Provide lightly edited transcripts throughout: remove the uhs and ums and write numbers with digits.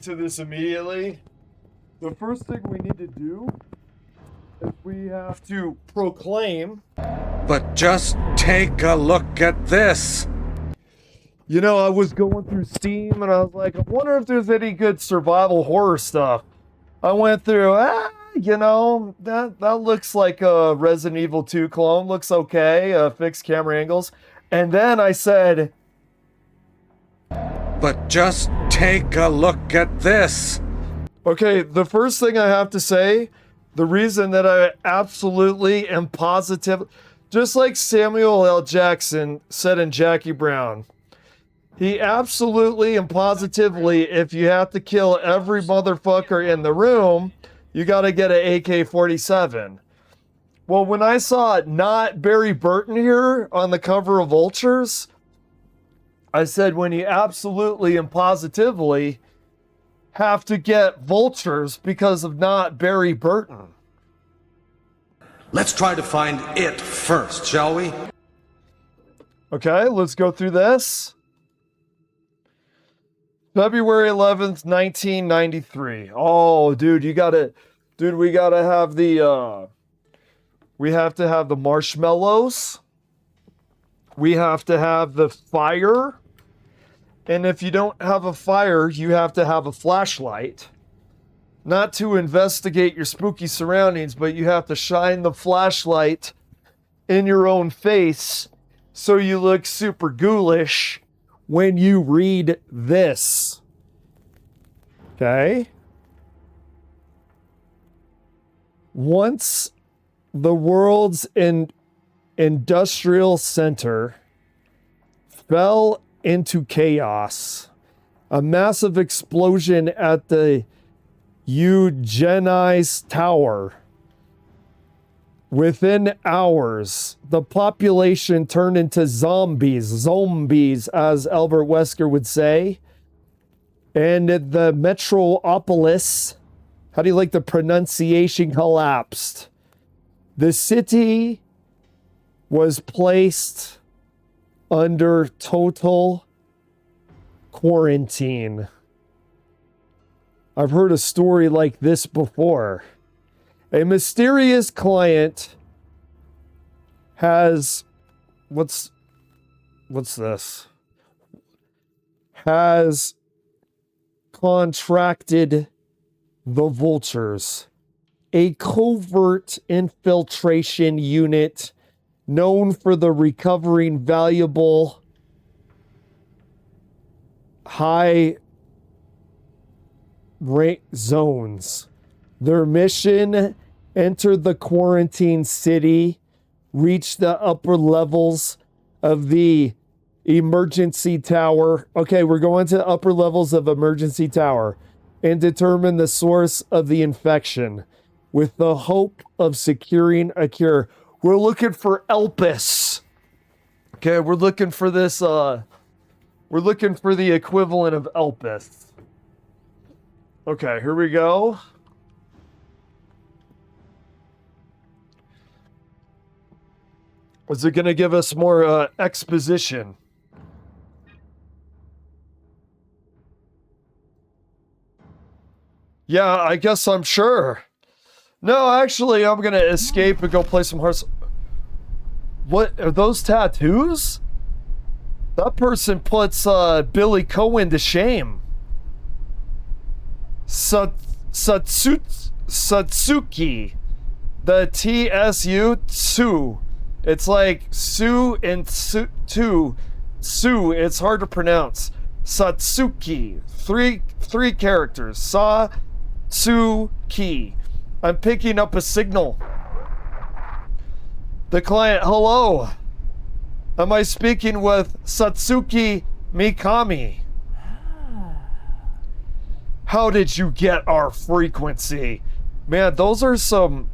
to this immediately. The first thing we need to do is we have to proclaim. But just take a look at this. You know, I was going through Steam and I was like, I wonder if there's any good survival horror stuff. I went through, you know, that looks like a Resident Evil 2 clone. Looks okay, fixed camera angles. And then I said, but just take a look at this. okay, the first thing I have to say, the reason that I absolutely am positive, just like Samuel L. Jackson said in Jackie Brown, he absolutely and positively, if you have to kill every motherfucker in the room, you got to get an AK-47. Well, when I saw not Barry Burton here on the cover of Vultures, I said, when you absolutely and positively have to get Vultures because of not Barry Burton. Let's try to find it first, shall we? Okay, let's go through this. February 11th, 1993. Oh, dude, we gotta have the, we have to have the marshmallows. We have to have the fire. And if you don't have a fire, you have to have a flashlight. Not to investigate your spooky surroundings, but you have to shine the flashlight in your own face so you look super ghoulish when you read this. Okay? Once the world's industrial center fell into chaos, a massive explosion at the Eugenize Tower. Within hours, the population turned into zombies, as Albert Wesker would say. And the metropolis, how do you like the pronunciation, collapsed. The city was placed under total quarantine. I've heard a story like this before. A mysterious client has, what's this? Has contracted the Vultures, a covert infiltration unit known for the recovering valuable high rank zones. Their mission: enter the quarantine city, reach the upper levels of the emergency tower. Okay, we're going to the upper levels of emergency tower and determine the source of the infection with the hope of securing a cure. We're looking for Elpis. Okay, we're looking for this, we're looking for the equivalent of Elpis. Okay, here we go. Is it going to give us more exposition? Yeah, I guess I'm sure. No, actually, I'm going to escape and go play some Hearts. What are those tattoos? That person puts Billy Cohen to shame. Satsuki. The TSU, Tsu. It's like Sue and Sue. It's hard to pronounce. Satsuki. Three characters. Sa-tsu-ki. I'm picking up a signal. The client, hello. Am I speaking with Satsuki Mikami? How did you get our frequency? Man, those are some...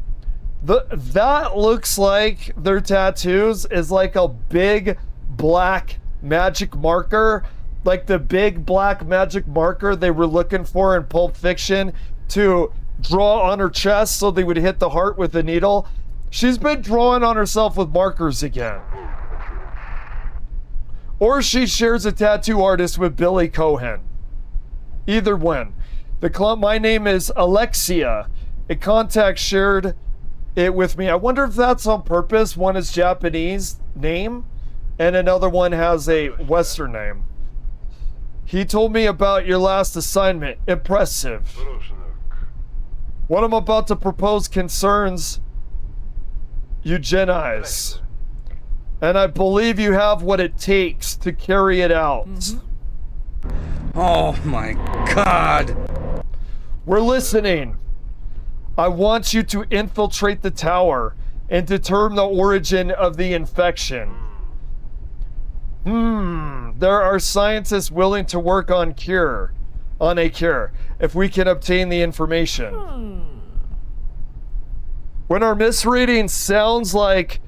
that looks like their tattoos is like a big black magic marker. Like the big black magic marker they were looking for in Pulp Fiction to draw on her chest so they would hit the heart with a needle. She's been drawing on herself with markers again. Or she shares a tattoo artist with Billy Cohen. Either one. My name is Alexia. A contact shared it with me. I wonder if that's on purpose. One is Japanese name, and another one has a Western name. He told me about your last assignment. Impressive. What I'm about to propose concerns eugenize. And I believe you have what it takes to carry it out. Oh my God. We're listening. I want you to infiltrate the tower and determine the origin of the infection. There are scientists willing to work on a cure, if we can obtain the information. When our misreading sounds like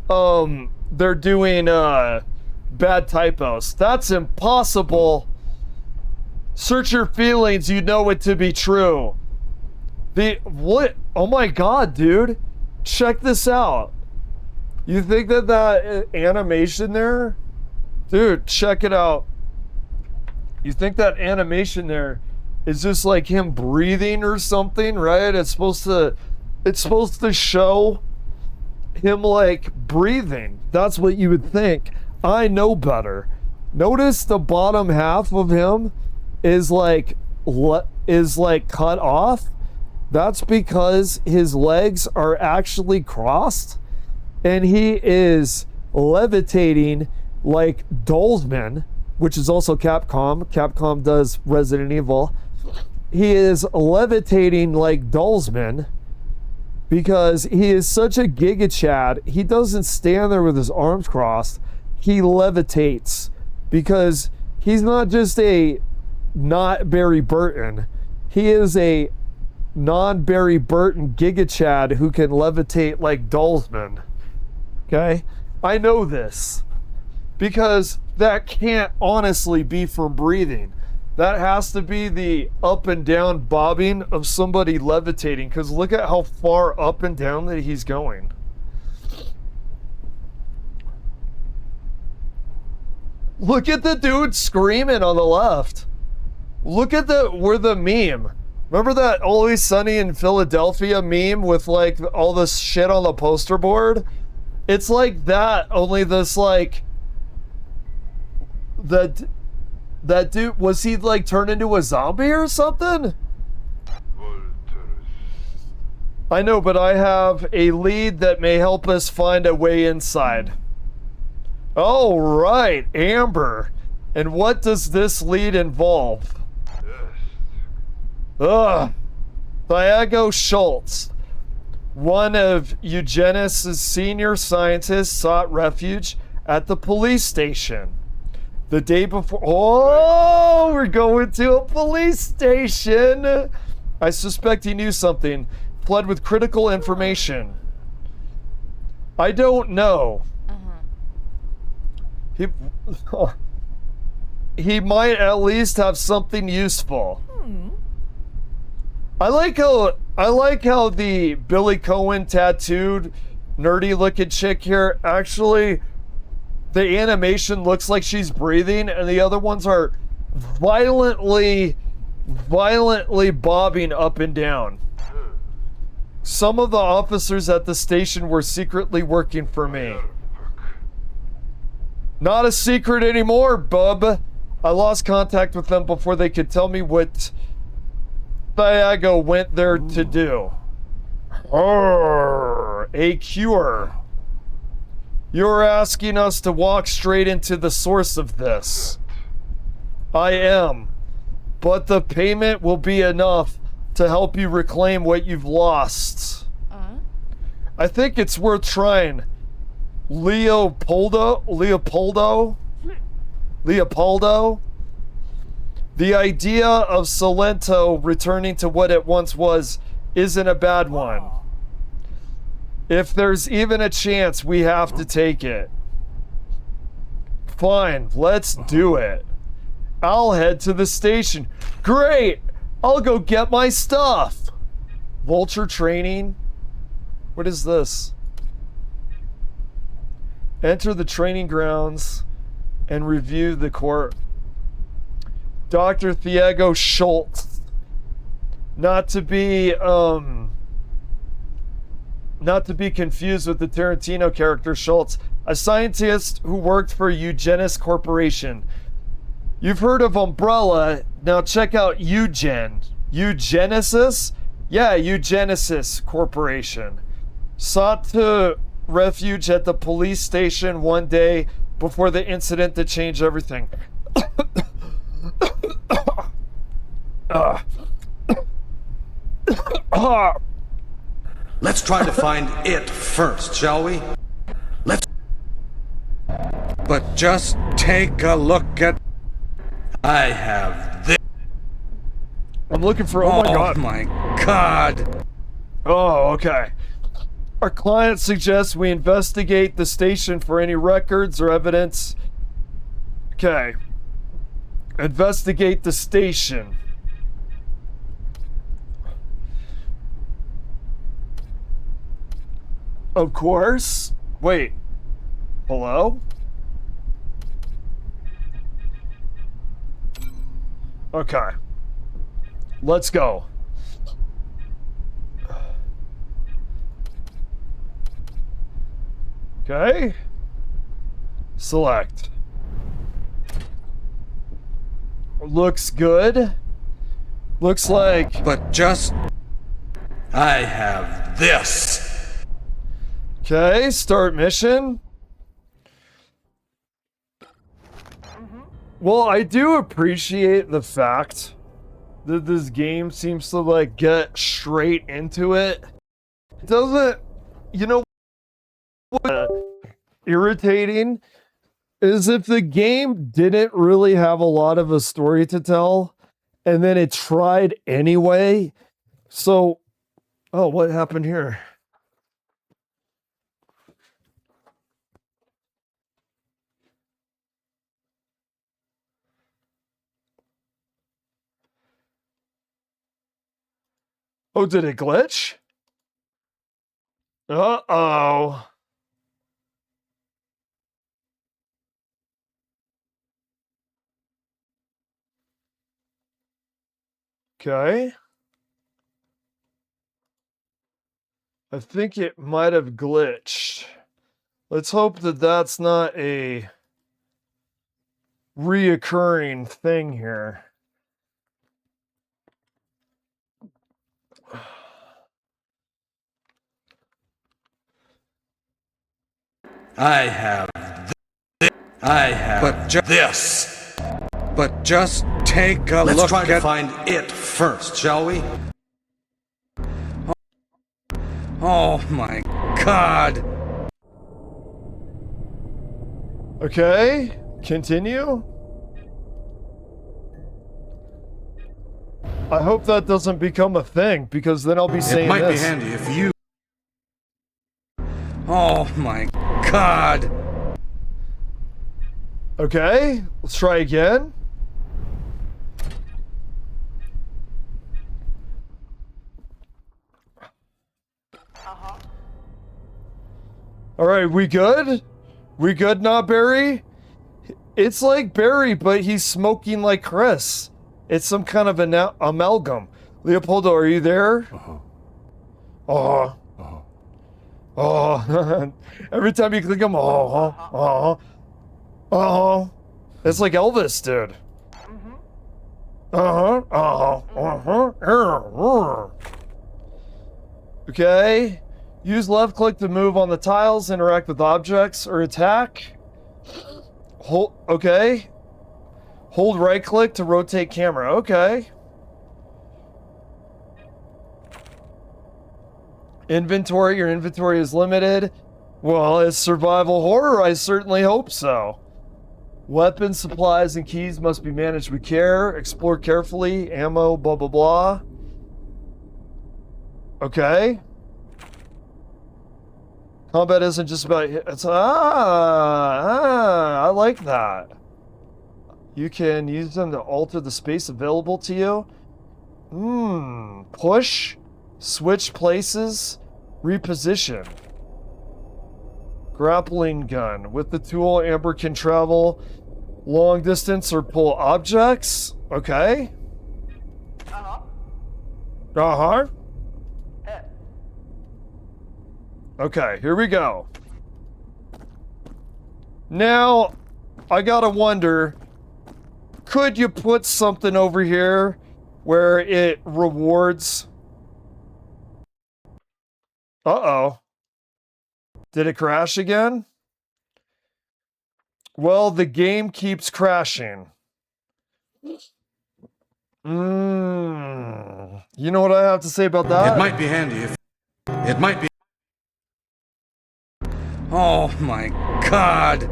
they're doing bad typos, that's impossible. Search your feelings, you know it to be true. What? Oh my God, dude. Check this out. You think that animation there? Dude, check it out. You think that animation there is just like him breathing or something, right? It's supposed to show him like breathing. That's what you would think. I know better. Notice the bottom half of him is like cut off. That's because his legs are actually crossed and he is levitating like Dolzman, which is also Capcom. Capcom does Resident Evil. He is levitating like Dolzman because he is such a Giga Chad. He doesn't stand there with his arms crossed. He levitates because he's not just not Barry Burton. He is a non-Barry Burton Giga Chad who can levitate like Dolzman. Okay? I know this because that can't honestly be from breathing. That has to be the up and down bobbing of somebody levitating, because look at how far up and down that he's going. Look at the dude screaming on the left. Look at where the meme. Remember that Always Sunny in Philadelphia meme with like all this shit on the poster board? It's like that, only this like that dude, was he like turned into a zombie or something? I know, but I have a lead that may help us find a way inside. Oh, right, Amber. And what does this lead involve? Thiago Schultz, one of Eugenics' senior scientists, sought refuge at the police station. The day before... Oh, we're going to a police station! I suspect he knew something. Fled with critical information. I don't know. He might at least have something useful. I like how the Billy Cohen tattooed nerdy looking chick here, actually the animation looks like she's breathing and the other ones are violently bobbing up and down. Some of the officers at the station were secretly working for me. Not a secret anymore, bub. I lost contact with them before they could tell me what Thiago went there to do. A cure. You're asking us to walk straight into the source of this. I am. But the payment will be enough to help you reclaim what you've lost. I think it's worth trying. Leopoldo? The idea of Salento returning to what it once was isn't a bad one. If there's even a chance, we have to take it. Fine, let's do it. I'll head to the station. Great! I'll go get my stuff. Vulture training? What is this? Enter the training grounds and review the court. Dr. Thiago Schultz not to be confused with the Tarantino character Schultz, a scientist who worked for Eugenis Corporation. You've heard of Umbrella, now check out Eugen. Eugenesis? Yeah, Eugenesis Corporation. Sought to refuge at the police station one day before the incident that changed everything. Let's try to find it first, shall we? But just take a look at... I have this. I'm looking for... Oh Oh my god. Oh, okay. Our client suggests we investigate the station for any records or evidence. Okay. Investigate the station. Of course. Wait. Hello? Okay. Let's go. Okay. Select. Looks good. Looks like... But just... I have this. Okay, start mission. Well, I do appreciate the fact that this game seems to, like, get straight into it. It doesn't... You know what's irritating is if the game didn't really have a lot of a story to tell, and then it tried anyway. So... Oh, what happened here? Oh, did it glitch? Uh-oh. Okay. I think it might have glitched. Let's hope that that's not a reoccurring thing here. I have this. But just take a look at... Let's try to find it first, shall we? Oh my god. Okay, continue. I hope that doesn't become a thing, because then I'll be saying this. It might this. be handy if you... Oh my god. Okay, let's try again. All right, we good? We good now, Barry? It's like Barry, but he's smoking like Chris. It's some kind of an amalgam. Leopoldo, are you there? Oh. Oh. Every time you click him, it's like Elvis, dude. Okay. Use left click to move on the tiles, interact with objects, or attack. Hold, okay. Hold right click to rotate camera. Okay. Inventory. Your inventory is limited. Well, it's survival horror. I certainly hope so. Weapons, supplies, and keys must be managed with care. Explore carefully. Ammo, blah, blah, blah. Okay. Combat isn't just about... It's, I like that. You can use them to alter the space available to you. Push. Switch places. Reposition. Grappling gun. With the tool, Amber can travel long distance or pull objects. Okay. Uh-huh. Okay, here we go. Now, I gotta wonder, could you put something over here where it rewards? Uh-oh. Did it crash again? Well, the game keeps crashing. You know what I have to say about that? It might be handy if... It might be... Oh my God.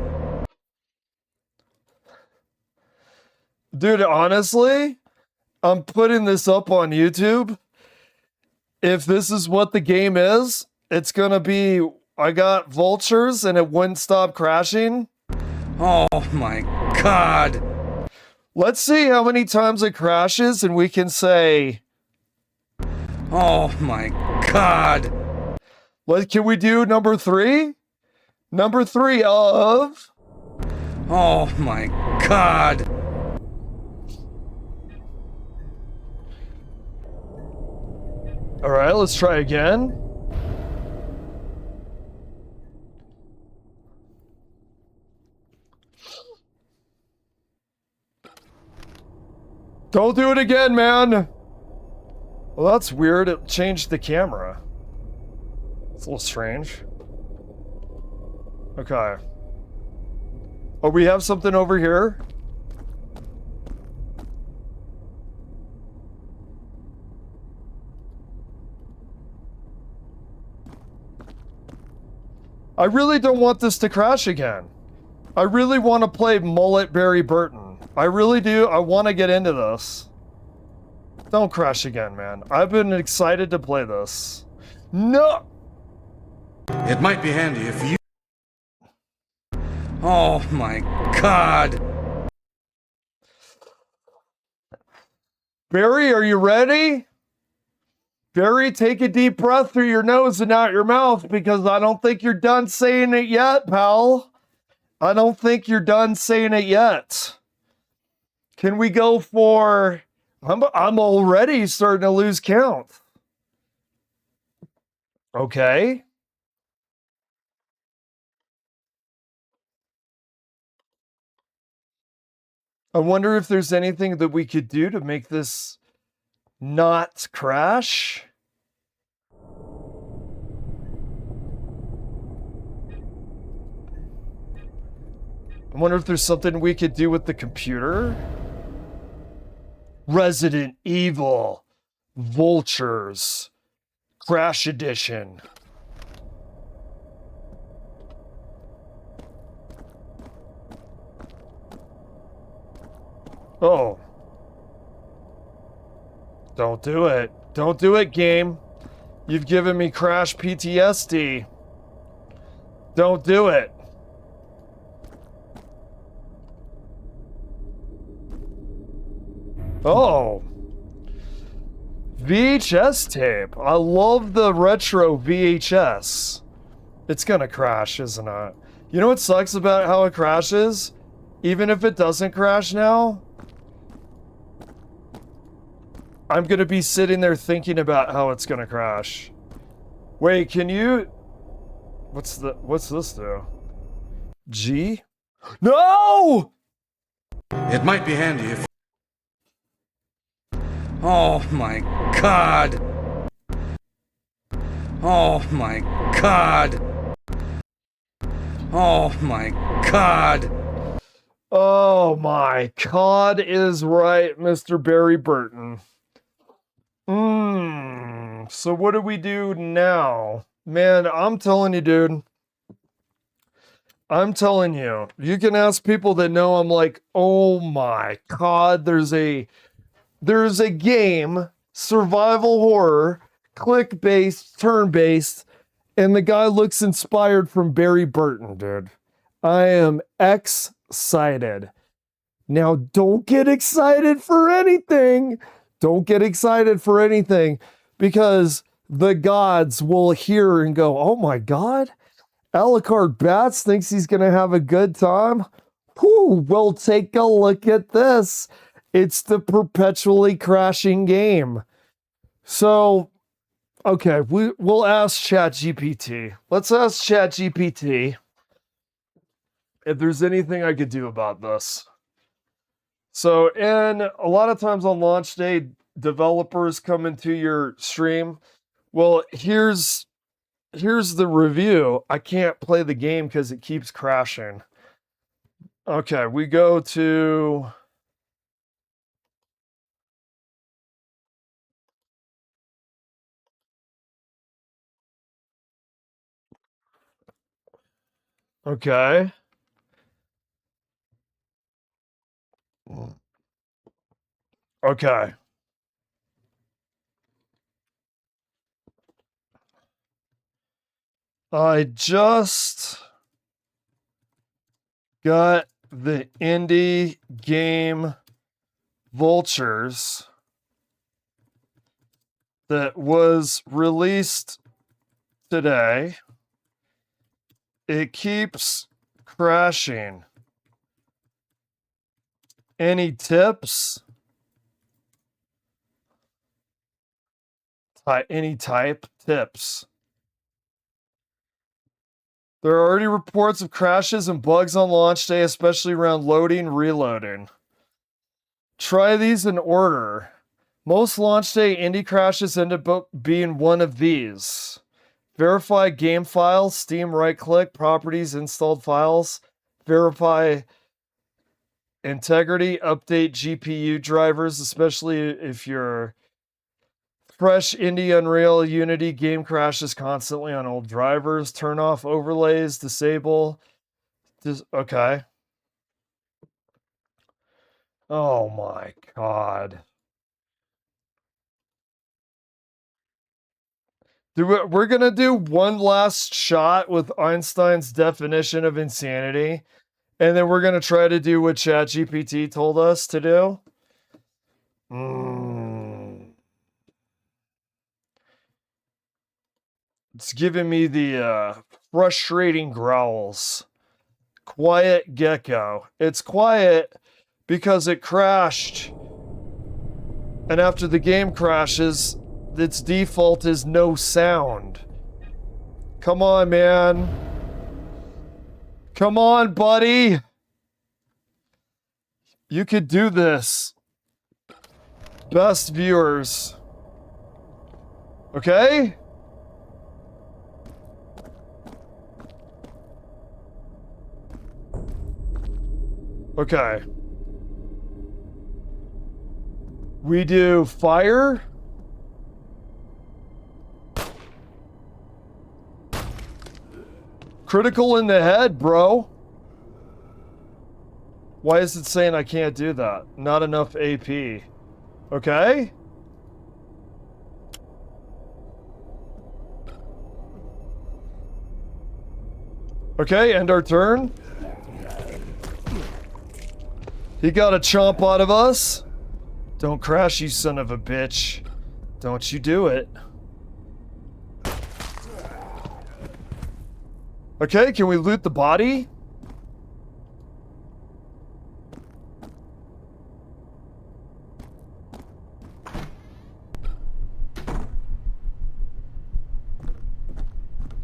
Dude, honestly, I'm putting this up on YouTube. If this is what the game is, it's gonna be, I got vultures and it wouldn't stop crashing. Oh my God. Let's see how many times it crashes and we can say, oh my God. Can we do number 3? Number 3 of... Oh my God. All right, let's try again. Don't do it again, man. Well, that's weird. It changed the camera. It's a little strange. Okay. Oh, we have something over here. I really don't want this to crash again. I really want to play Mullet Barry Burton. I really do. I want to get into this. Don't crash again, man. I've been excited to play this. No! It might be handy if you... Oh my God. Barry, are you ready? Barry, take a deep breath through your nose and out your mouth because I don't think you're done saying it yet, pal. I don't think you're done saying it yet. Can we go for... I'm already starting to lose count. Okay. I wonder if there's anything that we could do to make this not crash. I wonder if there's something we could do with the computer. Resident Evil, Vultures, Crash Edition. Oh. Don't do it. Don't do it, game. You've given me crash PTSD. Don't do it. Oh. VHS tape. I love the retro VHS. It's gonna crash, isn't it? You know what sucks about how it crashes? Even if it doesn't crash now, I'm gonna be sitting there thinking about how it's gonna crash. Wait, can you... What's this do? G? No! It might be handy if... Oh my God. Oh my God. Oh my God. Oh my God is right, Mr. Barry Burton. So what do we do now? Man, I'm telling you, dude. I'm telling you. You can ask people that know I'm like, oh my God, there's a game, survival horror, click-based, turn-based, and the guy looks inspired from Barry Burton, dude. I am excited. Now, don't get excited for anything. Don't get excited for anything because the gods will hear and go, oh my God, Alucard Bats thinks he's going to have a good time. Whew, well, take a look at this. It's the perpetually crashing game. So, okay, we'll ask ChatGPT. Let's ask ChatGPT if there's anything I could do about this. So, and a lot of times on launch day, developers come into your stream. Well, here's the review. I can't play the game because it keeps crashing. Okay, we go to... Okay. Okay. I just got the indie game Vultures that was released today. It keeps crashing. Any tips? Any type tips? There are already reports of crashes and bugs on launch day, especially around loading, reloading. Try these in order. Most launch day indie crashes end up being one of these. Verify game files, Steam right-click, properties, installed files. Verify integrity, update GPU drivers, especially if you're fresh indie Unreal Unity game crashes constantly on old drivers. Turn off overlays, disable. Okay. Oh my God. We're going to do one last shot with Einstein's definition of insanity. And then we're going to try to do what ChatGPT told us to do. It's giving me the frustrating growls. Quiet gecko. It's quiet because it crashed. And after the game crashes, its default is no sound. Come on, man. Come on, buddy. You could do this. Best viewers. Okay? Okay. We do fire. Critical in the head, bro. Why is it saying I can't do that? Not enough AP. Okay. Okay, end our turn. He got a chomp out of us. Don't crash, you son of a bitch. Don't you do it. Okay, can we loot the body?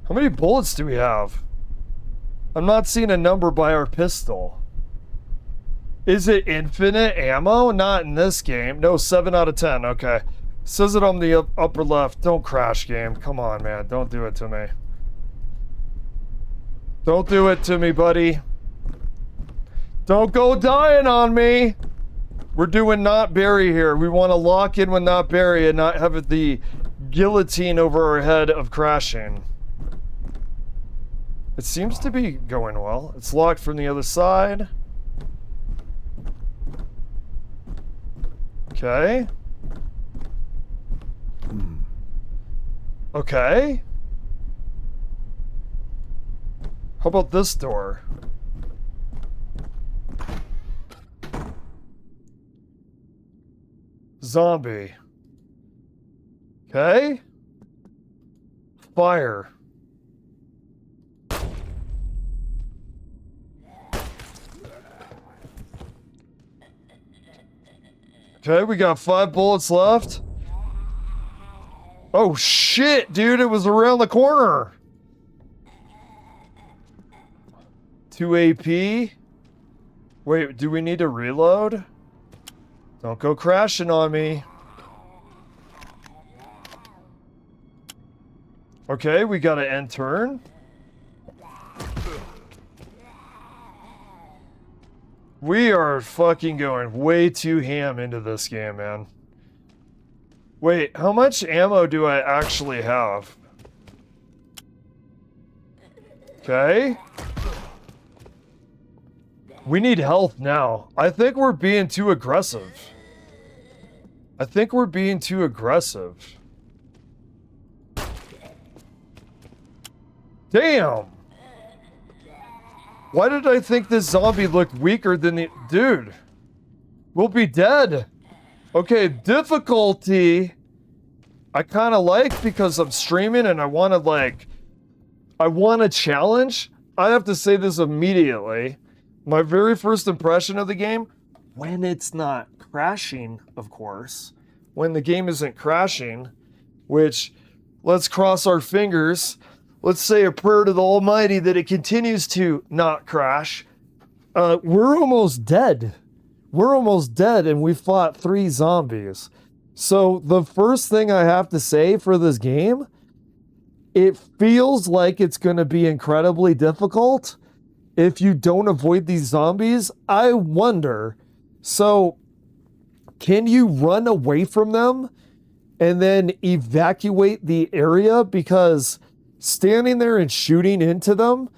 How many bullets do we have? I'm not seeing a number by our pistol. Is it infinite ammo? Not in this game. No, 7 out of 10. Okay. Says it on the upper left. Don't crash, game. Come on, man. Don't do it to me. Don't do it to me, buddy. Don't go dying on me. We're doing not Barry here. We want to lock in with not Barry and not have the guillotine over our head of crashing. It seems to be going well. It's locked from the other side. Okay. Okay. How about this door? Zombie. Okay. Fire. Okay, we got 5 bullets left. Oh shit, dude, it was around the corner. 2 AP. Wait, do we need to reload? Don't go crashing on me. Okay, we got to end turn. We are fucking going way too ham into this game, man. Wait, how much ammo do I actually have? Okay. We need health now. I think we're being too aggressive. Damn! Why did I think this zombie looked weaker than the... Dude! We'll be dead! Okay, difficulty... I kind of like because I'm streaming and I want to, like... I want a challenge. I have to say this immediately. My very first impression of the game, when it's not crashing, of course, when the game isn't crashing, which, let's cross our fingers, let's say a prayer to the Almighty that it continues to not crash. We're almost dead. And we fought 3 zombies. So the first thing I have to say for this game, it feels like it's going to be incredibly difficult if you don't avoid these zombies. I wonder, so can you run away from them and then evacuate the area? Because standing there and shooting into them,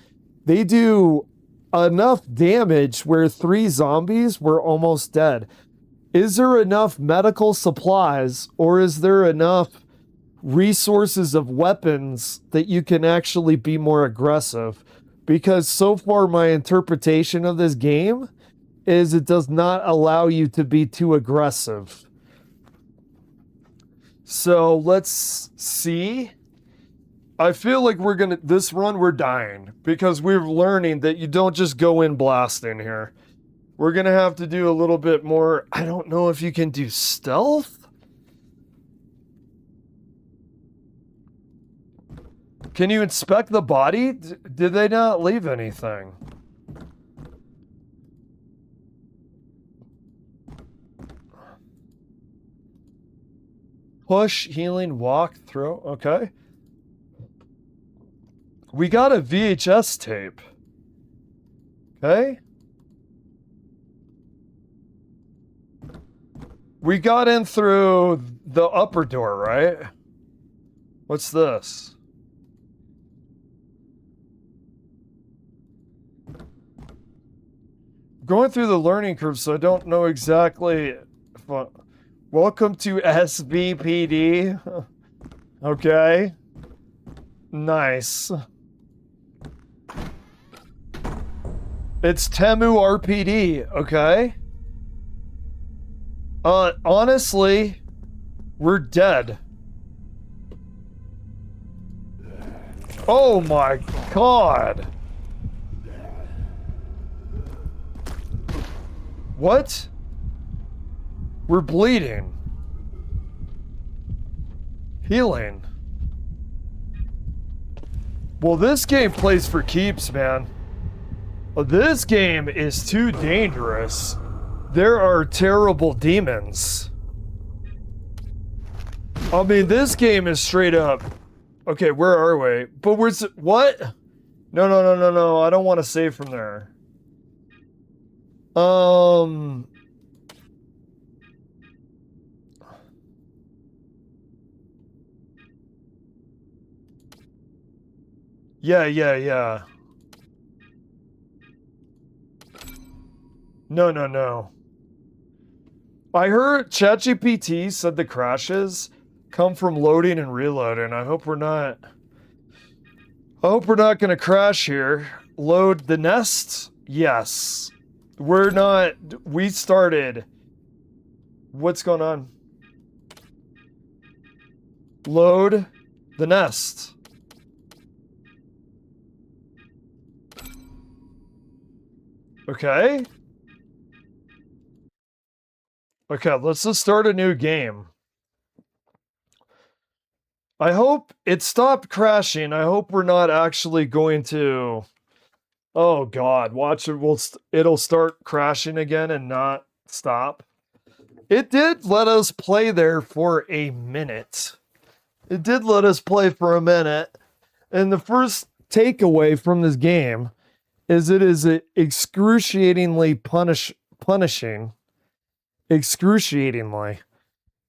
they do enough damage where 3 zombies were almost dead. Is there enough medical supplies, or is there enough resources of weapons that you can actually be more aggressive? Because so far my interpretation of this game is it does not allow you to be too aggressive. So let's see. I feel like this run we're dying because we're learning that you don't just go in blasting here. We're gonna have to do a little bit more. I don't know if you can do stealth. Can you inspect the body? Did they not leave anything? Push, healing, walk, throw. Okay. We got a VHS tape. Okay. We got in through the upper door, right? What's this? Going through the learning curve, so I don't know exactly. Welcome to SVPD. Okay. Nice. It's Temu RPD, okay? Honestly, we're dead. Oh my god. What? We're bleeding. Healing. Well, this game plays for keeps, man. This game is too dangerous. There are terrible demons. I mean, this game is straight up... Okay, where are we? But where's... What? No. I don't want to save from there. Yeah. No. I heard ChatGPT said the crashes come from loading and reloading. I hope we're not going to crash here. Load the nest? Yes. We're not... We started... What's going on? Load the nest. Okay. Okay, let's just start a new game. I hope it stopped crashing. I hope we're not actually going to... Oh God, watch it. It'll start crashing again and not stop. It did let us play there for a minute. It did let us play for a minute. And the first takeaway from this game is it is excruciatingly punishing. Excruciatingly.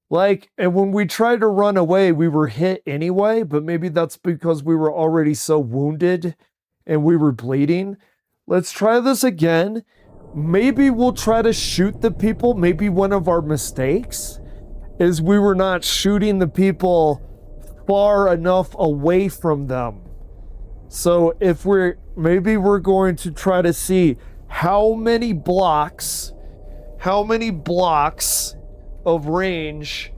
Like, and when we tried to run away, we were hit anyway, but maybe that's because we were already so wounded and we were bleeding. Let's try this again. Maybe we'll try to shoot the people. Maybe one of our mistakes is we were not shooting the people far enough away from them. So if maybe we're going to try to see how many blocks of range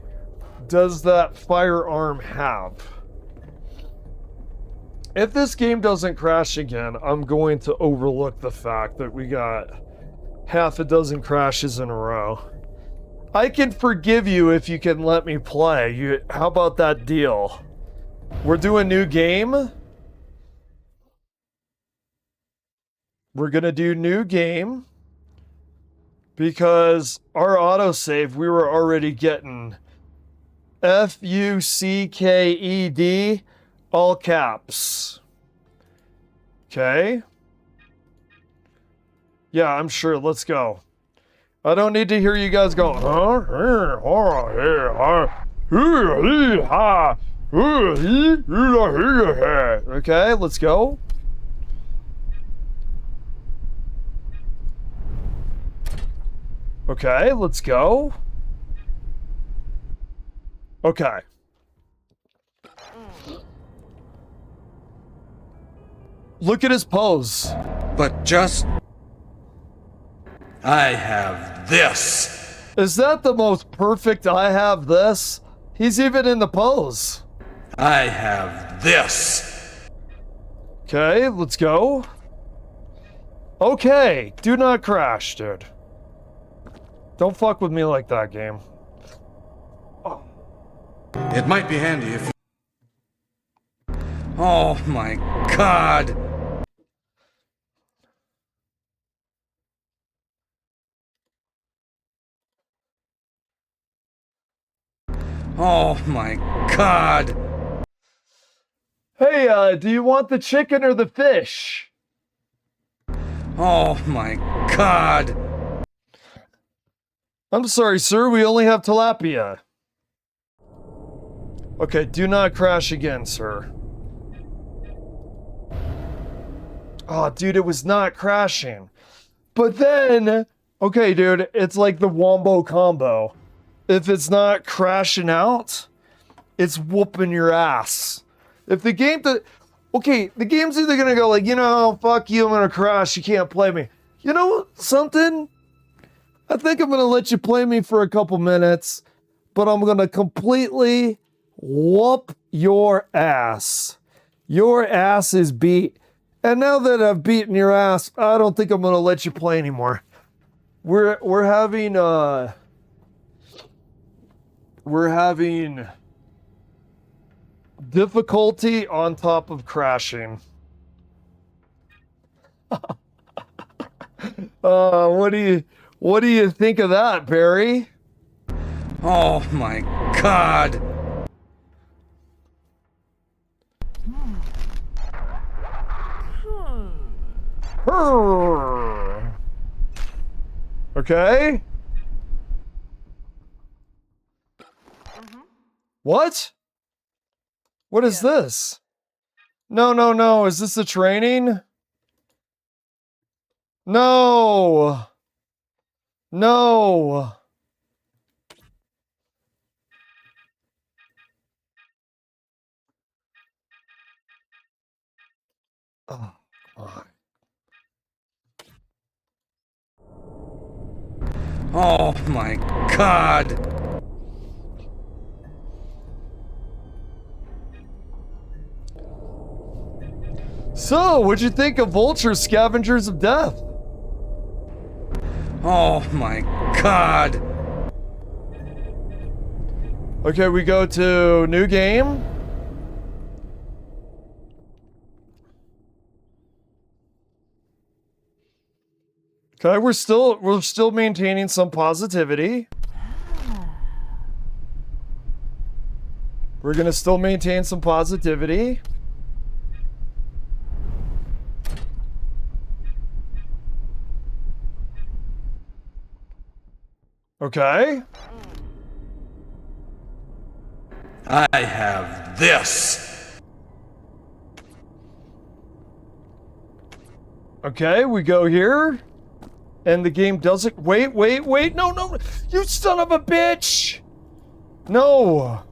does that firearm have? If this game doesn't crash again, I'm going to overlook the fact that we got half a dozen crashes in a row. I can forgive you if you can let me play. How about that deal? We're doing new game. We're gonna do new game because our autosave, we were already getting FUCKED, all caps. Okay. Yeah, I'm sure. Let's go. I don't need to hear you guys go, okay, let's go. Okay, let's go. Okay. Look at his pose. But just... I have this. Is that the most perfect I have this? He's even in the pose. I have this. Okay, let's go. Okay, do not crash, dude. Don't fuck with me like that, game. Oh. It might be handy if you... Oh my God. Oh my God. Hey, do you want the chicken or the fish? Oh my God. I'm sorry, sir, we only have tilapia. Okay, do not crash again, sir. Oh, dude, it was not crashing. But then, okay, dude, it's like the wombo combo. If it's not crashing out, it's whooping your ass. If the game okay, the game's either gonna go like, you know, fuck you, I'm gonna crash, you can't play me. You know something? I think I'm gonna let you play me for a couple minutes, but I'm gonna completely whoop your ass. Your ass is beat. And now that I've beaten your ass, I don't think I'm gonna let you play anymore. We're having difficulty on top of crashing. What do you think of that, Barry? Oh my God. Okay. What? What is this? No. Is this a training? No. No. Oh, God. Oh my God. So, what'd you think of Vulture Scavengers of Death? Oh my God. Okay, we go to new game. Okay, we're still maintaining some positivity. We're gonna still maintain some positivity. Okay. I have this. Okay, we go here. And the game doesn't... Wait. No. You son of a bitch. No.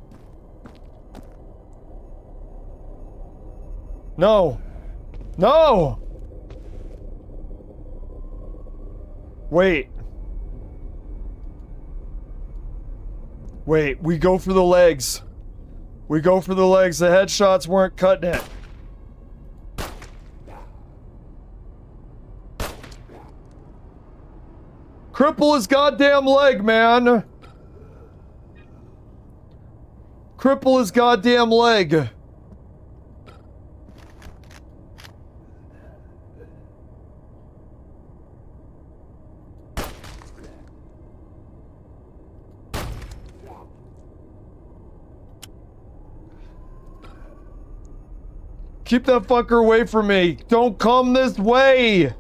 No. Wait, we go for the legs. The headshots weren't cutting it. Cripple his goddamn leg, man. Cripple his goddamn leg. Keep that fucker away from me. Don't come this way.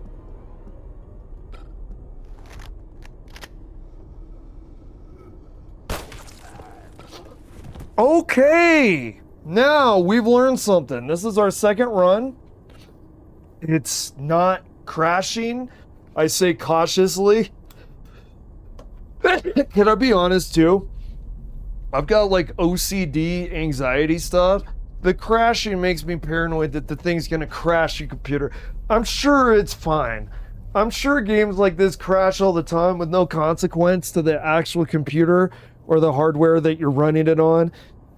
Okay. Now we've learned something. This is our second run. It's not crashing. I say cautiously. Can I be honest too? I've got like OCD anxiety stuff. The crashing makes me paranoid that the thing's gonna crash your computer. I'm sure it's fine. I'm sure games like this crash all the time with no consequence to the actual computer or the hardware that you're running it on.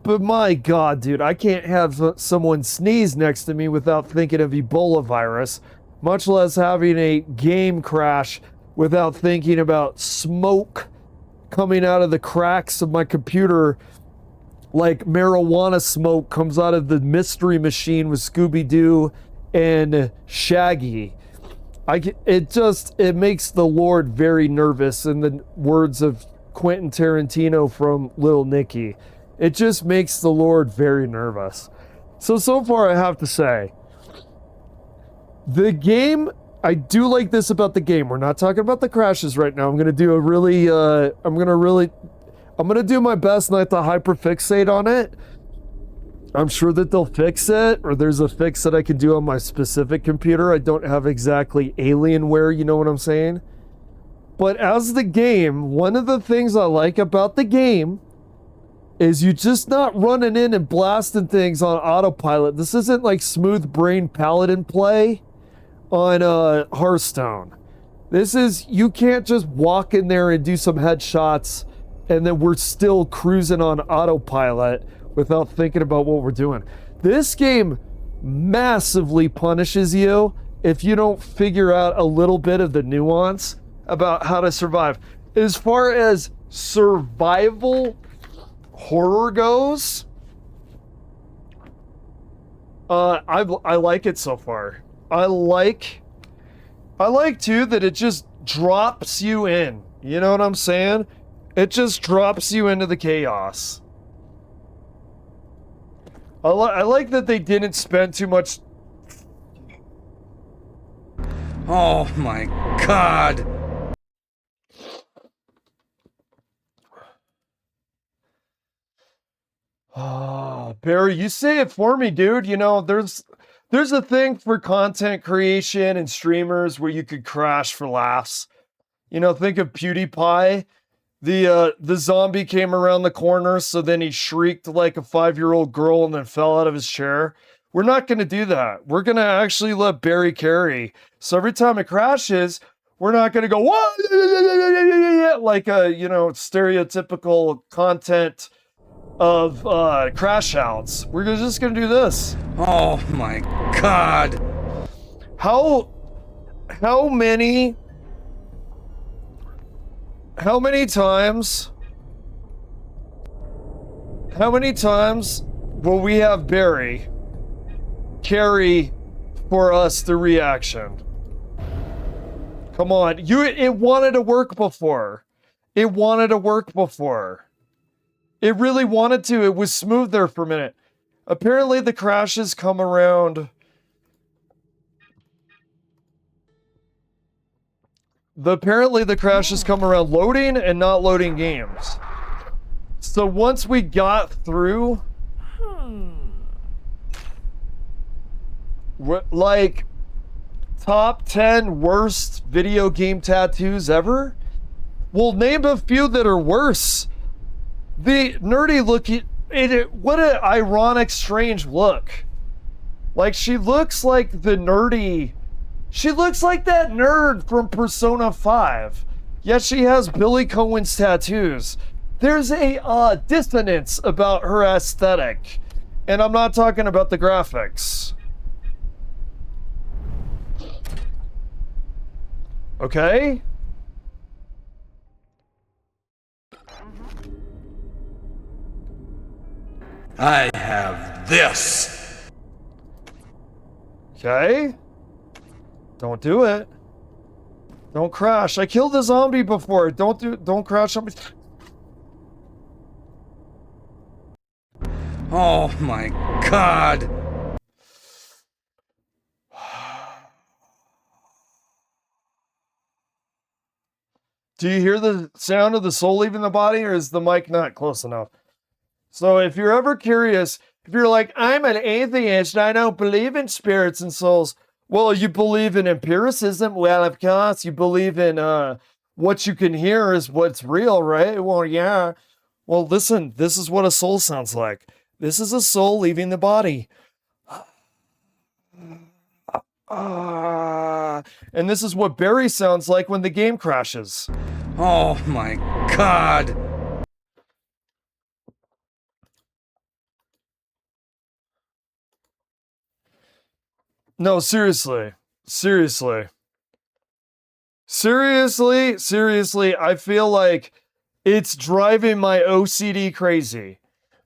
But my God, dude, I can't have someone sneeze next to me without thinking of Ebola virus, much less having a game crash without thinking about smoke coming out of the cracks of my computer. Like marijuana smoke comes out of the Mystery Machine with Scooby-Doo and Shaggy. It makes the Lord very nervous, in the words of Quentin Tarantino from Little Nicky. It just makes the Lord very nervous. So far I have to say, the game, I do like this about the game. We're not talking about the crashes right now. I'm gonna do my best not to hyperfixate on it. I'm sure that they'll fix it, or there's a fix that I can do on my specific computer. I don't have exactly Alienware, you know what I'm saying? But as the game, one of the things I like about the game is you just not running in and blasting things on autopilot. This isn't like smooth brain paladin play on Hearthstone. This is, you can't just walk in there and do some headshots and then we're still cruising on autopilot without thinking about what we're doing. This game massively punishes you if you don't figure out a little bit of the nuance about how to survive. As far as survival horror goes, I like it so far. I like too that it just drops you in. You know what I'm saying? It just drops you into the chaos. I like that they didn't spend too much. Oh my God. Oh, Barry, you say it for me, dude. You know, there's a thing for content creation and streamers where you could crash for laughs. You know, think of PewDiePie. The zombie came around the corner, so then he shrieked like a 5-year-old girl and then fell out of his chair. We're not going to do that. We're going to actually let Barry carry. So every time it crashes, we're not going to go, what? Like a, you know, stereotypical content of crash outs. We're just going to do this. Oh my God. How many times will we have Barry carry for us the reaction? Come on. It wanted to work before. It wanted to work before. It really wanted to. It was smooth there for a minute. Apparently the crashes come around. Apparently the crashes come around loading and not loading games. So once we got through, like, top 10 worst video game tattoos ever, we'll name a few that are worse. The nerdy look, what an ironic, strange look. Like, she looks like the nerdy, she looks like that nerd from Persona 5, yet she has Billy Cohen's tattoos. There's a dissonance about her aesthetic, and I'm not talking about the graphics. Okay? I have this. Okay? Don't do it. Don't crash. I killed a zombie before. Don't crash on me. Oh my God. Do you hear the sound of the soul leaving the body, or is the mic not close enough? So if you're ever curious, if you're like, I'm an atheist, I don't believe in spirits and souls. Well, you believe in empiricism? Well, of course, you believe in what you can hear is what's real, right? Well, yeah. Well, listen, this is what a soul sounds like. This is a soul leaving the body. And this is what Barry sounds like when the game crashes. Oh my God. No, seriously. Seriously, I feel like it's driving my OCD crazy.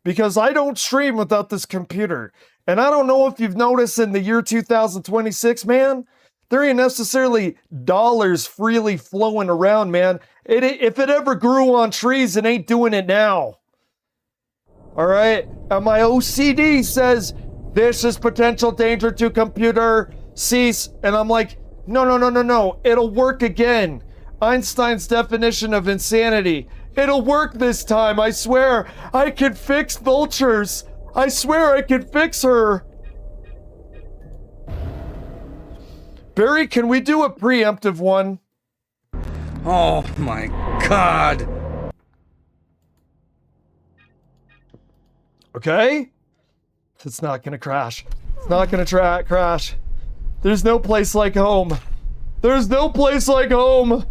Because I don't stream without this computer. And I don't know if you've noticed in the year 2026, man, there ain't necessarily dollars freely flowing around, man. If it ever grew on trees, it ain't doing it now. All right? And my OCD says, this is potential danger to computer, cease. And I'm like, no. It'll work again. Einstein's definition of insanity. It'll work this time, I swear. I can fix vultures. I swear I can fix her. Barry, can we do a preemptive one? Oh my God. Okay? It's not gonna crash. It's not gonna crash. There's no place like home. There's no place like home.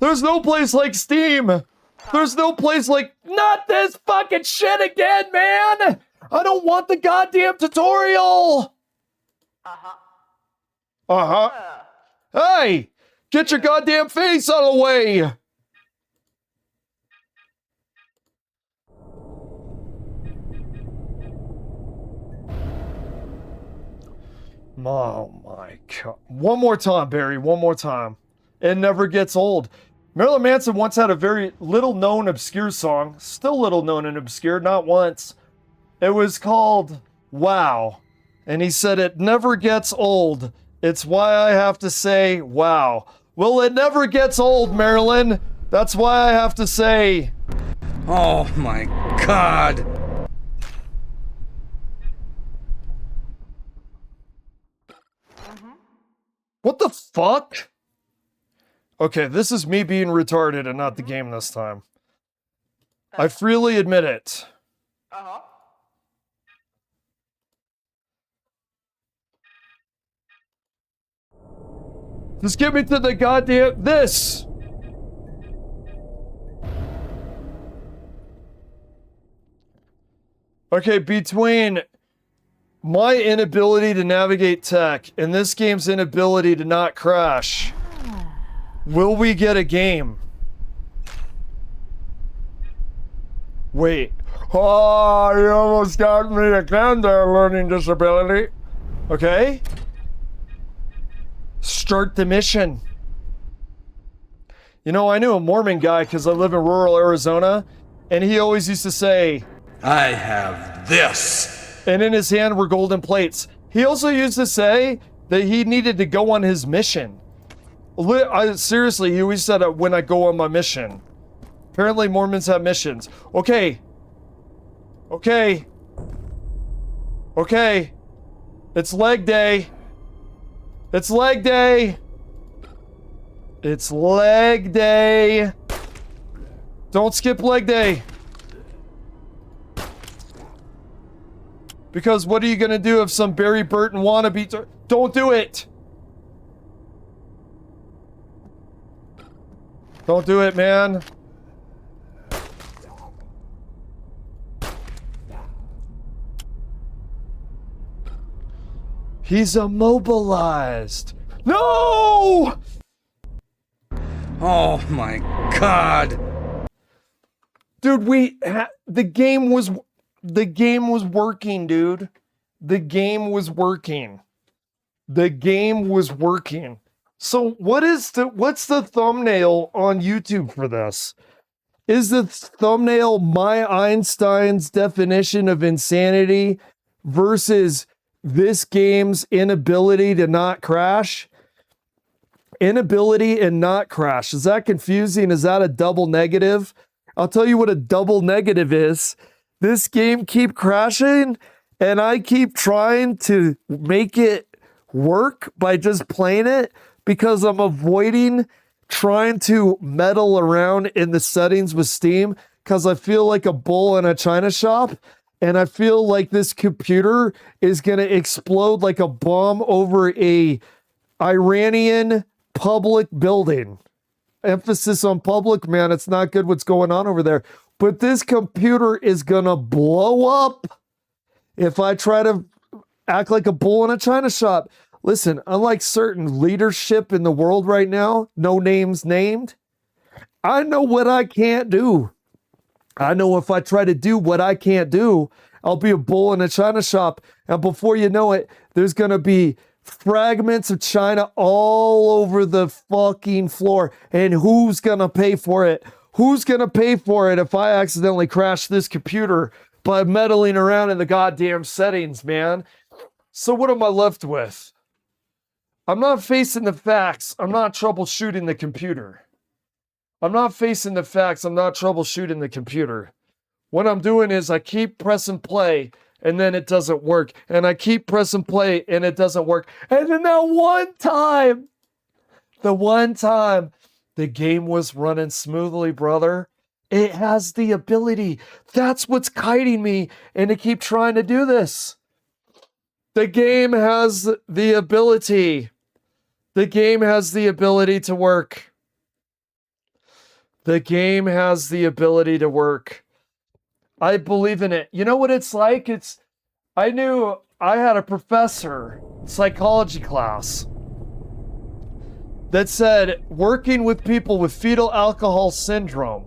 There's no place like Steam. There's no place like, not this fucking shit again, man! I don't want the goddamn tutorial! Hey! Get your goddamn face out of the way! Oh my God. One more time, Barry, one more time. It never gets old. Marilyn Manson once had a very little-known, obscure song. Still little-known and obscure, not once. It was called Wow. And he said, it never gets old. It's why I have to say wow. Well, it never gets old, Marilyn. That's why I have to say... Oh my God. What the fuck? Okay, this is me being retarded and not the game this time. I freely admit it. Just get me to the goddamn this. Okay, between my inability to navigate tech and this game's inability to not crash, will we get a game? Wait. Oh, you almost got me again there, learning disability. Okay. Start the mission. You know, I knew a Mormon guy because I live in rural Arizona, and he always used to say, I have this. And in his hand were golden plates. He also used to say that he needed to go on his mission. Seriously, he always said, when I go on my mission. Apparently Mormons have missions. Okay. Okay. Okay. It's leg day. It's leg day. It's leg day. Don't skip leg day. Because what are you gonna do if some Barry Burton wannabe... Don't do it! Don't do it, man. He's immobilized. No! Oh my God. Dude, the game was working, dude. The game was working. The game was working. So what's the thumbnail on YouTube for this? Is the thumbnail my Einstein's definition of insanity versus this game's inability to not crash? Inability and not crash. Is that confusing? Is that a double negative? I'll tell you what a double negative is. This game keep crashing and I keep trying to make it work by just playing it because I'm avoiding trying to meddle around in the settings with Steam because I feel like a bull in a china shop and I feel like this computer is going to explode like a bomb over a Iranian public building. Emphasis on public, man. It's not good what's going on over there. But this computer is going to blow up if I try to act like a bull in a china shop. Listen, unlike certain leadership in the world right now, no names named, I know what I can't do. I know if I try to do what I can't do, I'll be a bull in a china shop. And before you know it, there's going to be fragments of china all over the fucking floor. And who's going to pay for it? Who's going to pay for it if I accidentally crash this computer by meddling around in the goddamn settings, man? So what am I left with? I'm not facing the facts. I'm not troubleshooting the computer. I'm not facing the facts. I'm not troubleshooting the computer. What I'm doing is I keep pressing play and then it doesn't work. And I keep pressing play and it doesn't work. And then that one time, the game was running smoothly, brother. It has the ability. That's what's kiting me and to keep trying to do this. The game has the ability. The game has the ability to work. The game has the ability to work. I believe in it. You know what it's like? I knew I had a professor, psychology class, that said working with people with fetal alcohol syndrome,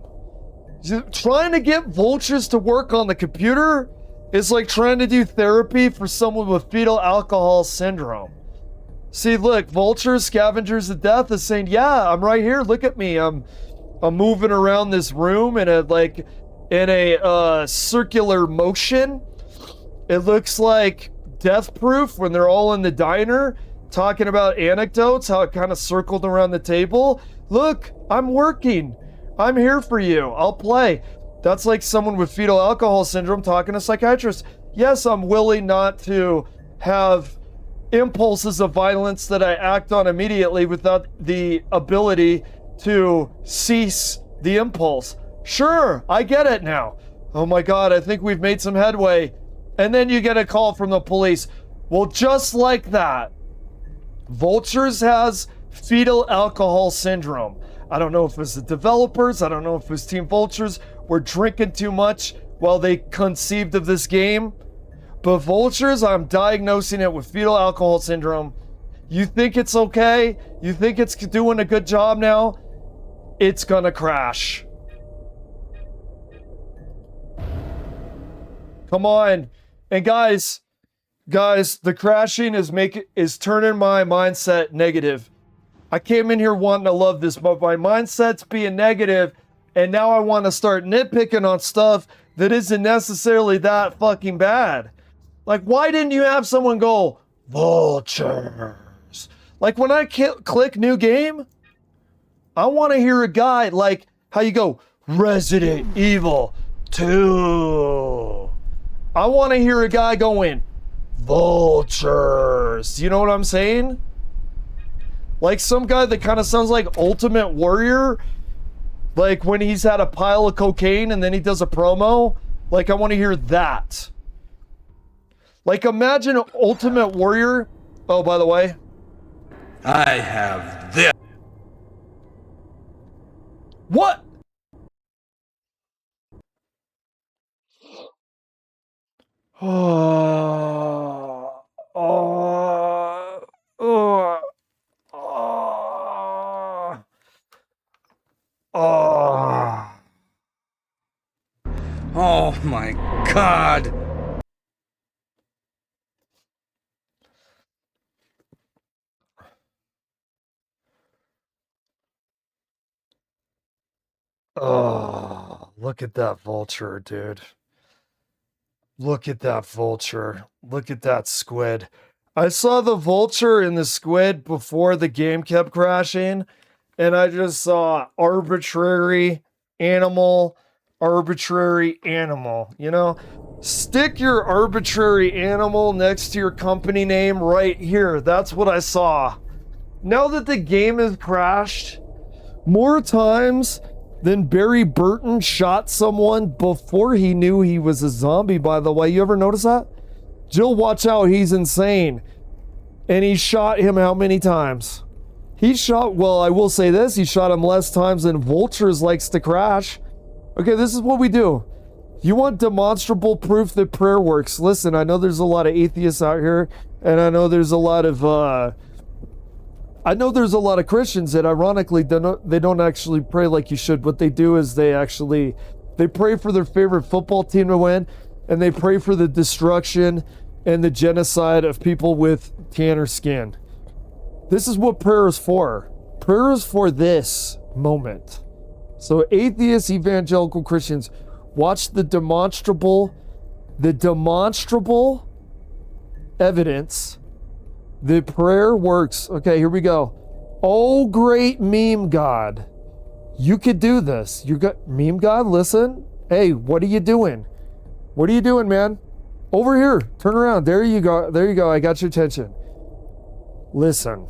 trying to get vultures to work on the computer is like trying to do therapy for someone with fetal alcohol syndrome. See, look, vultures, scavengers of death is saying, yeah, I'm right here. Look at me. I'm moving around this room in a circular motion. It looks like Death Proof when they're all in the diner talking about anecdotes, how it kind of circled around the table. Look, I'm working. I'm here for you. I'll play. That's like someone with fetal alcohol syndrome talking to a psychiatrist. Yes, I'm willing not to have impulses of violence that I act on immediately without the ability to cease the impulse. Sure, I get it now. Oh my God, I think we've made some headway. And then you get a call from the police. Well, just like that, Vultures has fetal alcohol syndrome. I don't know if it was the developers, I don't know if it was Team Vultures were drinking too much while they conceived of this game. But Vultures, I'm diagnosing it with fetal alcohol syndrome. You think it's okay? You think it's doing a good job now? It's gonna crash. Come on. And guys, the crashing is turning my mindset negative. I came in here wanting to love this, but my mindset's being negative, and now I want to start nitpicking on stuff that isn't necessarily that fucking bad. Like, why didn't you have someone go, vultures? Like, when I click new game, I want to hear a guy, like, how you go, Resident Evil 2. I want to hear a guy going, vultures. You know what I'm saying? Like some guy that kind of sounds like Ultimate Warrior. Like when he's had a pile of cocaine and then he does a promo. Like I want to hear that. Like imagine Ultimate Warrior. Oh, by the way. I have this. What? Oh. Oh. Oh. Oh. Oh. Oh my God. Oh, look at that vulture, dude. Look at that vulture. Look at that squid. I saw the vulture and the squid before the game kept crashing, and I just saw arbitrary animal, you know? Stick your arbitrary animal next to your company name right here. That's what I saw. Now that the game has crashed, more times than Barry Burton shot someone before he knew he was a zombie, by the way. You ever notice that? Jill, watch out, he's insane. And he shot him how many times? He shot, well, I will say this, he shot him less times than Vultures likes to crash. Okay, this is what we do. You want demonstrable proof that prayer works. Listen, I know there's a lot of atheists out here, and I know there's a lot of Christians that ironically they don't actually pray like you should. What they do is they pray for their favorite football team to win, and they pray for the destruction and the genocide of people with tanner skin. This is what prayer is for. Prayer is for this moment. So atheists, evangelical Christians, watch the demonstrable evidence that prayer works. Okay, here we go. Oh, great meme god. You could do this. You got meme god, listen. Hey, what are you doing? What are you doing, man? Over here. Turn around. There you go. There you go. I got your attention. Listen.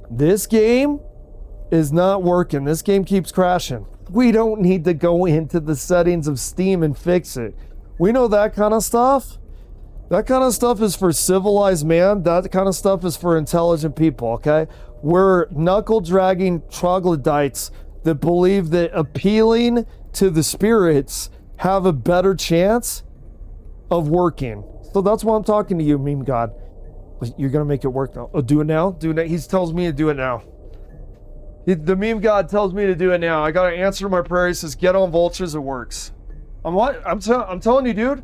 This game is not working. This game keeps crashing. We don't need to go into the settings of Steam and fix it. We know that kind of stuff. That kind of stuff is for civilized man. That kind of stuff is for intelligent people, okay? We're knuckle-dragging troglodytes that believe that appealing to the spirits have a better chance of working. So that's why I'm talking to you, meme god. You're going to make it work now. Oh, do it now? Do it now. He tells me to do it now. The meme god tells me to do it now. I got to answer my prayer. He says, get on vultures, it works. I'm telling you, dude.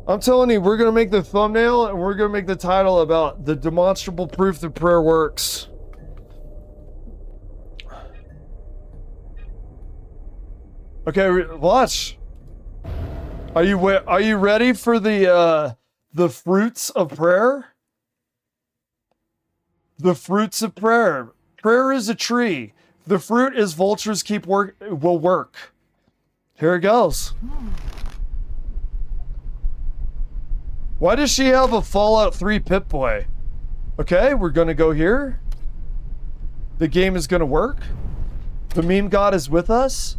I'm telling you, we're going to make the thumbnail and we're going to make the title about the demonstrable proof that prayer works. Okay, watch. Are you ready for the fruits of prayer? The fruits of prayer. Prayer is a tree. The fruit is vultures will work. Here it goes. Why does she have a Fallout 3 Pip-Boy? Okay, we're gonna go here. The game is gonna work. The meme god is with us.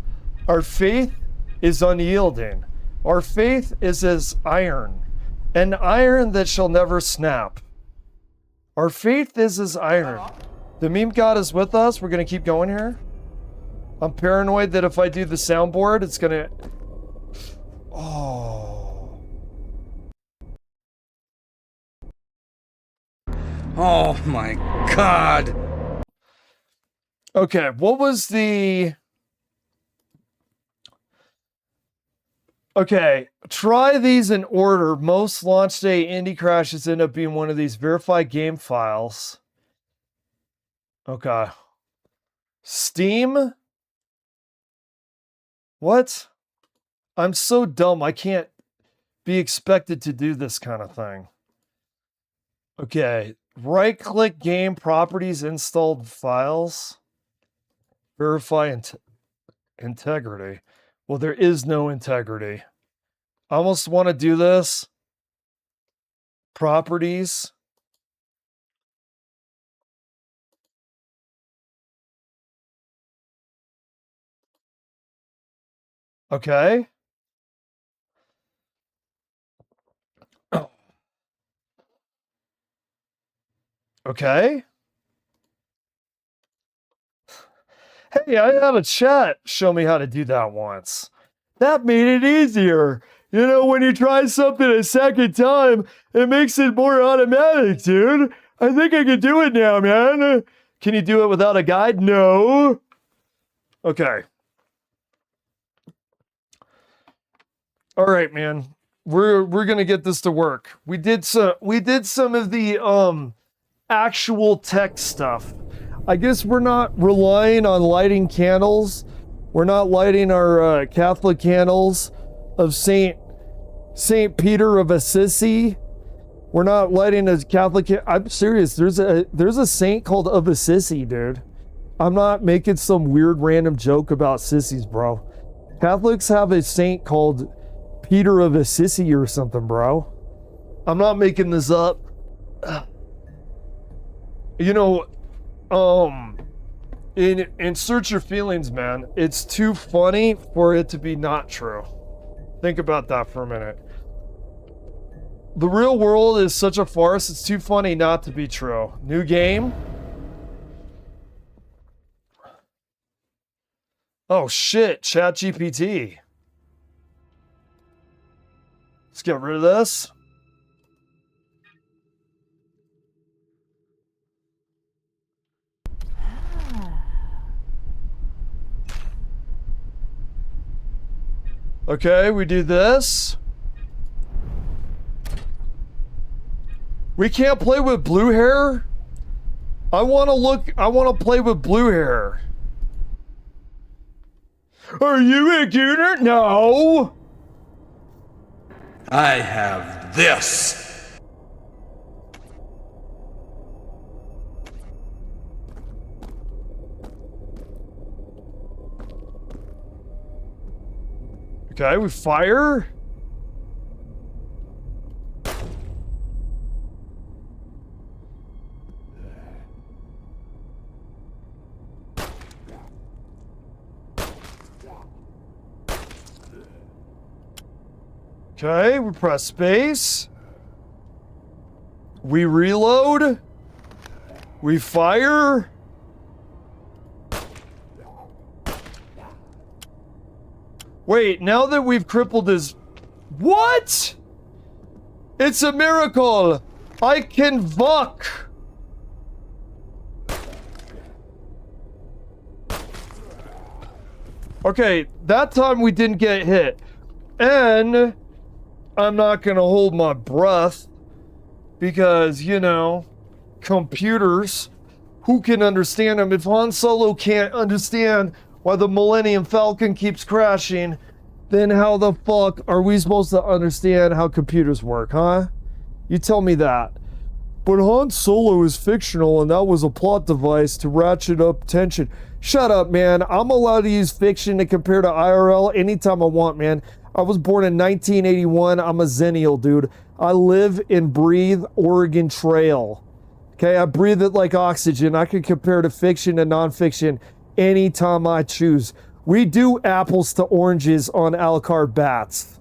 Our faith is unyielding. Our faith is as iron, an iron that shall never snap. Our faith is as iron. The meme god is with us. We're gonna keep going here. I'm paranoid that if I do the soundboard, it's gonna... Oh... Oh my God. Okay, what was the... Okay, try these in order. Most launch day indie crashes end up being one of these verified game files. Okay. Steam? What? I'm so dumb. I can't be expected to do this kind of thing. Okay. Right-click game properties, installed files. Verify integrity. Well, there is no integrity. I almost want to do this. Properties. Okay. Okay. Hey, I had a chat show me how to do that once. That made it easier. You know, when you try something a second time, it makes it more automatic, dude. I think I can do it now, man. Can you do it without a guide? No. Okay. All right, man. We're gonna get this to work. We did some of the actual tech stuff. I guess we're not relying on lighting candles. We're not lighting our Catholic candles of Saint Peter of Assisi. We're not lighting a Catholic. I'm serious. There's a saint called of Assisi, dude. I'm not making some weird random joke about sissies, bro. Catholics have a saint called Peter of Assisi or something, bro. I'm not making this up. You know, insert your feelings, man. It's too funny for it to be not true. Think about that for a minute. The real world is such a farce, it's too funny not to be true. New game? Oh shit, ChatGPT. Let's get rid of this. Okay, we do this. We can't play with blue hair? I want to play with blue hair. Are you a gooner? No. I have this. Okay, we fire. Okay, we press space. We reload. We fire. Wait, now that we've crippled his... What? It's a miracle. I can fuck. Okay, that time we didn't get hit. And I'm not gonna hold my breath because, you know, computers, who can understand them? If Han Solo can't understand why the Millennium Falcon keeps crashing, then how the fuck are we supposed to understand how computers work, huh? You tell me that. But Han Solo is fictional and that was a plot device to ratchet up tension. Shut up, man. I'm allowed to use fiction to compare to IRL anytime I want, man. I was born in 1981. I'm a Zennial, dude. I live and breathe Oregon Trail. Okay, I breathe it like oxygen. I can compare to fiction and nonfiction anytime I choose. We do apples to oranges on Alucard Bats.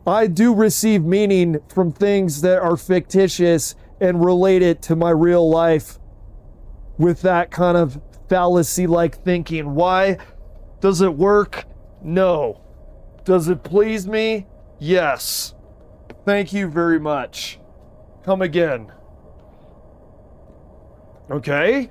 I do receive meaning from things that are fictitious and related to my real life with that kind of fallacy-like thinking. Why? Does it work? No. Does it please me? Yes. Thank you very much. Come again. Okay.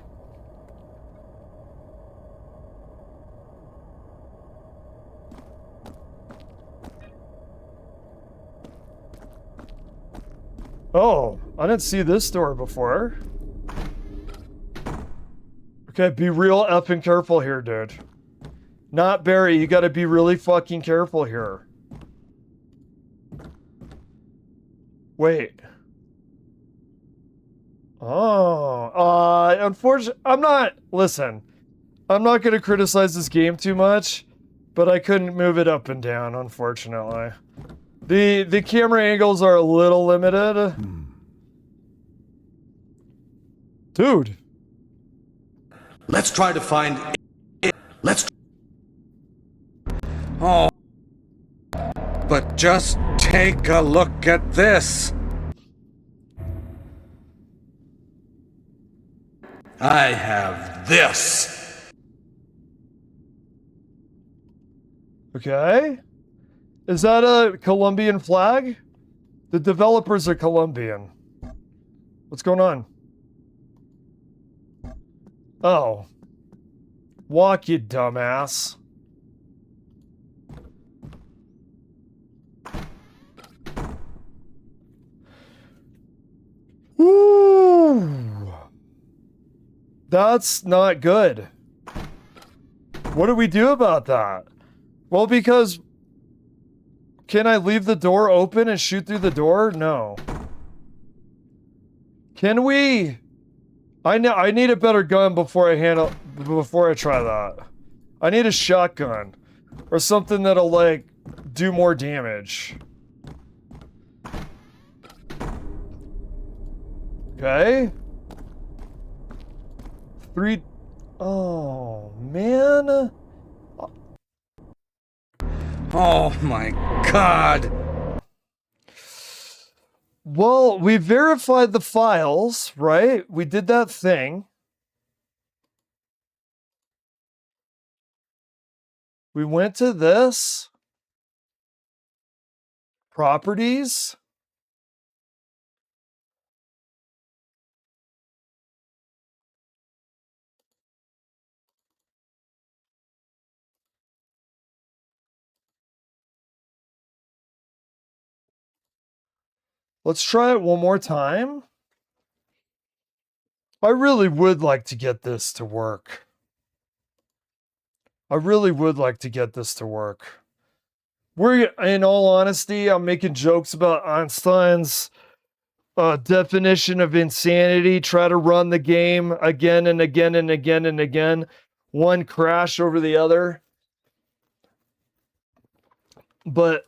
Oh, I didn't see this door before. Okay, be real effing careful here, dude. Not Barry, you gotta be really fucking careful here. Wait. Oh, unfortunately, listen, I'm not gonna criticize this game too much, but I couldn't move it up and down, unfortunately. The camera angles are a little limited. Dude. Let's try to find it. Oh. But just take a look at this. I have this. Okay. Is that a Colombian flag? The developers are Colombian. What's going on? Oh. Walk, you dumbass. Ooh. That's not good. What do we do about that? Well, because... Can I leave the door open and shoot through the door? No. Can we... I need a better gun before I try that. I need a shotgun. Or something that'll, like, do more damage. Okay. Oh, man. Oh my God. Well, we verified the files, right? We did that thing. We went to this. Properties. Let's try it one more time. I really would like to get this to work. I really would like to get this to work. In all honesty, I'm making jokes about Einstein's definition of insanity. Try to run the game again and again and again and again. One crash over the other. But,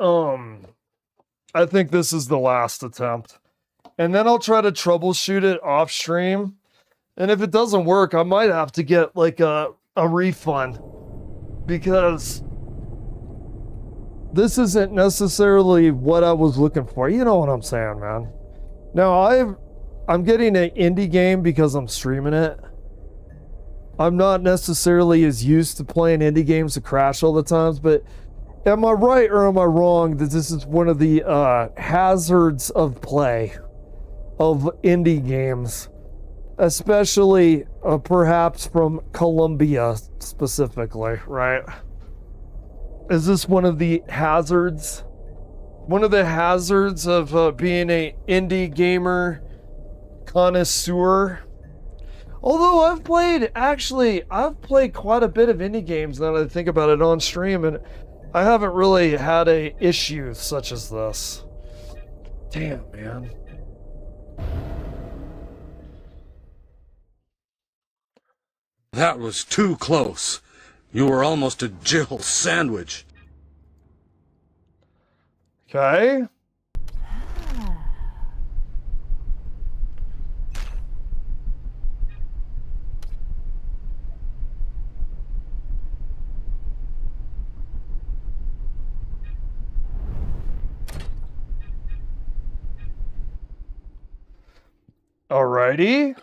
I think this is the last attempt. And then I'll try to troubleshoot it off stream. And if it doesn't work, I might have to get like a refund. Because this isn't necessarily what I was looking for. You know what I'm saying, man. Now, I'm getting an indie game because I'm streaming it. I'm not necessarily as used to playing indie games that crash all the times, but am I right or am I wrong that this is one of the hazards of play of indie games, especially perhaps from Colombia specifically, right? Is this one of the hazards? One of the hazards of being an indie gamer connoisseur? Although I've played quite a bit of indie games now that I think about it on stream, and I haven't really had a issue such as this. Damn, man. That was too close. You were almost a Jill sandwich. Okay. Alrighty.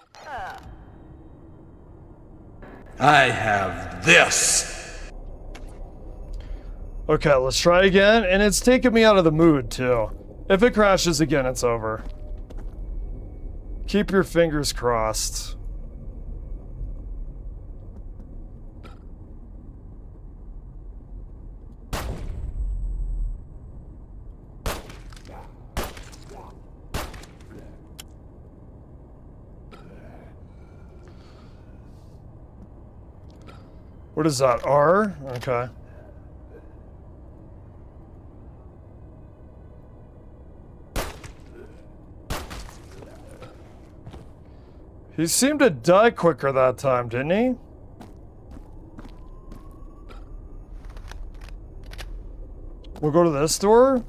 I have this. Okay, let's try again. And it's taking me out of the mood, too. If it crashes again, it's over. Keep your fingers crossed. What is that? R? Okay. He seemed to die quicker that time, didn't he? We'll go to this door.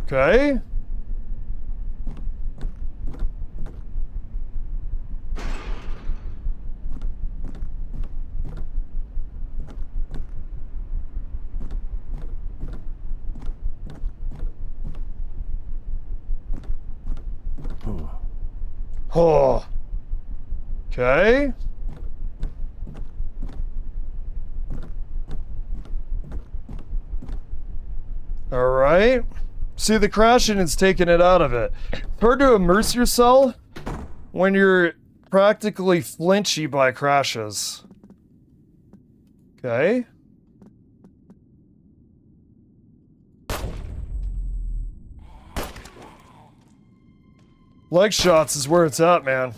Okay. Oh. Okay. All right. See, the crashing is taking it out of it. Hard to immerse yourself when you're practically flinchy by crashes. Okay. Leg shots is where it's at, man.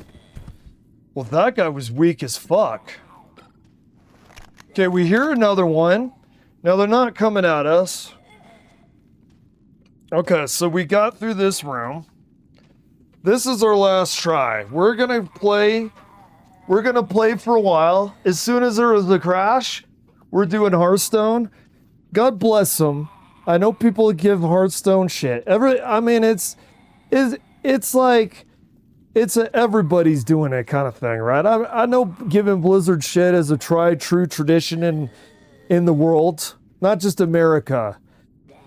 Well, that guy was weak as fuck. Okay, we hear another one. Now, they're not coming at us. Okay, so we got through this room. This is our last try. We're gonna play for a while. As soon as there is a crash, we're doing Hearthstone. God bless them. I know people give Hearthstone shit. It's like everybody's doing it kind of thing, right? I know giving Blizzard shit is a tried true tradition in the world, not just America.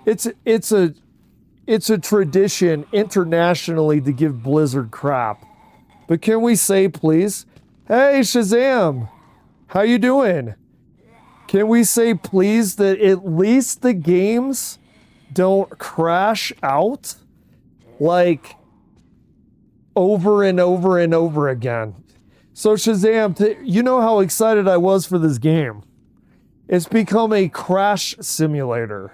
It's a tradition internationally to give Blizzard crap. But can we say, please, hey Shazam, how you doing? Can we say, please, that at least the games don't crash out like over and over and over again? So Shazam, you know how excited I was for this game. It's become a crash simulator.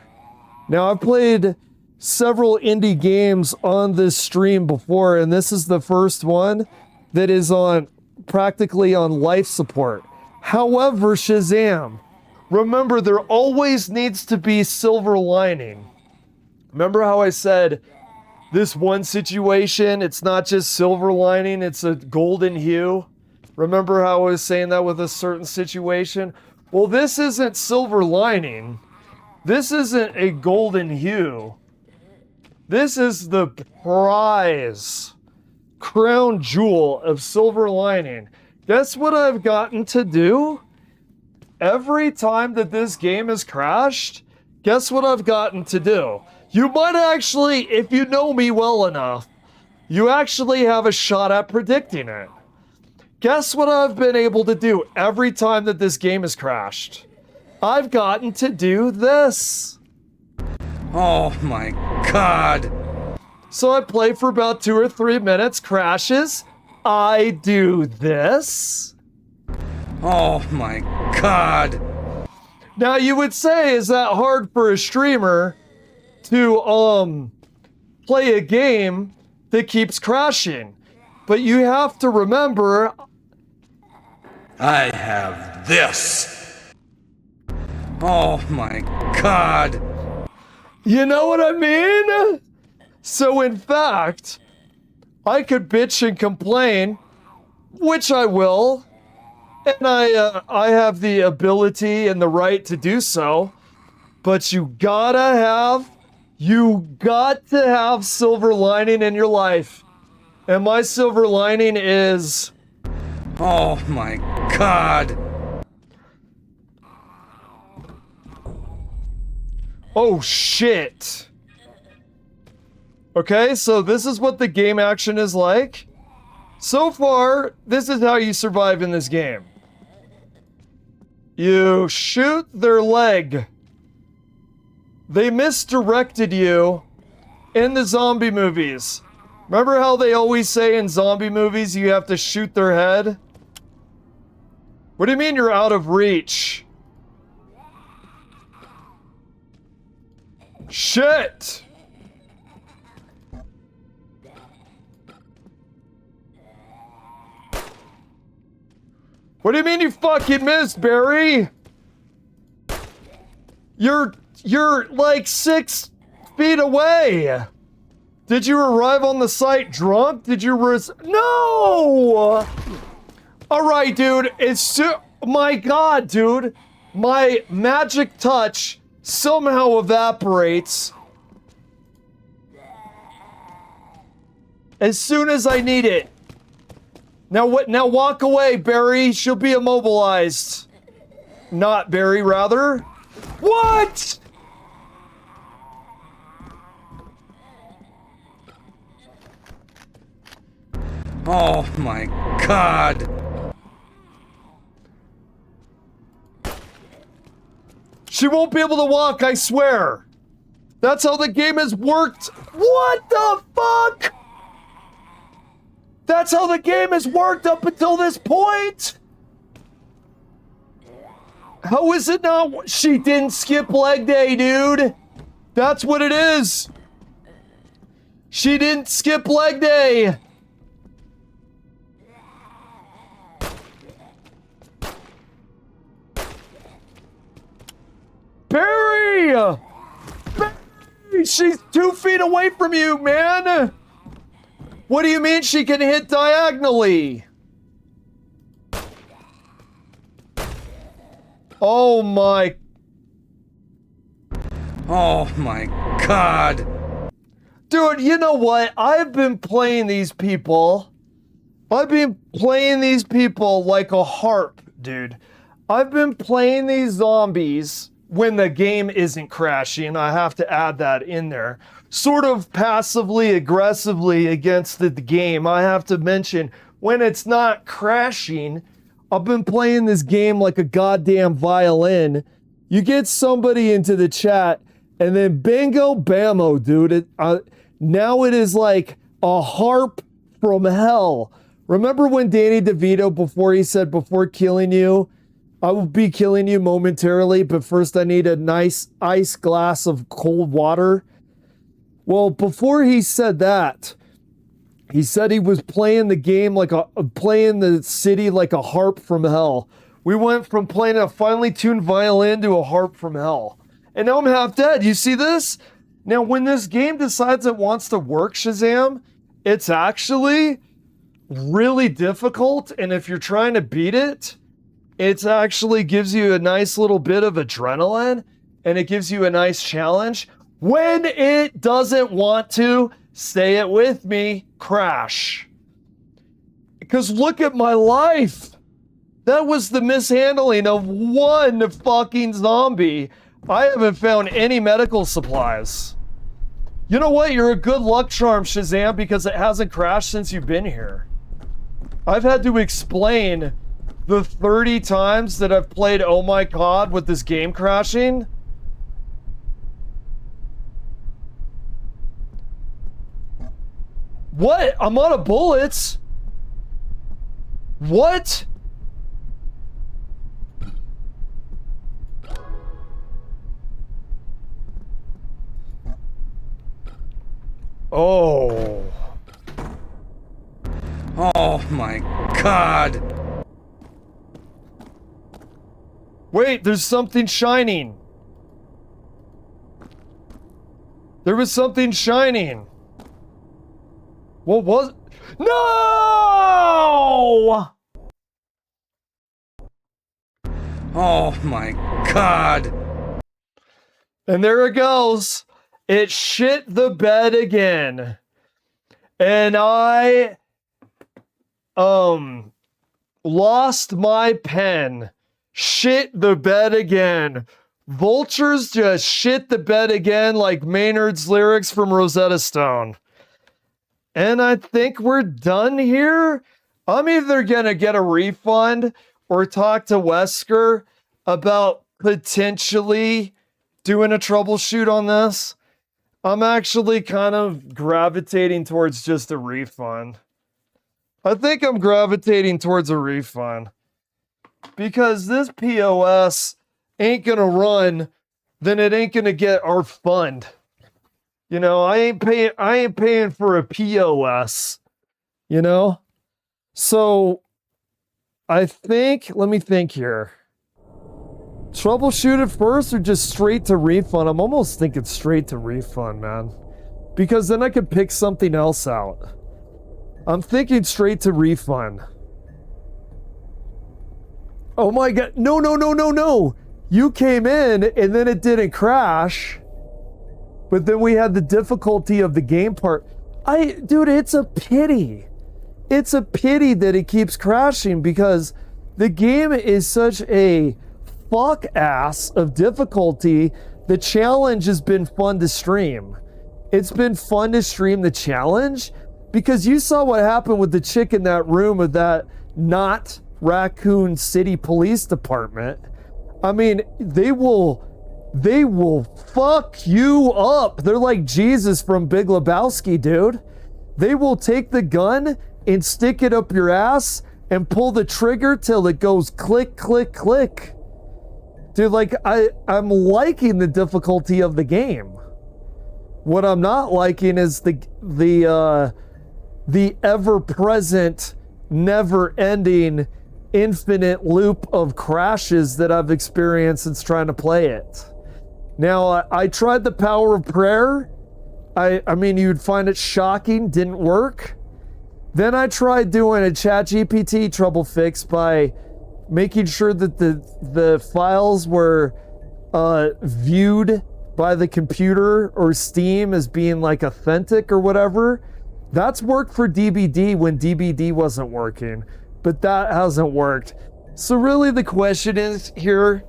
Now, I've played several indie games on this stream before, and this is the first one that is practically on life support. However, Shazam, remember, there always needs to be silver lining. Remember how I said this one situation, it's not just silver lining, it's a golden hue? Remember how I was saying that with a certain situation? Well, this isn't silver lining. This isn't a golden hue. This is the prize, crown jewel of silver lining. Guess what I've gotten to do? Every time that this game has crashed, guess what I've gotten to do? You might actually, if you know me well enough, you actually have a shot at predicting it. Guess what I've been able to do every time that this game has crashed? I've gotten to do this. Oh my God. So I play for about 2 or 3 minutes, crashes. I do this. Oh my God. Now you would say, is that hard for a streamer to play a game that keeps crashing? But you have to remember, I have this. Oh my God. you know what I mean? So in fact, I could bitch and complain, which I will, and I have the ability and the right to do so, but you got to have silver lining in your life. And my silver lining is, oh my God. oh shit. Okay, so this is what the game action is like. So far, this is how you survive in this game. You shoot their leg. They misdirected you in the zombie movies. Remember how they always say in zombie movies you have to shoot their head? What do you mean you're out of reach? Shit! What do you mean you fucking missed, Barry? You're like 6 feet away. Did you arrive on the site drunk? Did you No! Alright, dude, my god, dude. My magic touch somehow evaporates as soon as I need it. Now what? Now walk away, Barry. She'll be immobilized. Not Barry, rather. What? Oh my god. She won't be able to walk, I swear. That's how the game has worked. What the fuck? That's how the game has worked up until this point? How is it not? She didn't skip leg day, dude. That's what it is. She didn't skip leg day. Barry! Barry! She's 2 feet away from you, man! What do you mean she can hit diagonally? Oh my... Oh my god. Dude, you know what? I've been playing these people. I've been playing these people like a harp, dude. I've been playing these zombies when the game isn't crashing. I have to add that in there. Sort of passively, aggressively against the game. I have to mention, when it's not crashing, I've been playing this game like a goddamn violin. You get somebody into the chat, and then bingo bammo, dude. Now it is like a harp from hell. Remember when Danny DeVito, before he said, before killing you, I will be killing you momentarily, but first I need a nice ice glass of cold water? Well, before he said that, he said he was playing the game playing the city like a harp from hell. We went from playing a finely tuned violin to a harp from hell. And now I'm half dead. You see this? Now, when this game decides it wants to work, Shazam, it's actually really difficult. And if you're trying to beat it, it actually gives you a nice little bit of adrenaline, and it gives you a nice challenge. When it doesn't want to, say it with me, crash. Because look at my life. That was the mishandling of one fucking zombie. I haven't found any medical supplies. You know what? You're a good luck charm, Shazam, because it hasn't crashed since you've been here. I've had to explain the 30 times that I've played Oh My God with this game crashing. What? I'm out of bullets? What? Oh. Oh my god. Wait, there's something shining. There was something shining. What was... No! Oh my god. And there it goes. It shit the bed again. And I lost my pen. Shit the bed again. Vultures just shit the bed again, like Maynard's lyrics from Rosetta Stone. And I think we're done here. I'm either gonna get a refund or talk to Wesker about potentially doing a troubleshoot on this. I'm actually kind of gravitating towards just a refund. I think I'm gravitating towards a refund. Because this POS ain't gonna run, then it ain't gonna get our fund. You know, I ain't paying for a POS. You know? So I think, let me think here. Troubleshoot it first or just straight to refund? I'm almost thinking straight to refund, man. Because then I could pick something else out. I'm thinking straight to refund. Oh my god. No, no, no, no, no. You came in and then it didn't crash. But then we had the difficulty of the game part. Dude, it's a pity. It's a pity that it keeps crashing because the game is such a fuck ass of difficulty. The challenge has been fun to stream. It's been fun to stream the challenge because you saw what happened with the chick in that room of that not Raccoon City Police Department. I mean, they will fuck you up. They're like Jesus from Big Lebowski, dude. They will take the gun and stick it up your ass and pull the trigger till it goes click, click, click. Dude, like, I'm liking the difficulty of the game. What I'm not liking is the ever-present, never-ending, infinite loop of crashes that I've experienced since trying to play it. Now, I tried the power of prayer. I mean, you'd find it shocking, didn't work. Then I tried doing a ChatGPT trouble fix by making sure that the files were viewed by the computer or Steam as being like authentic or whatever. That's worked for DBD when DBD wasn't working, but that hasn't worked. So really the question is here,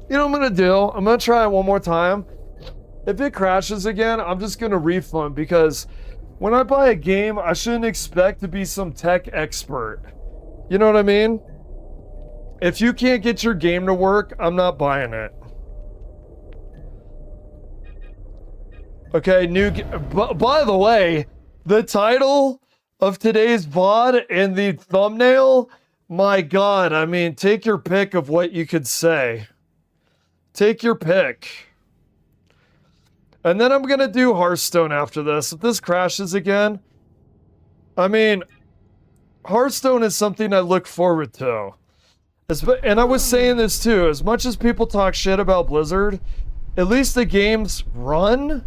you know what I'm gonna do? I'm gonna try it one more time. If it crashes again, I'm just gonna refund because when I buy a game, I shouldn't expect to be some tech expert. You know what I mean? If you can't get your game to work, I'm not buying it. Okay, by the way, the title of today's VOD and the thumbnail, my God, I mean, take your pick of what you could say. Take your pick. And then I'm going to do Hearthstone after this. If this crashes again, I mean, Hearthstone is something I look forward to. And I was saying this too, as much as people talk shit about Blizzard, at least the games run.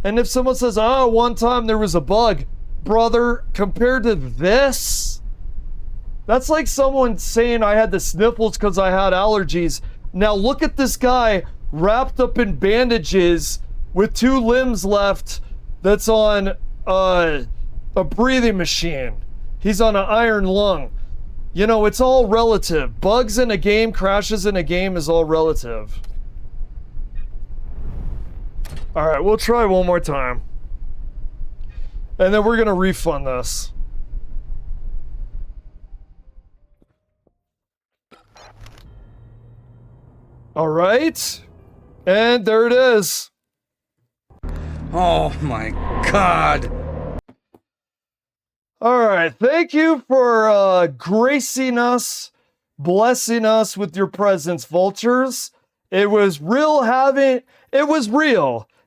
And if someone says, oh, one time there was a bug, brother, compared to this, that's like someone saying I had the sniffles because I had allergies. Now look at this guy wrapped up in bandages with 2 limbs left that's on a breathing machine. He's on an iron lung. You know, it's all relative. Bugs in a game, crashes in a game is all relative. All right, we'll try one more time. And then we're going to refund this. All right. And there it is. Oh my God. All right. Thank you for gracing us, blessing us with your presence, vultures. It was real having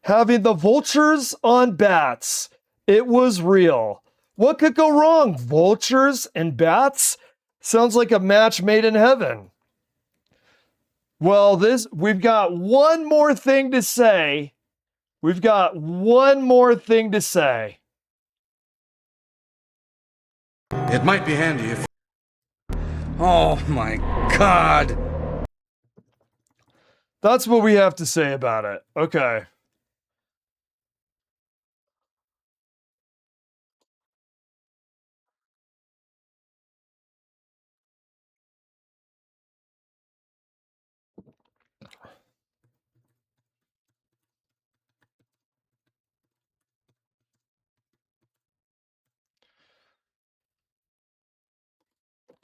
the vultures on bats. It was real. What could go wrong? Vultures and bats? Sounds like a match made in heaven. Well, we've got one more thing to say. We've got one more thing to say. It might be handy if... Oh my God. That's what we have to say about it. Okay.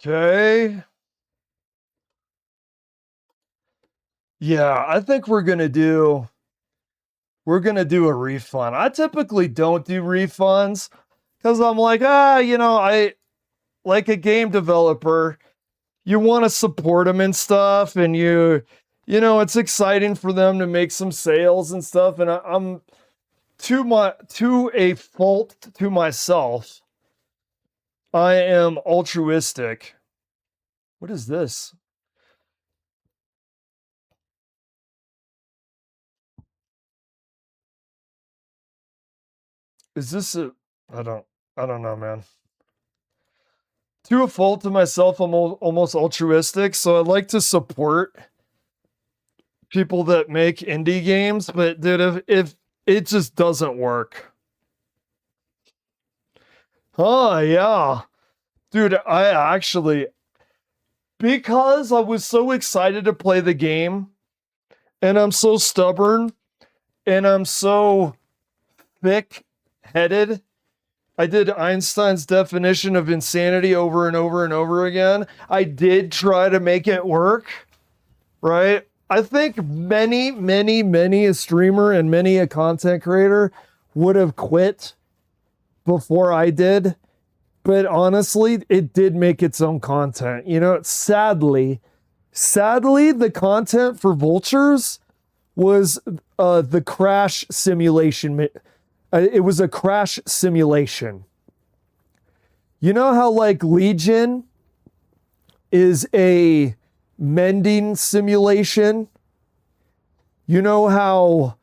Okay. Yeah, I think we're gonna do a refund. I typically don't do refunds because I'm like, I like a game developer, you want to support them and stuff, and it's exciting for them to make some sales and stuff, and I'm to a fault to myself. I am altruistic. What is this? Is this a... I don't know, man. To a fault to myself, I'm almost altruistic, so I like to support people that make indie games, but dude, if it just doesn't work. Oh, yeah. Dude, I actually, because I was so excited to play the game, and I'm so stubborn, and I'm so thick-headed, I did Einstein's definition of insanity over and over and over again. I did try to make it work, right? I think many a streamer and many a content creator would have quit before I did. But honestly, it did make its own content. You know, sadly, the content for Vultures was the crash simulation. It was a crash simulation. You know how like Legion is a mending simulation? You know how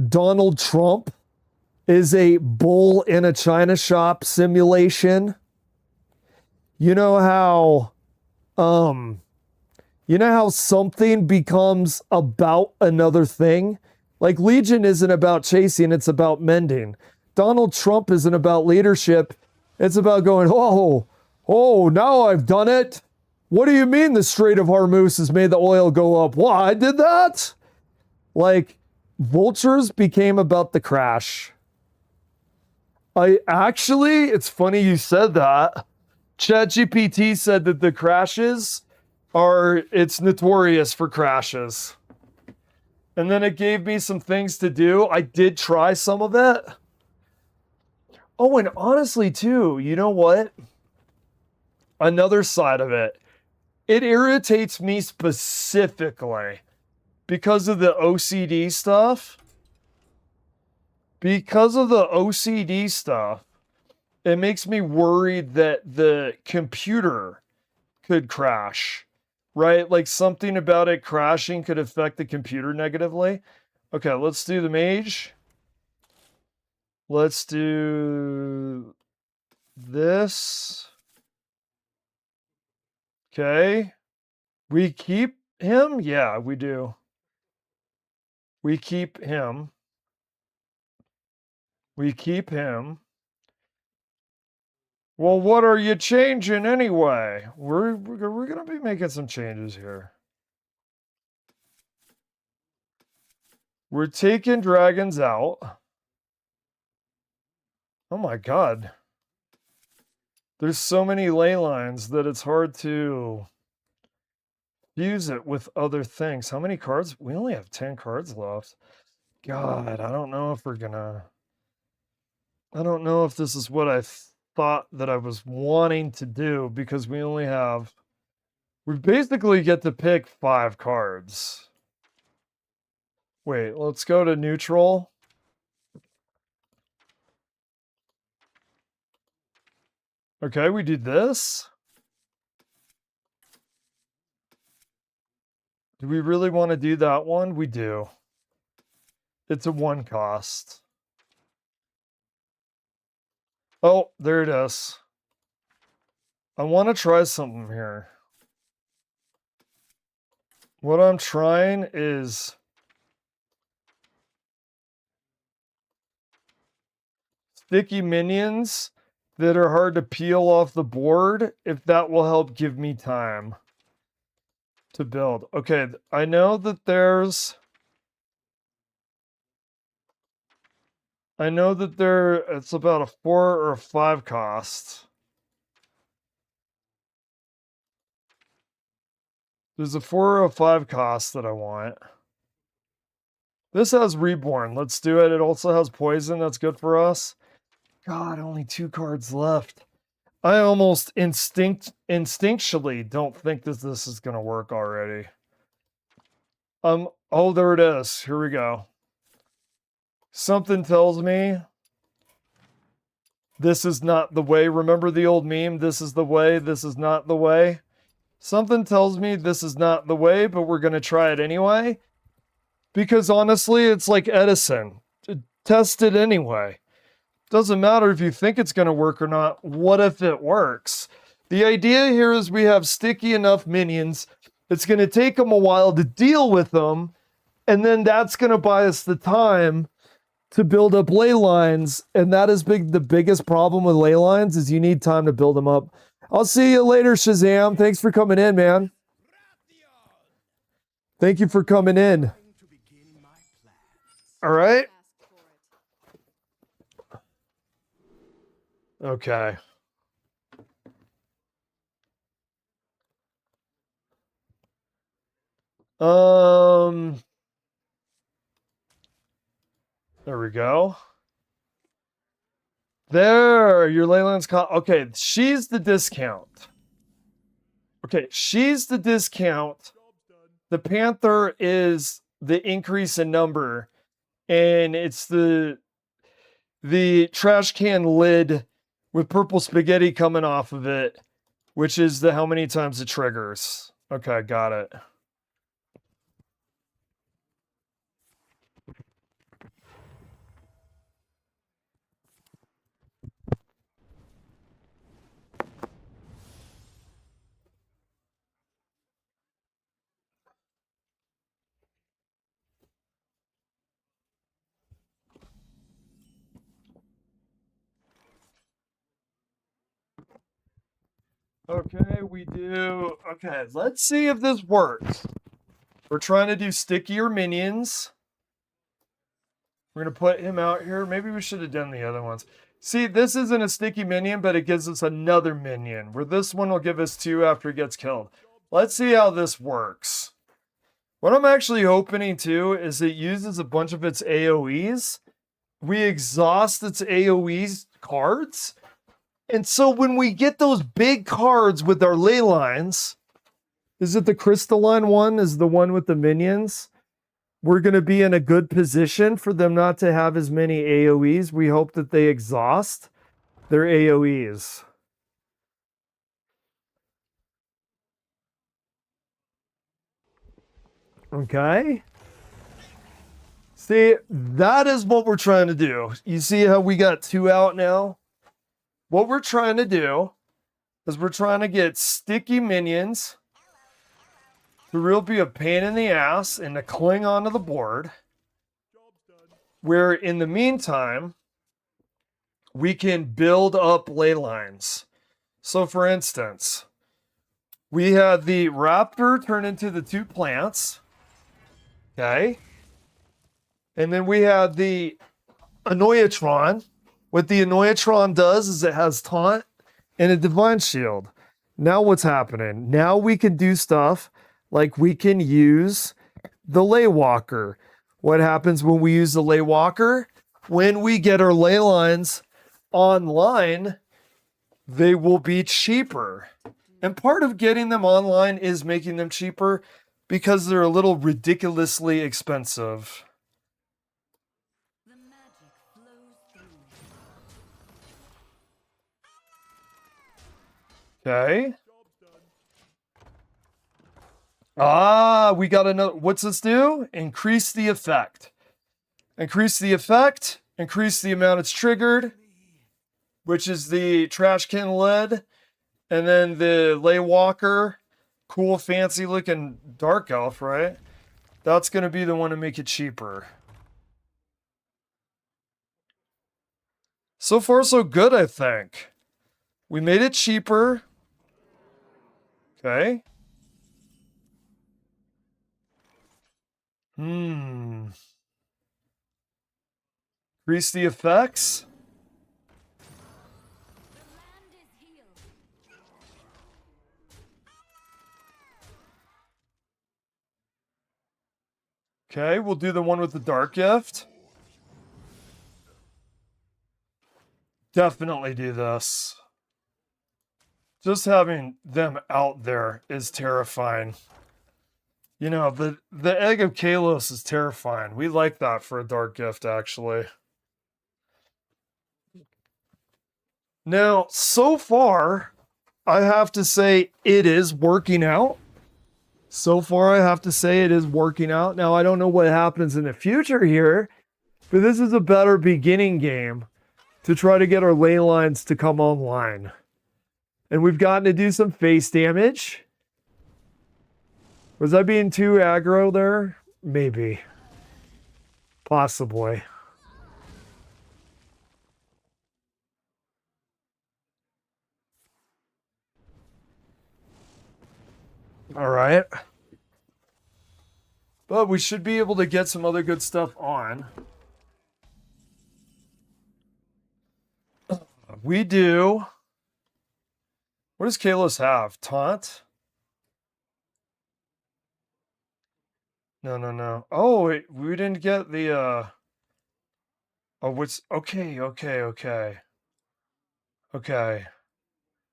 Donald Trump is a bull in a china shop simulation? You know how something becomes about another thing? Like Legion isn't about chasing, it's about mending. Donald Trump isn't about leadership. It's about going, oh, now I've done it. What do you mean the Strait of Hormuz has made the oil go up? Well, I did that. Like, Vultures became about the crash. It's funny you said that. ChatGPT said that the crashes it's notorious for crashes. And then it gave me some things to do. I did try some of it. Oh, and honestly, too, you know what? Another side of it. It irritates me specifically because of the OCD stuff. Because of the OCD stuff, it makes me worried that the computer could crash, right? Like something about it crashing could affect the computer negatively. Okay, let's do the mage. Let's do this. Okay. We keep him? Yeah, we do. We keep him. We keep him. Well, what are you changing anyway? We're going to be making some changes here. We're taking dragons out. Oh my god. There's so many ley lines that it's hard to use it with other things. How many cards? We only have 10 cards left. God, I don't know if we're gonna... I don't know if this is what I thought that I was wanting to do, because we only have... We basically get to pick 5 cards. Wait, let's go to neutral. Okay, we did this. Do we really want to do that one? We do. It's a 1 cost. Oh, there it is. I want to try something here. What I'm trying is... sticky minions that are hard to peel off the board, if that will help give me time to build. Okay, I know that there's... it's about a 4 or a 5 cost. There's a 4 or a 5 cost that I want. This has Reborn. Let's do it. It also has Poison. That's good for us. God, only 2 cards left. I almost instinctually don't think that this is going to work already. Oh, there it is. Here we go. Something tells me this is not the way. Remember the old meme? This is the way. This is not the way. Something tells me this is not the way, but we're going to try it anyway. Because honestly, it's like Edison. Test it anyway. Doesn't matter if you think it's going to work or not. What if it works? The idea here is we have sticky enough minions. It's going to take them a while to deal with them. And then that's going to buy us the time to build up ley lines. And that is the biggest problem with ley lines is you need time to build them up. I'll see you later, Shazam. Thanks for coming in, man. Thank you for coming in. All right. Okay. There we go. There, your Leyland's okay, she's the discount. Okay, she's the discount. The Panther is the increase in number, and it's the trash can lid with purple spaghetti coming off of it, which is the how many times it triggers. Okay, got it. Okay, we do. Okay, let's see if this works. We're trying to do stickier minions. We're going to put him out here. Maybe we should have done the other ones. See, this isn't a sticky minion, but it gives us another minion, where this one will give us 2 after it gets killed. Let's see how this works. What I'm actually hoping to is it uses a bunch of its AoEs. We exhaust its AoEs cards. And so when we get those big cards with our ley lines, is it the crystalline one? Is the one with the minions? We're going to be in a good position for them not to have as many AoEs. We hope that they exhaust their AoEs. Okay. See, that is what we're trying to do. You see how we got 2 out now? What we're trying to do is we're trying to get sticky minions to really be a pain in the ass and to cling onto the board. Where in the meantime, we can build up ley lines. So for instance, we had the raptor turn into the 2 plants. Okay. And then we had the Annoyatron. What the Annoyatron does is it has taunt and a divine shield. Now what's happening? Now we can do stuff like we can use the ley walker. What happens when we use the ley walker? When we get our ley lines online, they will be cheaper. And part of getting them online is making them cheaper because they're a little ridiculously expensive. Okay. We got another. What's this do? Increase the effect. Increase the effect. Increase the amount it's triggered, which is the trash can lid. And then the ley walker. Cool, fancy looking dark elf, right? That's going to be the one to make it cheaper. So far, so good, I think. We made it cheaper. Okay. Increase the effects. Okay, we'll do the one with the dark gift. Definitely do this. Just having them out there is terrifying. You know, the Egg of Kalos is terrifying. We like that for a dark gift, actually. Now, so far, I have to say it is working out. So far, I have to say it is working out. Now, I don't know what happens in the future here, but this is a better beginning game to try to get our ley lines to come online. And we've gotten to do some face damage. Was I being too aggro there? Maybe. Possibly. All right. But we should be able to get some other good stuff on. We do. What does Kalos have? Taunt? No. Oh, wait, we didn't get the, oh, what's, okay. Okay.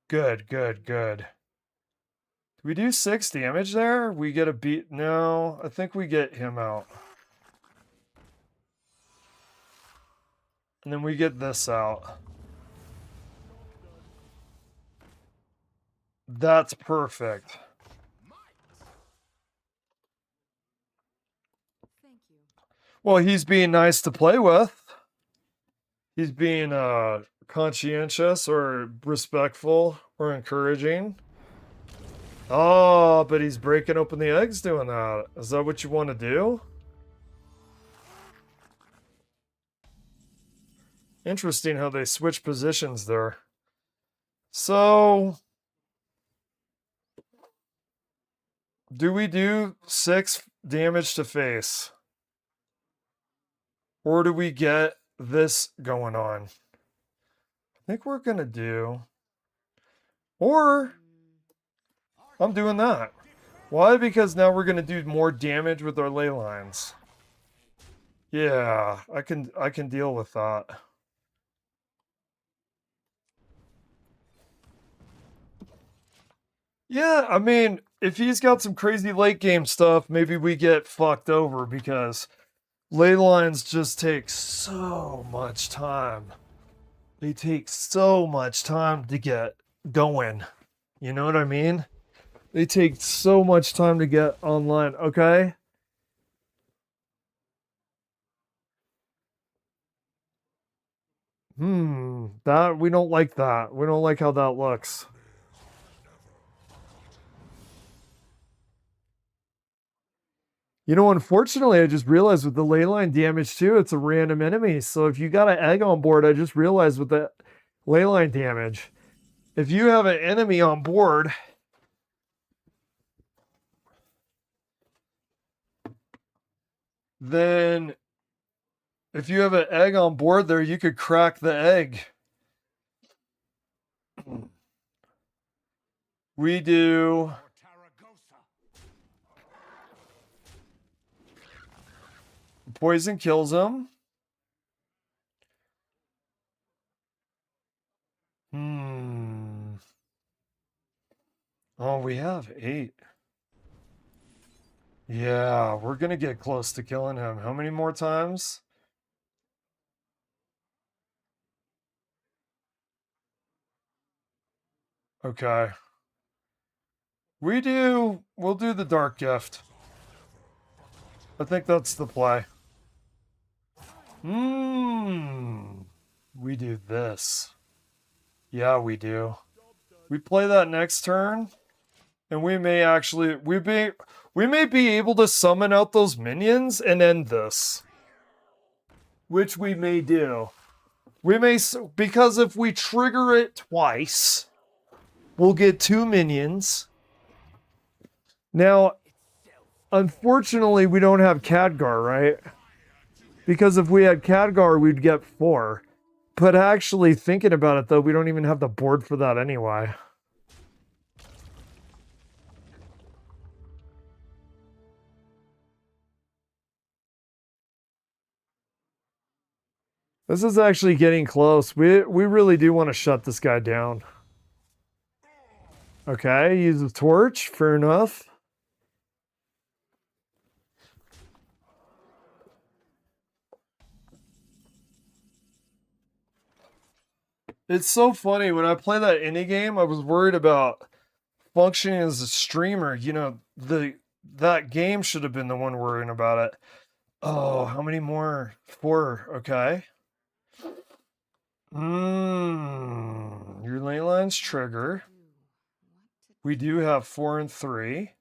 Good. Do we do 6 damage there? We get a beat, no, I think we get him out. And then we get this out. That's perfect. Well, he's being nice to play with. He's being conscientious or respectful or encouraging. Oh, but he's breaking open the eggs doing that. Is that what you want to do? Interesting how they switch positions there. So, do we do 6 damage to face? Or do we get this going on? I think we're going to do... Or... I'm doing that. Why? Because now we're going to do more damage with our ley lines. Yeah, I can deal with that. Yeah, I mean, if he's got some crazy late game stuff, maybe we get fucked over because ley lines just take so much time. They take so much time to get going. You know what I mean? They take so much time to get online, okay? That, we don't like that. We don't like how that looks. You know, unfortunately, I just realized with the ley line damage too, it's a random enemy. So if you got an egg on board, I just realized with the ley line damage, if you have an enemy on board, then if you have an egg on board there, you could crack the egg. We do... Poison kills him. Oh, we have 8. Yeah, we're gonna get close to killing him. How many more times? Okay. We'll do the Dark Gift. I think that's the play. We do this. Yeah, we do. We play that next turn, and we may actually, we may be able to summon out those minions and end this. Which we may do. We may, because if we trigger it twice, we'll get 2 minions. Now, unfortunately, we don't have Khadgar, right? Because if we had Khadgar, we'd get 4. But actually, thinking about it, though, we don't even have the board for that anyway. This is actually getting close. We really do want to shut this guy down. Okay, use a torch. Fair enough. It's so funny. When I play that indie game, I was worried about functioning as a streamer. You know, that game should have been the one worrying about it. Oh, how many more? 4. Okay. Your ley lines trigger. We do have 4 and 3.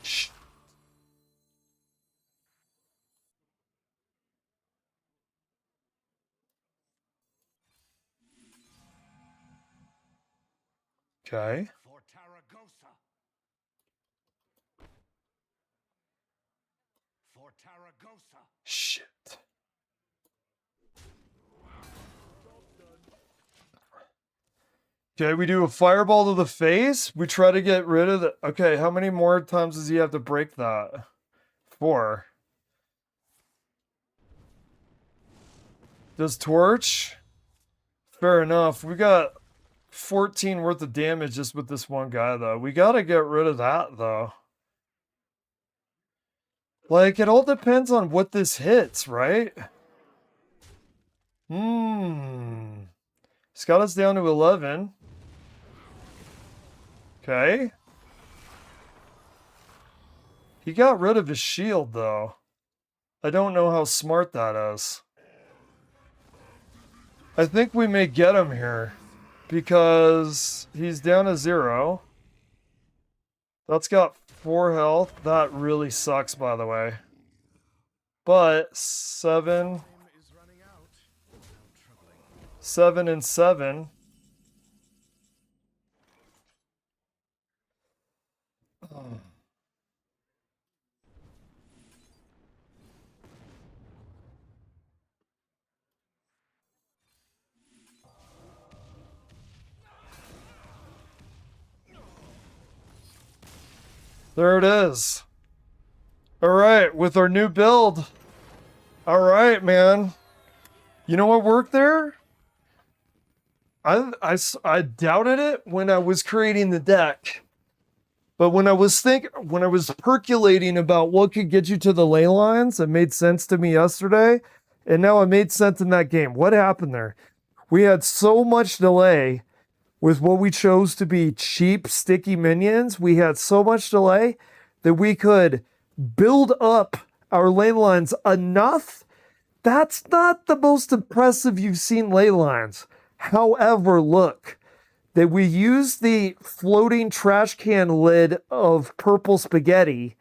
Shh. Okay. Shit. Okay, we do a fireball to the face. We try to get rid of the... Okay, how many more times does he have to break that? 4. Does torch? Fair enough. We got 14 worth of damage just with this one guy, though. We gotta get rid of that, though. Like, it all depends on what this hits, right? It's got us down to 11. Okay. He got rid of his shield, though. I don't know how smart that is. I think we may get him here. Because he's down to 0. That's got 4 health. That really sucks, by the way. But 7 and 7. There it is. All right, with our new build. All right, man. You know what worked there? I doubted it when I was creating the deck. But when I was percolating about what could get you to the ley lines, it made sense to me yesterday. And now it made sense in that game. What happened there? We had so much delay with what we chose to be cheap, sticky minions. We had so much delay that we could build up our ley lines enough. That's not the most impressive you've seen ley lines. However, look, that we used the floating trash can lid of purple spaghetti,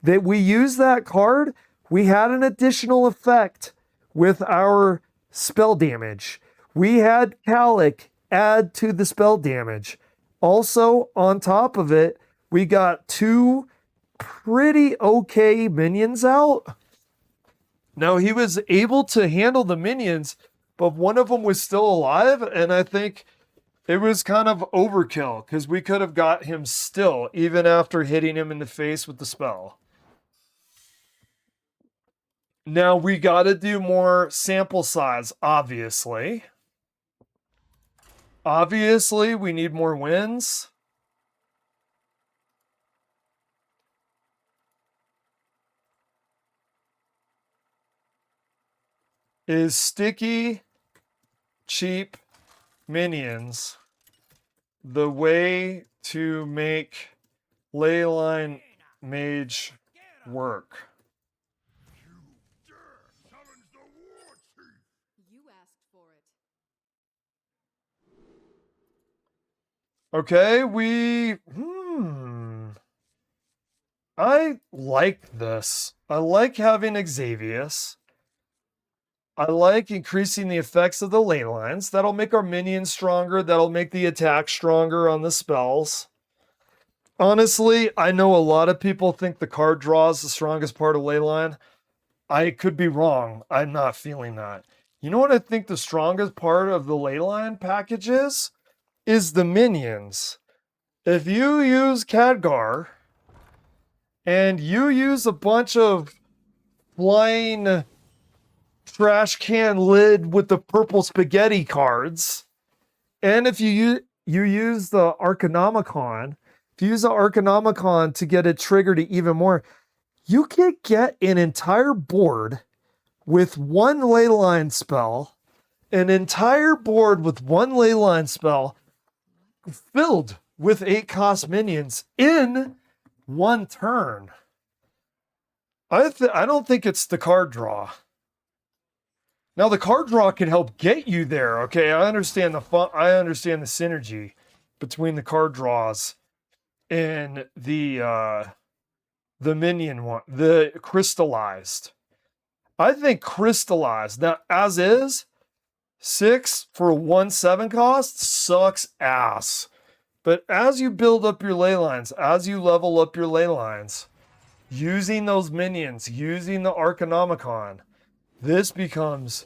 that we used that card, we had an additional effect with our spell damage. We had Calic add to the spell damage. Also, on top of it, we got 2 pretty okay minions out. Now, he was able to handle the minions, but one of them was still alive, and I think it was kind of overkill, because we could have got him still, even after hitting him in the face with the spell. Now, we got to do more sample size, obviously. Obviously, we need more wins. Is sticky, cheap minions the way to make Leyline Mage work? You asked for it. Okay, I like this. I like having Xavius. I like increasing the effects of the ley lines. That'll make our minions stronger. That'll make the attack stronger on the spells. Honestly, I know a lot of people think the card draw is the strongest part of Leyline. I could be wrong. I'm not feeling that. You know what I think the strongest part of the Leyline package is? Is the minions. If you use Khadgar and you use a bunch of flying trash can lid with the purple spaghetti cards, and if you use the Arcanomicon, if you use the Arcanomicon to get it triggered even more, you can get an entire board with one leyline spell, an entire board with one leyline spell filled with 8-cost minions in one turn. I don't think it's the card draw. Now the card draw can help get you there. Okay, I understand the synergy between the card draws and the minion one, the crystallized. I think crystallized now as is 6 for 1/7 cost sucks ass. But as you build up your ley lines, as you level up your ley lines, using those minions, using the Arcanomicon, this becomes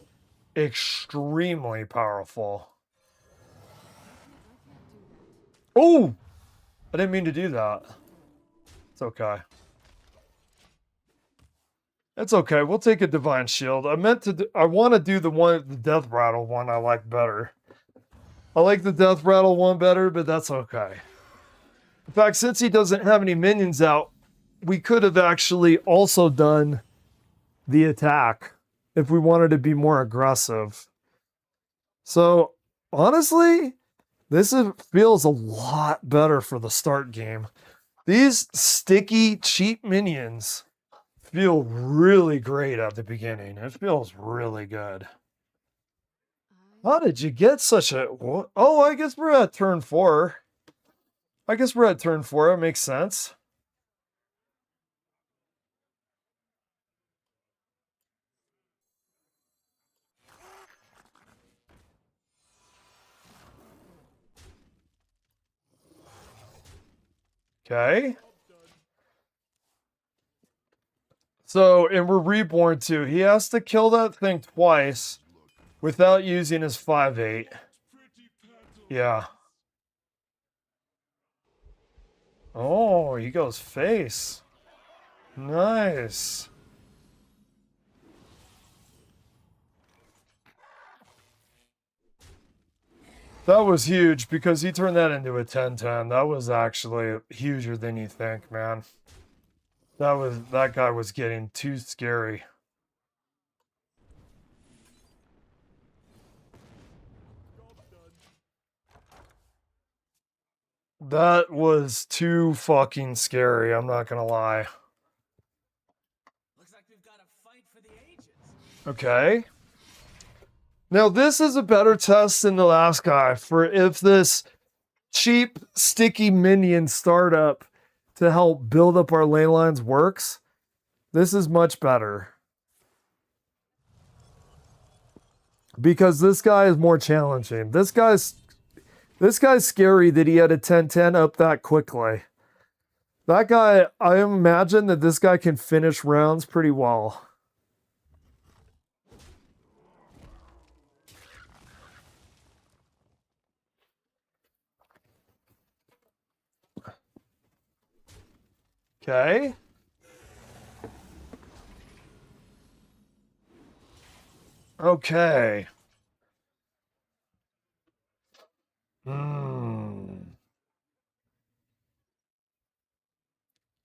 extremely powerful. Oh! I didn't mean to do that. It's okay. It's okay. We'll take a Divine Shield. I want to do the Death Rattle one I like better. I like the Death Rattle one better, but that's okay. In fact, since he doesn't have any minions out, we could have actually also done the attack if we wanted to be more aggressive. So, honestly, this feels a lot better for the start game. These sticky, cheap minions feel really great at the beginning. It feels really good. How did you get such a... Oh, I guess we're at turn 4. It makes sense. Okay. So, and we're reborn too. He has to kill that thing twice without using his 5/8. Yeah. Oh, he goes face. Nice. That was huge because he turned that into a 10/10. That was actually huger than you think, man. That guy was getting too scary. That was too fucking scary, I'm not gonna lie. Looks like we've got a fight for the ages. Okay. Now this is a better test than the last guy for if this cheap, sticky minion startup to help build up our ley lines works. This is much better. Because this guy is more challenging. This guy's scary that he had a 10/10 up that quickly. That guy, I imagine that this guy can finish rounds pretty well. Okay. Okay.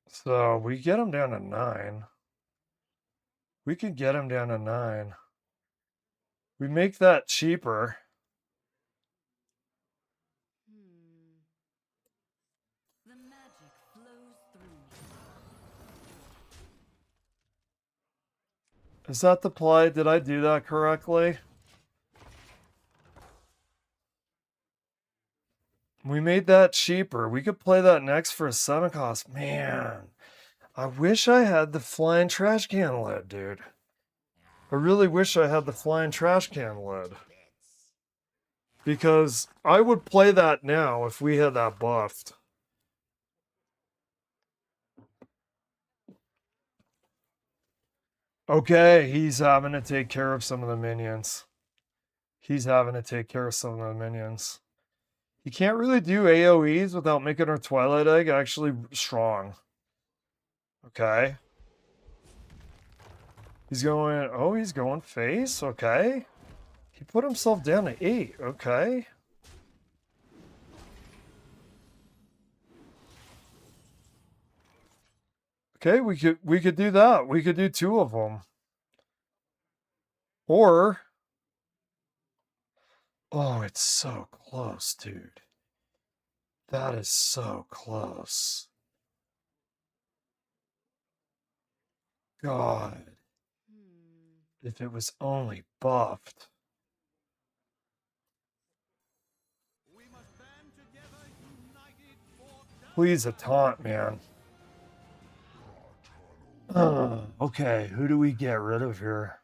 So we get him down to 9. We could get him down to 9. We make that cheaper. The magic flows through. Is that the play? Did I do that correctly? We made that cheaper. We could play that next for a 7 cost. Man, I wish I had the flying trash can lid, dude. I really wish I had the flying trash can lid. Because I would play that now if we had that buffed. Okay, he's having to take care of some of the minions. He can't really do AoEs without making our Twilight Egg actually strong. Okay. He's going face. Okay. He put himself down to 8. Okay. Okay, we could do that. We could do 2 of them. Or, oh, it's so close, dude. That is so close. God. If it was only buffed. Please, a taunt, man. Okay, who do we get rid of here?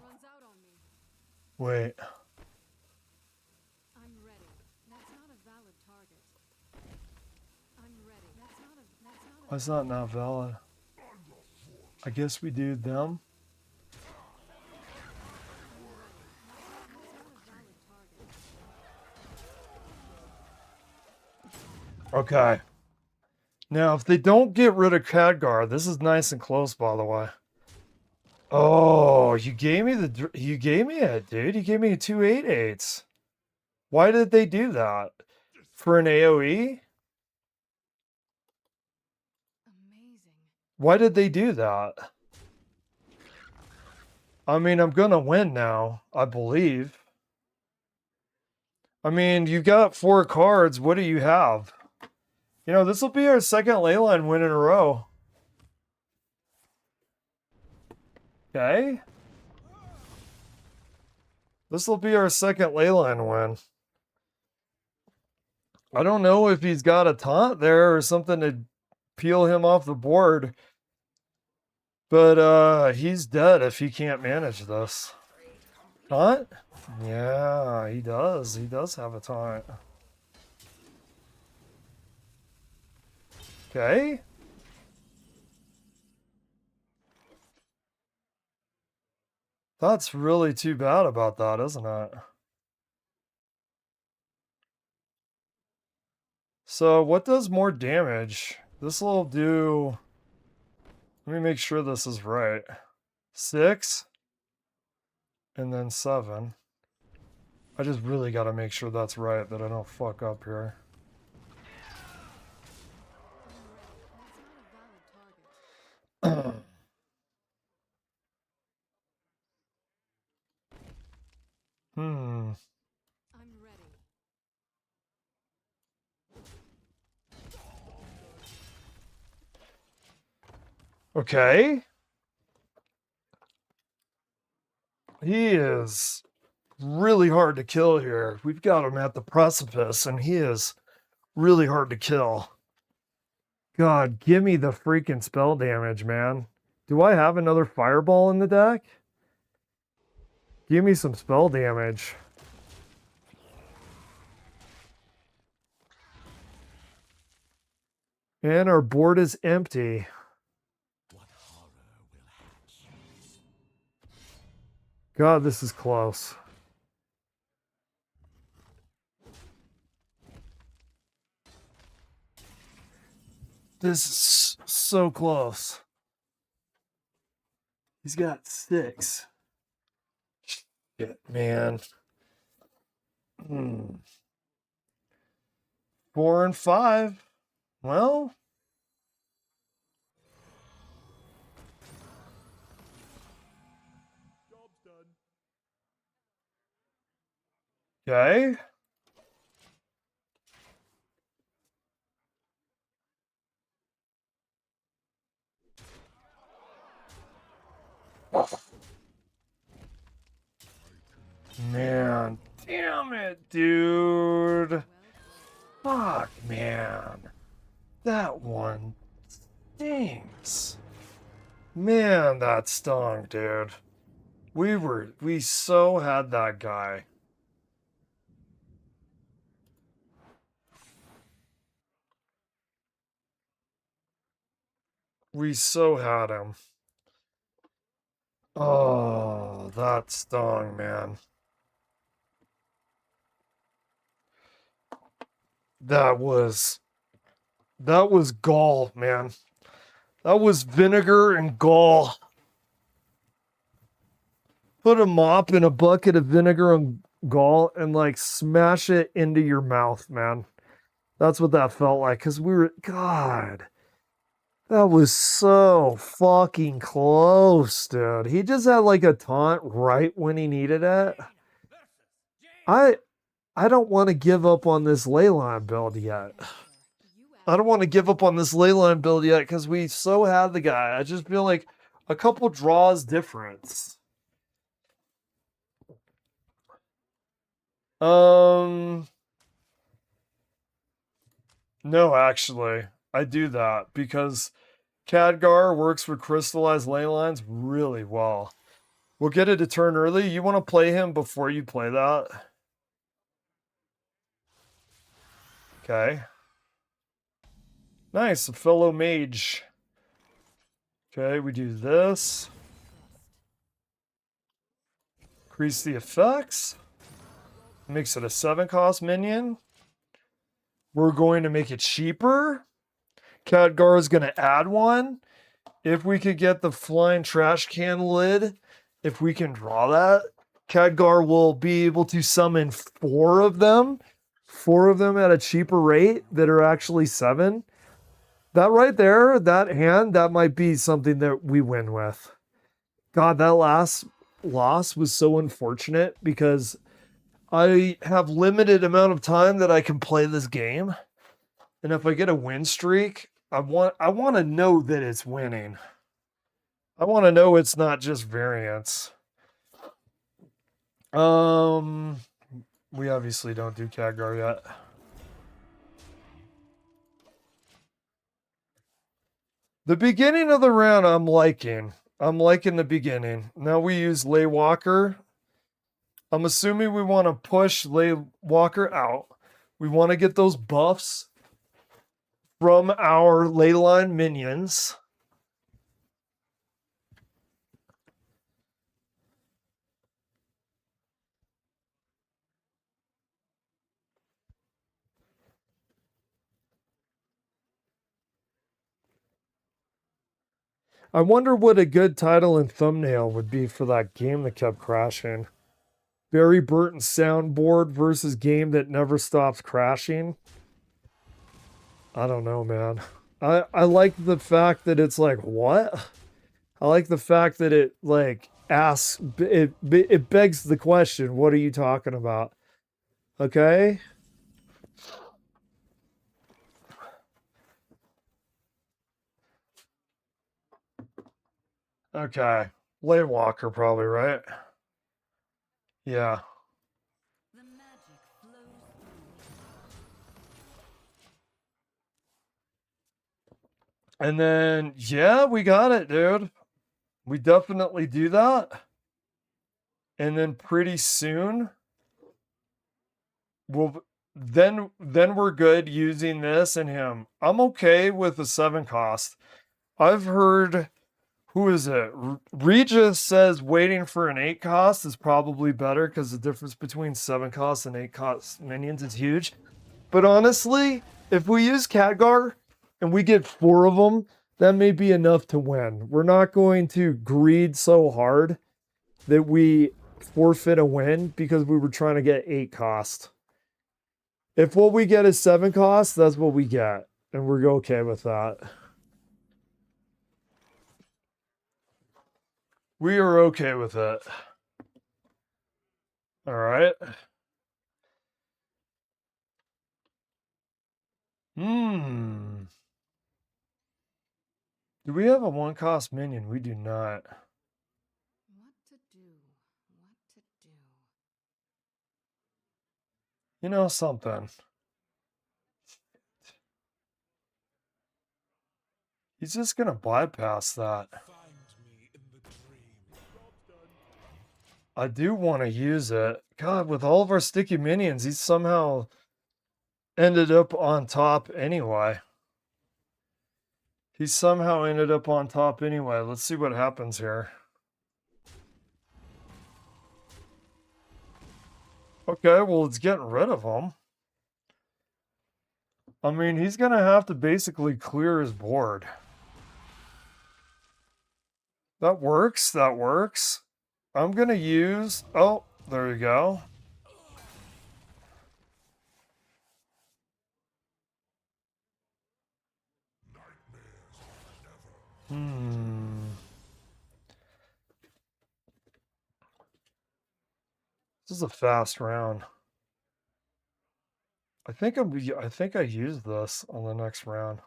Runs out on me. Wait. I'm ready. That's not a valid target. I'm ready. That's not valid. I guess we do them. Okay. Now, if they don't get rid of Khadgar, this is nice and close, by the way. Oh, you gave me it, dude. You gave me a 2/8/8. Why did they do that? For an AoE? Amazing. Why did they do that? I mean, I'm gonna win now, I believe. I mean, you got 4 cards. What do you have? You know, this will be our second Leyline win in a row. Okay. This will be our second Leyline win. I don't know if he's got a taunt there or something to peel him off the board. But he's dead if he can't manage this. Taunt? Yeah, he does. He does have a taunt. Okay. That's really too bad about that, isn't it? So what does more damage? This will do... Let me make sure this is right. 6. And then 7. I just really got to make sure that's right, that I don't fuck up here. Hmm. I'm ready. Okay. He is really hard to kill here. We've got him at the precipice, and he is really hard to kill. God, give me the freaking spell damage, man. Do I have another fireball in the deck? Give me some spell damage. And our board is empty. God, this is close. This is so close. He's got 6. Shit, man. 4 and 5. Well. Okay. Man, damn it, dude. Fuck, man. That one stings. Man, that stung, dude. We so had that guy. We so had him. Oh, that stung, man. That was gall, man. That was vinegar and gall. put a mop in a bucket of vinegar and gall and like smash it into your mouth, man. That's what that felt like. Cause God, that was so fucking close, dude. He just had like a taunt right when he needed it. I don't want to give up on this Leyline build yet. I don't want to give up on this Leyline build yet because we so had the guy. I just feel like a couple draws difference. No, actually, I do that because Khadgar works with crystallized ley lines really well. We'll get it to turn early. You want to play him before you play that? Okay. Nice, a fellow mage. Okay, we do this. Increase the effects. Makes it a 7-cost minion. We're going to make it cheaper. Khadgar is going to add one. If we could get the flying trash can lid, if we can draw that, Khadgar will be able to summon 4 of them. 4 of them at a cheaper rate that are actually 7. That right there, that hand, that might be something that we win with. God, that last loss was so unfortunate because I have limited amount of time that I can play this game. And if I get a win streak, I want to know that it's winning. I want to know it's not just variance. We obviously don't do Khadgar yet. The beginning of the round I'm liking. I'm liking the beginning. Now we use Leywalker. I'm assuming we want to push Leywalker out. We want to get those buffs from our Leyline minions. I wonder what a good title and thumbnail would be for that game that kept crashing. Barry Burton soundboard versus game that never stops crashing. I don't know, man. I like the fact that it's like, what? I like the fact that it like asks, it begs the question, what are you talking about? Okay. Okay. Leywalker probably, right? Yeah. The magic flows through. And then, yeah, we got it, dude. We definitely do that. And then pretty soon, then we're good using this and him. I'm okay with the 7-cost. I've heard, who is it? Regis says waiting for an 8-cost is probably better because the difference between 7-cost and 8-cost minions is huge. But honestly, if we use Khadgar and we get 4 of them, that may be enough to win. We're not going to greed so hard that we forfeit a win because we were trying to get 8-cost. If what we get is 7-cost, that's what we get. And we're okay with that. We are okay with it. All right. Do we have a 1-cost minion? We do not. What to do? What to do? You know something. He's just going to bypass that. I do want to use it. God, with all of our sticky minions, he's somehow ended up on top anyway. He somehow ended up on top anyway. Let's see what happens here. Okay, well, it's getting rid of him. I mean, he's going to have to basically clear his board. That works. That works. I'm gonna use... Oh, there you go. This is a fast round. I think I used this on the next round.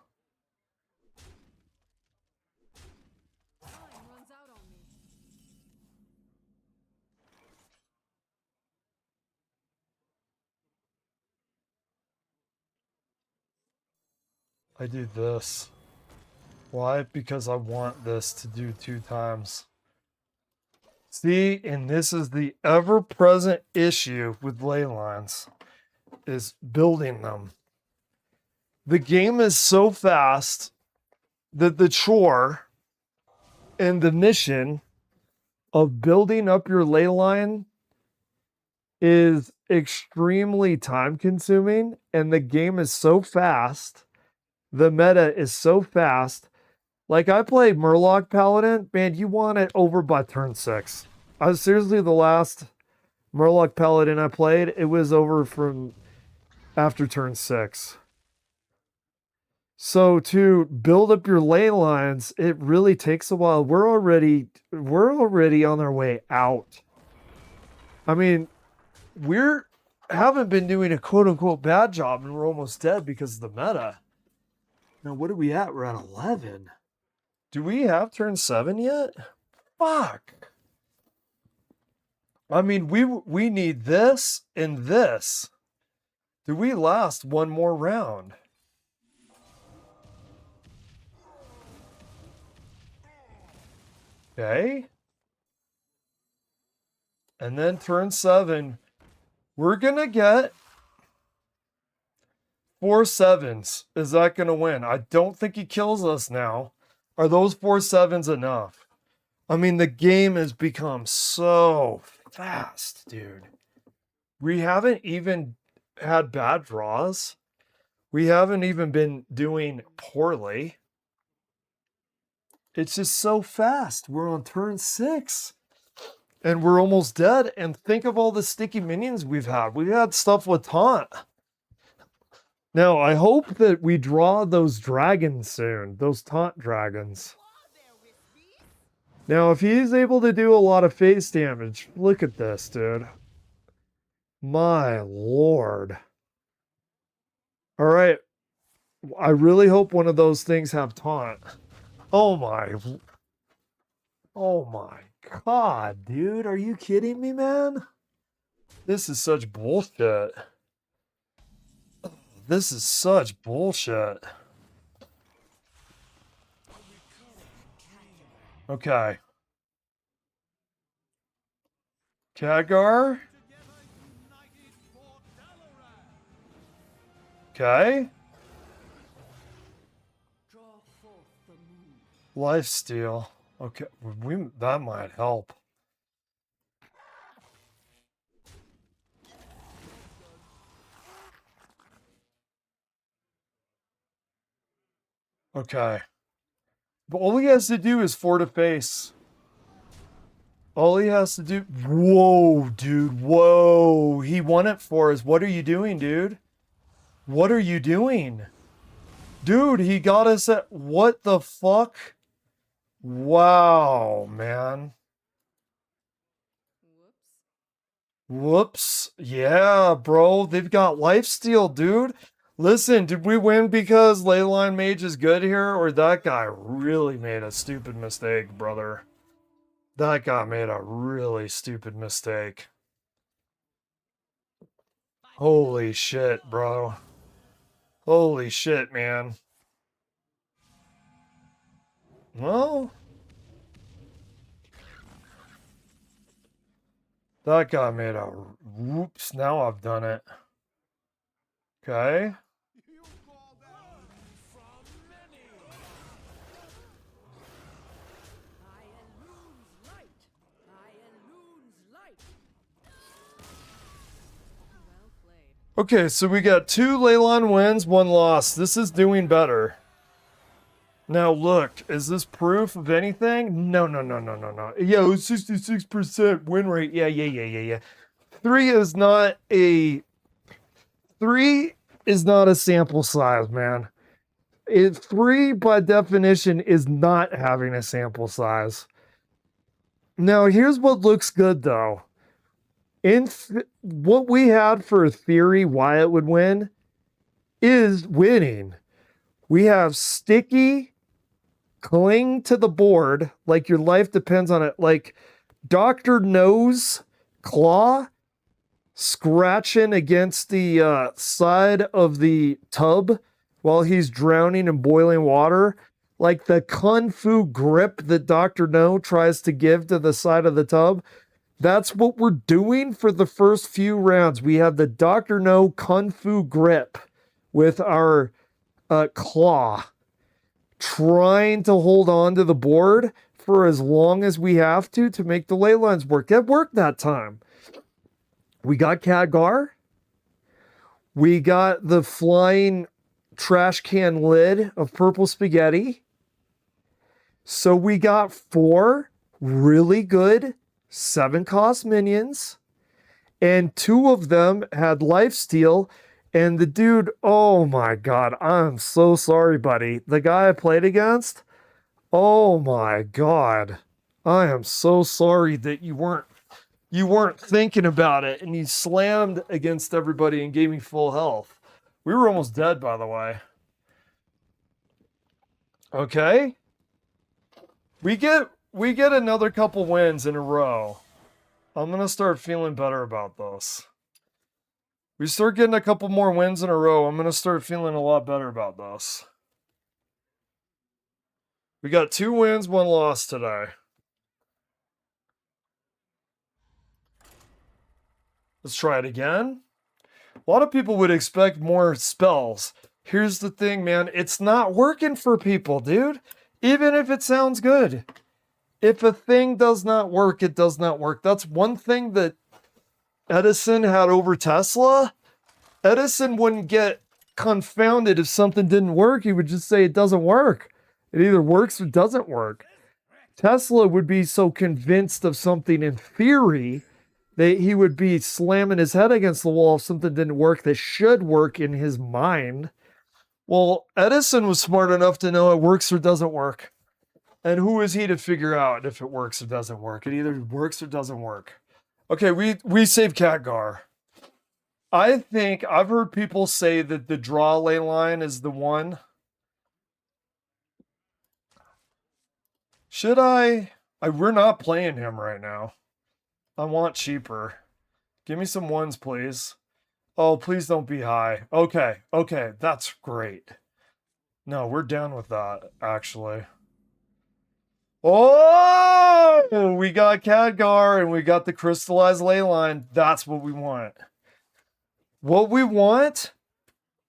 Time runs out on me. I do this. Why? Because I want this to do 2 times. See, and this is the ever-present issue with ley lines, is building them. The game is so fast that the chore and the mission of building up your ley line is extremely time consuming, and the game is so fast, the meta is so fast. Like, I played Murloc Paladin, man, you want it over by turn 6. I was seriously, the last Murloc Paladin I played, it was over from after turn 6. So to build up your ley lines, it really takes a while. We're already on our way out. I mean, haven't been doing a quote unquote bad job, and we're almost dead because of the meta. Now, what are we at? We're at 11. Do we have turn 7 yet? Fuck. I mean, we need this and this. Do we last one more round? Okay. And then turn 7, we're going to get 4 7s. Is that going to win? I don't think he kills us now. Are those 4 7s enough? I mean, the game has become so fast, dude. We haven't even had bad draws. We haven't even been doing poorly. It's just so fast. We're on turn 6. And we're almost dead. And think of all the sticky minions we've had. We've had stuff with taunt. Now, I hope that we draw those dragons soon. Those taunt dragons. Now, if he's able to do a lot of face damage, look at this, dude. My lord. All right. I really hope one of those things have taunt. Oh my God, dude. Are you kidding me, man? This is such bullshit. This is such bullshit. Okay. Khadgar? Okay. Lifesteal. Okay, that might help. Okay. But all he has to do is fortiface. All he has to do... Whoa, dude. Whoa. He won it for us. What are you doing, dude? What are you doing? Dude, he got us at... What the fuck? Wow, man. Whoops. Yeah, bro. They've got lifesteal, dude. Listen, did we win because Leyline Mage is good here? Or that guy really made a stupid mistake, brother? That guy made a really stupid mistake. Holy shit, bro. Holy shit, man. Well, that guy made a... Whoops, now I've done it. Okay. Okay, so we got 2 Leyline wins, 1 loss. This is doing better. Now look, is this proof of anything? No. Yeah, 66% win rate. Yeah. Three is not a sample size, man. Three by definition is not having a sample size. Now here's what looks good though. What we had for a theory why it would win is winning. We have sticky, cling to the board like your life depends on it, like Dr. Nose claw scratching against the side of the tub while he's drowning in boiling water, like the kung fu grip that Dr. No tries to give to the side of the tub. That's what we're doing for the first few rounds. We have the Dr. No kung fu grip with our claw, trying to hold on to the board for as long as we have to make the ley lines work. It worked that time. We got Khadgar. We got the flying trash can lid of purple spaghetti. So we got 4 really good 7-cost minions, and 2 of them had lifesteal. And the dude, oh my God, I'm so sorry, buddy. The guy I played against, oh my God, I am so sorry that you weren't thinking about it and you slammed against everybody and gave me full health. We were almost dead, by the way. Okay. We get another couple wins in a row. I'm going to start feeling better about this. We start getting a couple more wins in a row, I'm going to start feeling a lot better about this. We got 2 wins, 1 loss today. Let's try it again. A lot of people would expect more spells. Here's the thing, man. It's not working for people, dude. Even if it sounds good. If a thing does not work, it does not work. That's one thing that Edison had over Tesla. Edison wouldn't get confounded if something didn't work. He would just say it doesn't work. It either works or doesn't work. Tesla would be so convinced of something in theory that he would be slamming his head against the wall if something didn't work that should work in his mind. Well, Edison was smart enough to know it works or doesn't work. And who is he to figure out if it works or doesn't work? It either works or doesn't work. Okay, we saved Khadgar. I think I've heard people say that the draw ley line is the one. Should we're not playing him right now. I want cheaper. Give me some 1s, please. Oh, please don't be high. Okay, that's great. No, we're down with that, actually. Oh, we got Khadgar and we got the crystallized ley line. That's what we want. What we want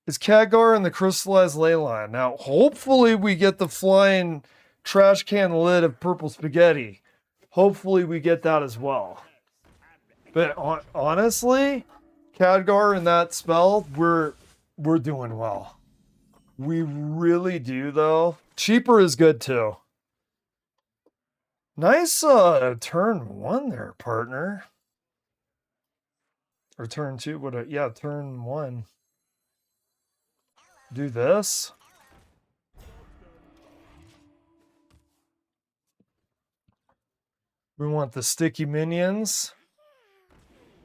is Khadgar and the crystallized ley line. Now, hopefully we get the flying trash can lid of purple spaghetti. Hopefully we get that as well. But honestly, Khadgar and that spell, we're doing well. We really do, though. Cheaper is good, too. Nice turn 1 there, partner. Or turn 2, yeah, turn 1. Do this. We want the sticky minions.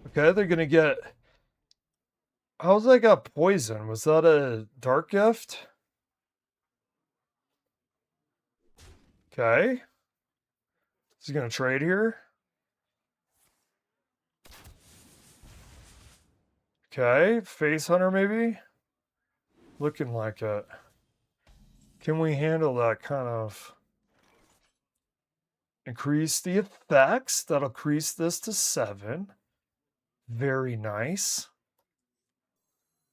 Okay, they're gonna get... How's that got poison? Was that a dark gift? Okay. Is he gonna trade here? Okay, face hunter maybe? Looking like it. Can we handle that kind of... Increase the effects. That'll increase this to 7. Very nice.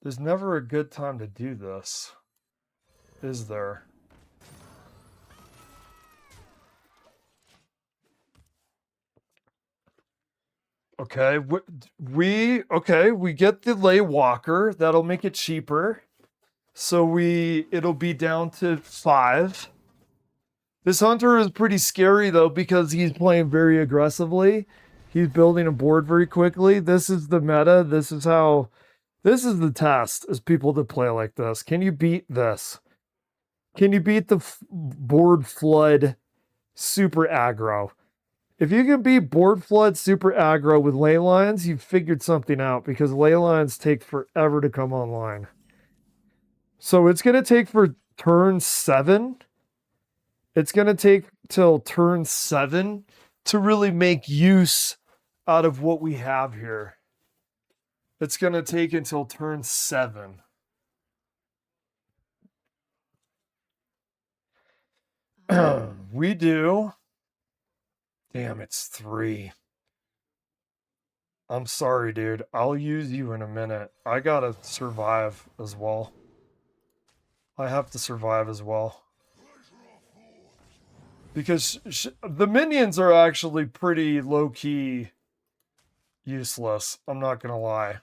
There's never a good time to do this, is there? Okay, we get the lay walker. That'll make it cheaper. So it'll be down to 5. This hunter is pretty scary though because he's playing very aggressively. He's building a board very quickly. This is the meta. This is the test is people that play like this. Can you beat this? Can you beat the board flood super aggro? If you can beat board flood super aggro with ley lines, you've figured something out because ley lines take forever to come online. So it's going to take for turn 7. It's going to take till turn 7 to really make use out of what we have here. It's going to take until turn 7. We do. Damn, it's 3. I'm sorry, dude. I'll use you in a minute. I gotta survive as well. I have to survive as well. Because the minions are actually pretty low-key useless. I'm not gonna lie.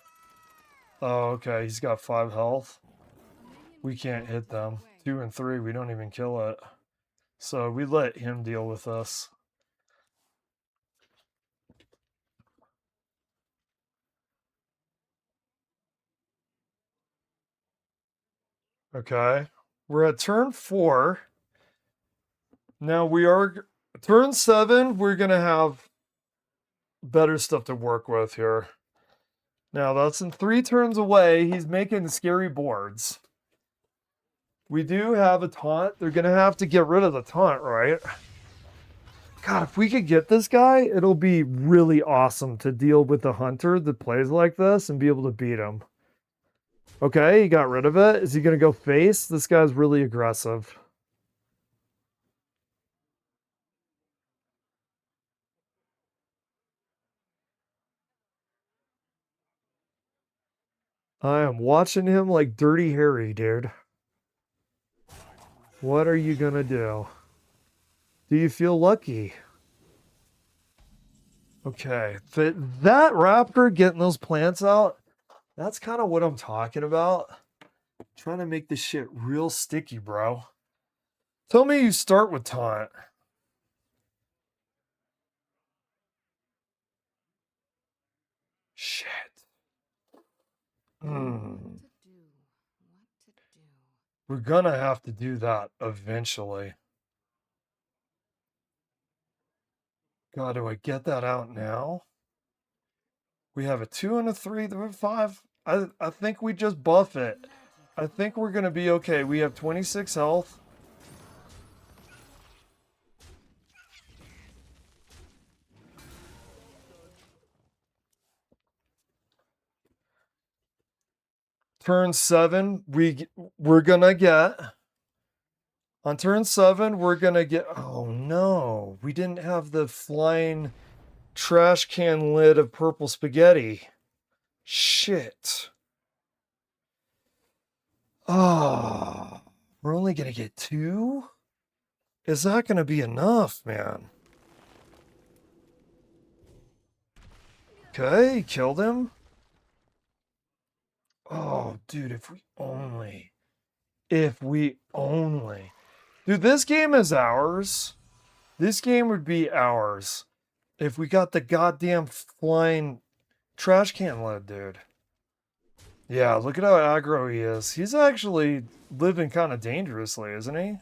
Oh, okay. He's got 5 health. We can't hit them. 2 and 3, we don't even kill it. So we let him deal with us. Okay. We're at turn 4. Now we are... Turn 7, we're going to have better stuff to work with here. Now, that's in 3 turns away. He's making scary boards. We do have a taunt. They're going to have to get rid of the taunt, right? God, if we could get this guy, it'll be really awesome to deal with the hunter that plays like this and be able to beat him. Okay, he got rid of it. Is he going to go face? This guy's really aggressive. I am watching him like Dirty Harry, dude. What are you going to do? Do you feel lucky? Okay, that raptor getting those plants out, that's kind of what I'm talking about. Trying to make this shit real sticky, bro. Tell me you start with taunt. Shit. We're gonna have to do that eventually. God, do I get that out now? We have a 2 and a 3, a 5. I think we just buff it. I think we're gonna be okay. We have 26 health. Turn 7, we're gonna get... On turn 7, we're gonna get... Oh no, we didn't have the flying trash can lid of purple spaghetti. Shit. Oh, we're only gonna get 2? Is that gonna be enough, man? Okay, killed him. Oh, dude, if we only. Dude, this game is ours. This game would be ours if we got the goddamn flying trash can lid, dude. Yeah, look at how aggro he is. He's actually living kind of dangerously, isn't he?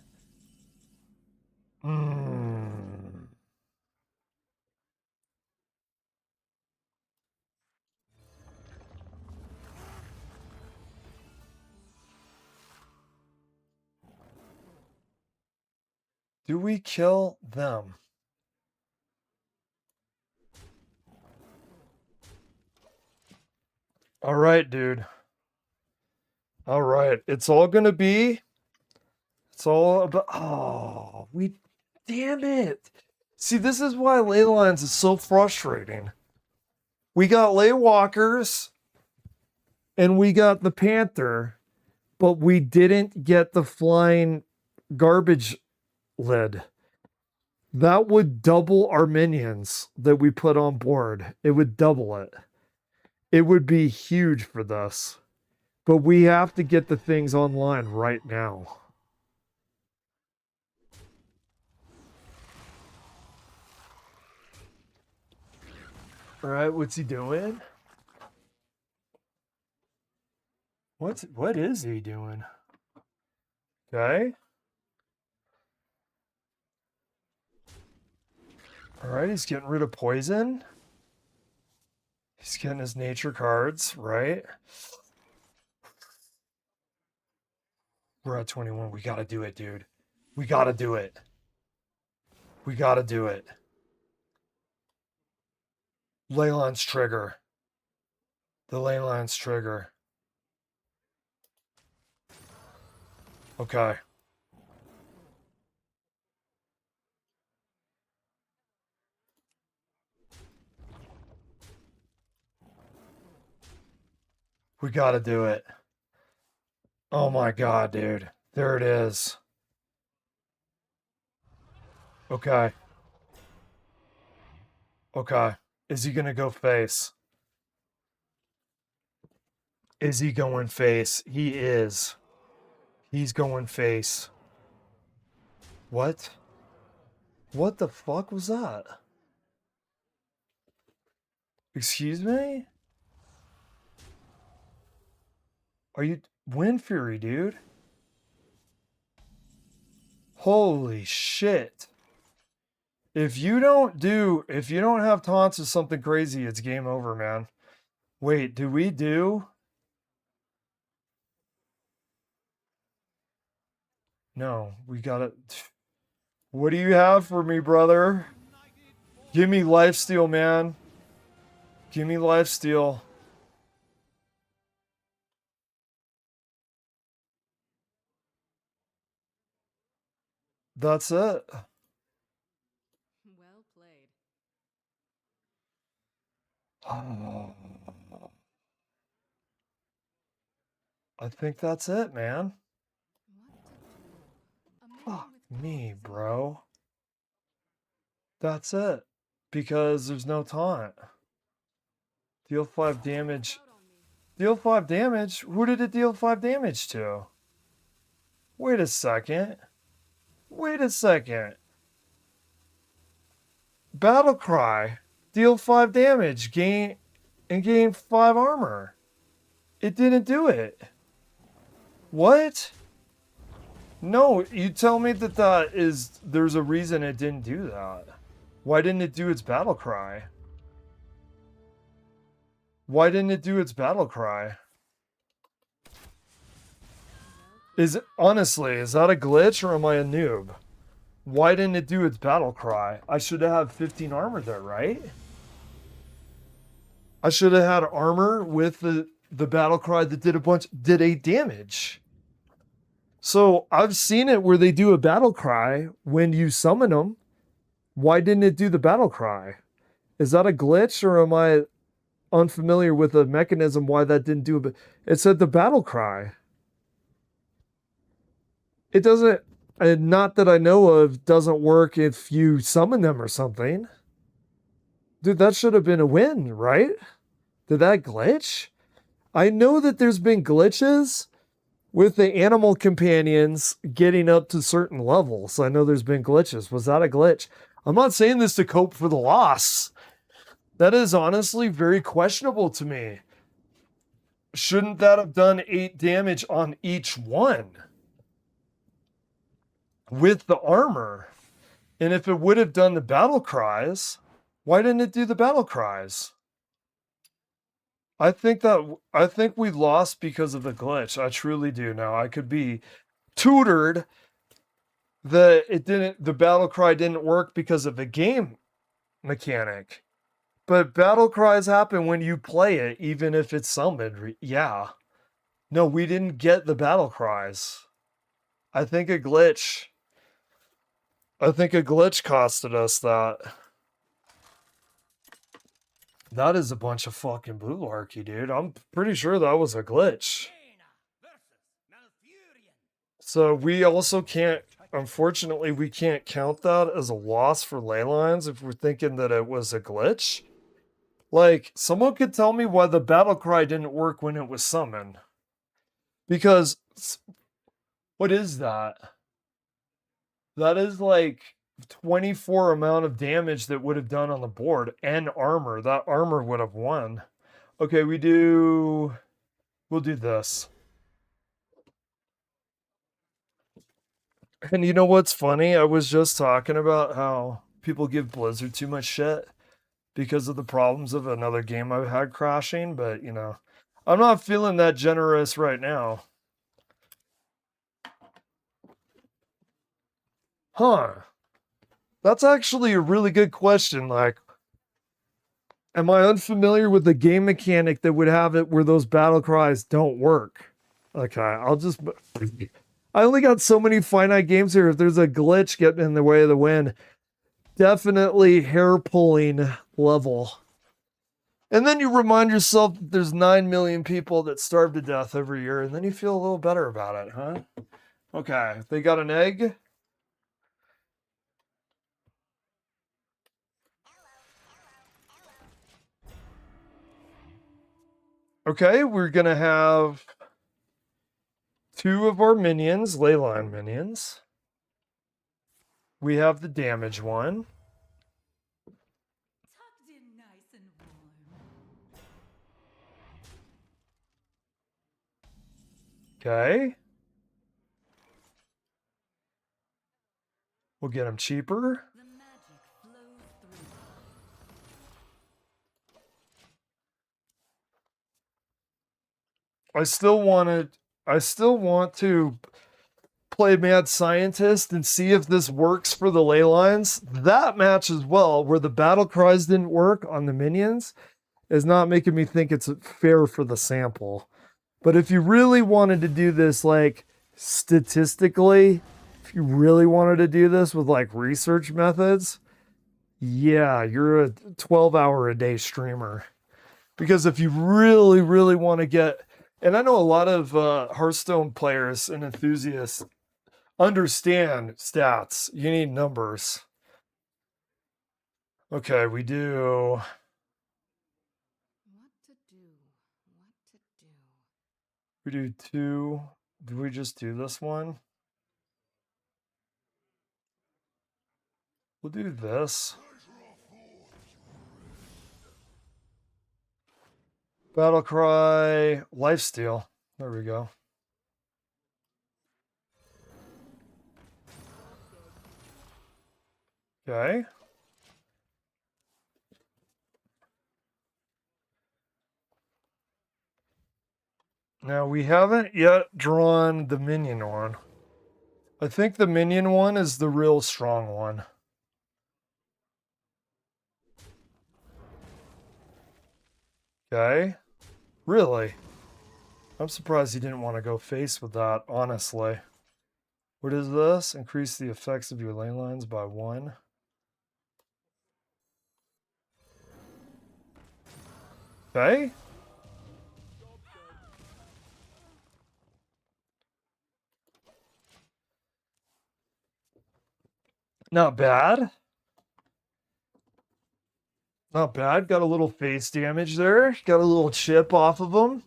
Do we kill them? All right, dude. All right. It's all about... Oh, damn it. See, this is why ley lines is so frustrating. We got ley walkers and we got the panther, but we didn't get the flying garbage lid. That would double our minions that we put on board. It would double it. It would be huge for this. But we have to get the things online right now. All right, what's he doing? What is he doing? Okay. All right, he's getting rid of poison. He's getting his nature cards, right? We're at 21. We gotta do it, dude. We gotta do it. We gotta do it. Leyline's trigger. The Leyline's trigger. Okay. We gotta do it. Oh my god, dude. There it is. Okay. Okay. Is he gonna go face? Is he going face? He is. He's going face. What? What the fuck was that? Excuse me? Are you Wind Fury, dude? Holy shit. If you don't have taunts or something crazy, it's game over, man. Wait, do we do? No, we gotta. What do you have for me, brother? Give me lifesteal, man. Give me lifesteal. That's it. Well played. I think that's it, man. What to do? A man Fuck with me, claws. bro. That's it. Because there's no taunt. Deal 5 damage. Out on me. Deal 5 damage? Who did it deal 5 damage to? Wait a second. Wait a second. Battlecry. Deal 5 damage. Gain 5 armor. It didn't do it. What? No, you tell me that there's a reason it didn't do that. Why didn't it do its battle cry? Why didn't it do its battle cry? Honestly, is that a glitch or am I a noob? Why didn't it do its battle cry? I should have 15 armor there, right? I should have had armor with the battle cry that did 8 damage. So I've seen it where they do a battle cry when you summon them. Why didn't it do the battle cry? Is that a glitch or am I unfamiliar with the mechanism why that didn't do it? It said the battle cry. It doesn't, not that I know of, doesn't work if you summon them or something. Dude, that should have been a win, right? Did that glitch? I know that there's been glitches with the animal companions getting up to certain levels. I know there's been glitches. Was that a glitch? I'm not saying this to cope for the loss. That is honestly very questionable to me. Shouldn't that have done 8 damage on each one? With the armor. And if it would have done the battle cries, why didn't it do the battle cries? I think we lost because of the glitch. I truly do now. I could be tutored that the battle cry didn't work because of the game mechanic. But battle cries happen when you play it, even if it's summoned. Yeah. No, we didn't get the battle cries. I think a glitch costed us that. That is a bunch of fucking blue larky, dude. I'm pretty sure that was a glitch. So we also can't, unfortunately, we can't count that as a loss for ley lines if we're thinking that it was a glitch. Like, someone could tell me why the battle cry didn't work when it was summoned. Because, what is that? That is like 24 amount of damage that would have done on the board and armor. That armor would have won. Okay, we'll do this. And you know what's funny? I was just talking about how people give Blizzard too much shit because of the problems of another game I've had crashing, but you know, I'm not feeling that generous right now. Huh. That's actually a really good question. Like, am I unfamiliar with the game mechanic that would have it where those battle cries don't work? Okay, I only got so many finite games here. If there's a glitch getting in the way of the win, definitely hair pulling level. And then you remind yourself that there's 9 million people that starve to death every year, and then you feel a little better about it, huh? Okay, they got an egg. Okay, we're gonna have 2 of our minions, leyline minions. We have the damage one. Tucked in nice and warm. Okay. We'll get him cheaper. The magic flows through. I still want to play Mad Scientist and see if this works for the ley lines. That match as well, where the battle cries didn't work on the minions, is not making me think it's fair for the sample. But if you really wanted to do this, like, statistically, if you really wanted to do this with, like, research methods, yeah, you're a 12-hour-a-day streamer. Because if you really, really want to get... And I know a lot of Hearthstone players and enthusiasts understand stats. You need numbers. Okay, we do... What to do? What to do? We do 2. Do we just do this one? We'll do this. Battle cry, lifesteal. There we go. Okay. Now we haven't yet drawn the minion one. I think the minion one is the real strong one. Okay. Really? I'm surprised he didn't want to go face with that, honestly. What is this? Increase the effects of your ley lines by 1. Okay. Not bad. Not bad. Got a little face damage there. Got a little chip off of him.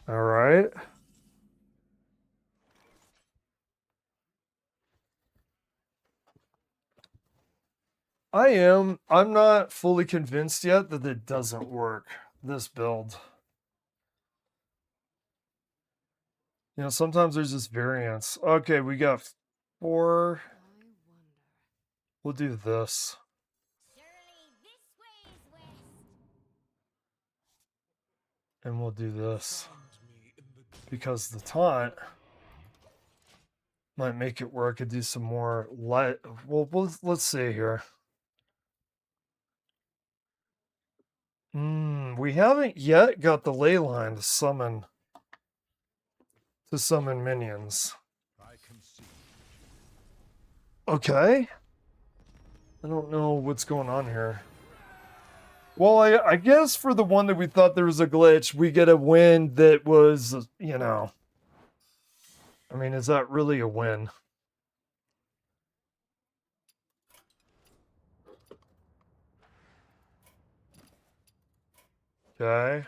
All right. I'm not fully convinced yet that it doesn't work, this build. You know, sometimes there's this variance. Okay, we got 4. I wonder. We'll do this. Surely this way is west. And we'll do this. Because the taunt might make it where I could do some more light. Well, let's see here. We haven't yet got the ley line to summon minions. Okay. I don't know what's going on here. Well, I guess for the one that we thought there was a glitch, we get a win that was, you know... I mean, is that really a win? Okay.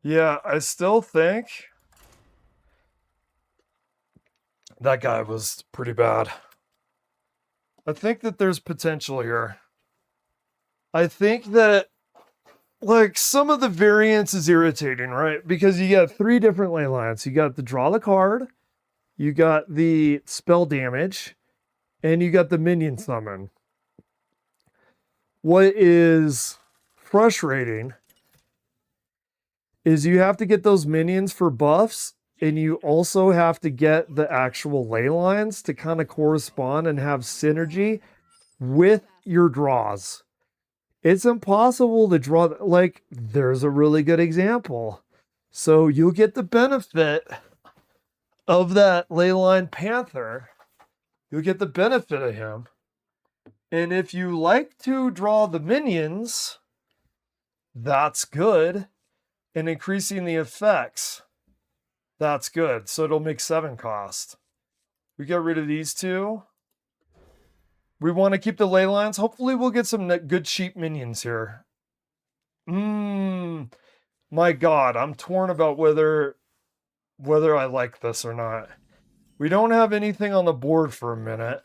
Yeah, I still think that guy was pretty bad. I think that there's potential here. I think that, like, some of the variance is irritating, right? Because you got 3 different ley lines. You got the draw the card, you got the spell damage, and you got the minion summon. What is frustrating is you have to get those minions for buffs, and you also have to get the actual ley lines to kind of correspond and have synergy with your draws. It's impossible to draw, like, there's a really good example. So you'll get the benefit of that Leyline Panther. You'll get the benefit of him. And if you like to draw the minions, that's good. And increasing the effects, that's good. So it'll make 7 cost. We get rid of these 2. We want to keep the ley lines. Hopefully we'll get some good cheap minions here. My God, I'm torn about whether I like this or not. We don't have anything on the board for a minute.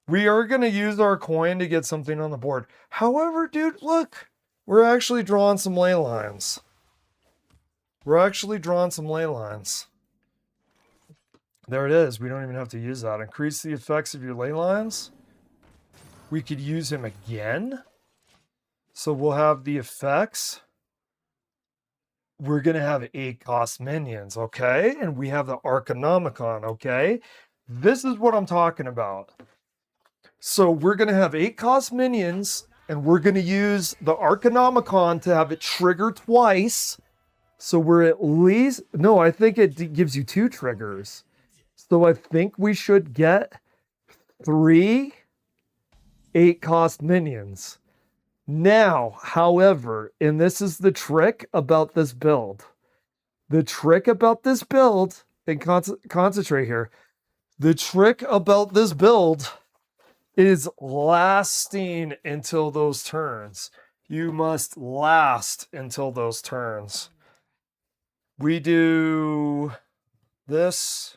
We are going to use our coin to get something on the board. However, dude, look. We're actually drawing some ley lines. There it is. We don't even have to use that. Increase the effects of your ley lines. We could use him again. So we'll have the effects. We're going to have 8 cost minions, okay? And we have the Arcanomicon, okay? This is what I'm talking about. So we're going to have 8 cost minions, and we're going to use the Arcanomicon to have it trigger twice. So we're at least... No, I think it gives you 2 triggers. So I think we should get 3 8-cost minions. Now, however, and this is the trick about this build. The trick about this build, and concentrate here. The trick about this build is lasting until those turns. You must last until those turns. We do this.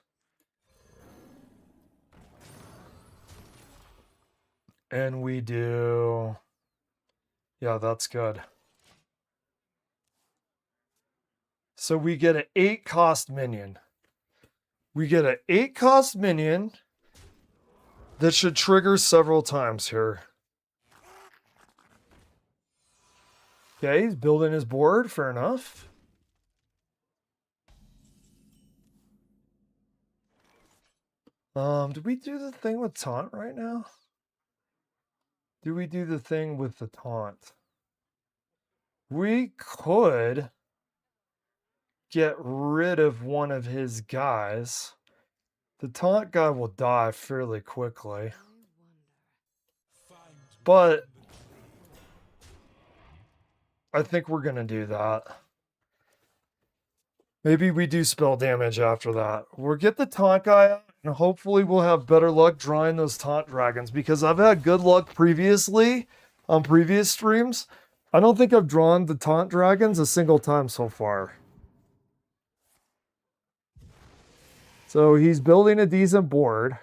And we do... Yeah, that's good. So we get an 8-cost minion. We get an 8-cost minion that should trigger several times here. Okay, he's building his board. Fair enough. Did we do the thing with taunt right now? Do we do the thing with the taunt? We could get rid of one of his guys. The taunt guy will die fairly quickly. But I think we're going to do that. Maybe we do spell damage after that. We'll get the taunt guy out, and hopefully we'll have better luck drawing those taunt dragons, because I've had good luck previously on previous streams. I don't think I've drawn the taunt dragons a single time so far. So he's building a decent board.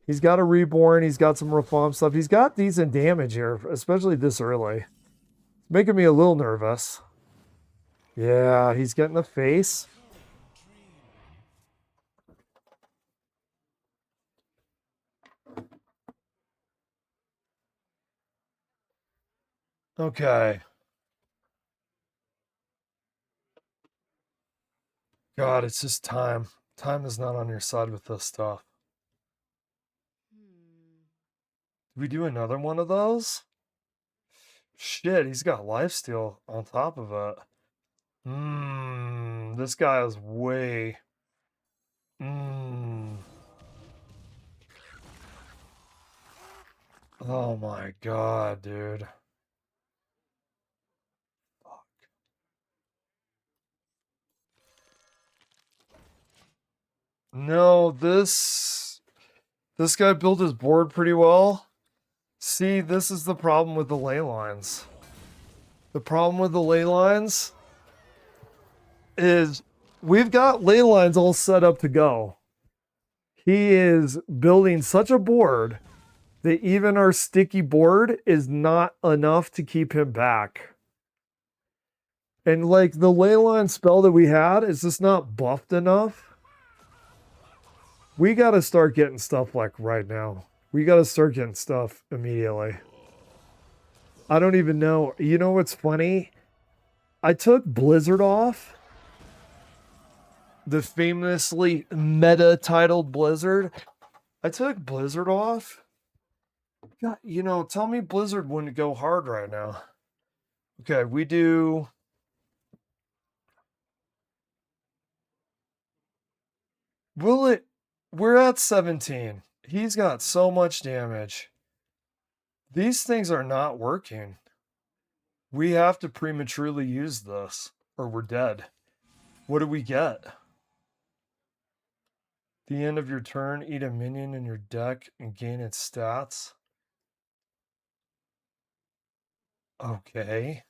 He's got a reborn. He's got some reform stuff. He's got decent damage here, especially this early. It's making me a little nervous. Yeah, he's getting the face. Okay. God, it's just time. Time is not on your side with this stuff. Did we do another one of those? Shit, he's got lifesteal on top of it. This guy is way... Oh my god, dude. Fuck. No, this guy built his board pretty well. See, this is the problem with the ley lines. The problem with the ley lines is we've got ley lines all set up to go. He is building such a board that even our sticky board is not enough to keep him back. And like the ley line spell that we had is just not buffed enough. We got to start getting stuff like right now. We got to start getting stuff immediately. I don't even know. You know what's funny? I took Blizzard off. The famously meta titled Blizzard. I took Blizzard off. God, you know, tell me Blizzard wouldn't go hard right now. Okay, we do. Will it? We're at 17. He's got so much damage. These things are not working. We have to prematurely use this, or we're dead. What do we get? The end of your turn, eat a minion in your deck and gain its stats. Okay.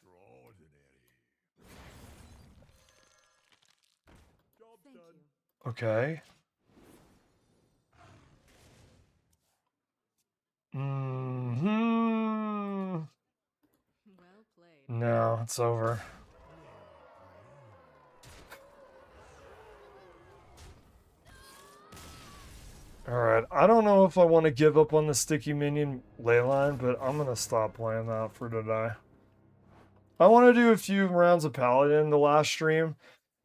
Okay. Mm-hmm. Well played. No, it's over. Alright, I don't know if I want to give up on the sticky minion ley line, but I'm going to stop playing that for today. I want to do a few rounds of Paladin the last stream.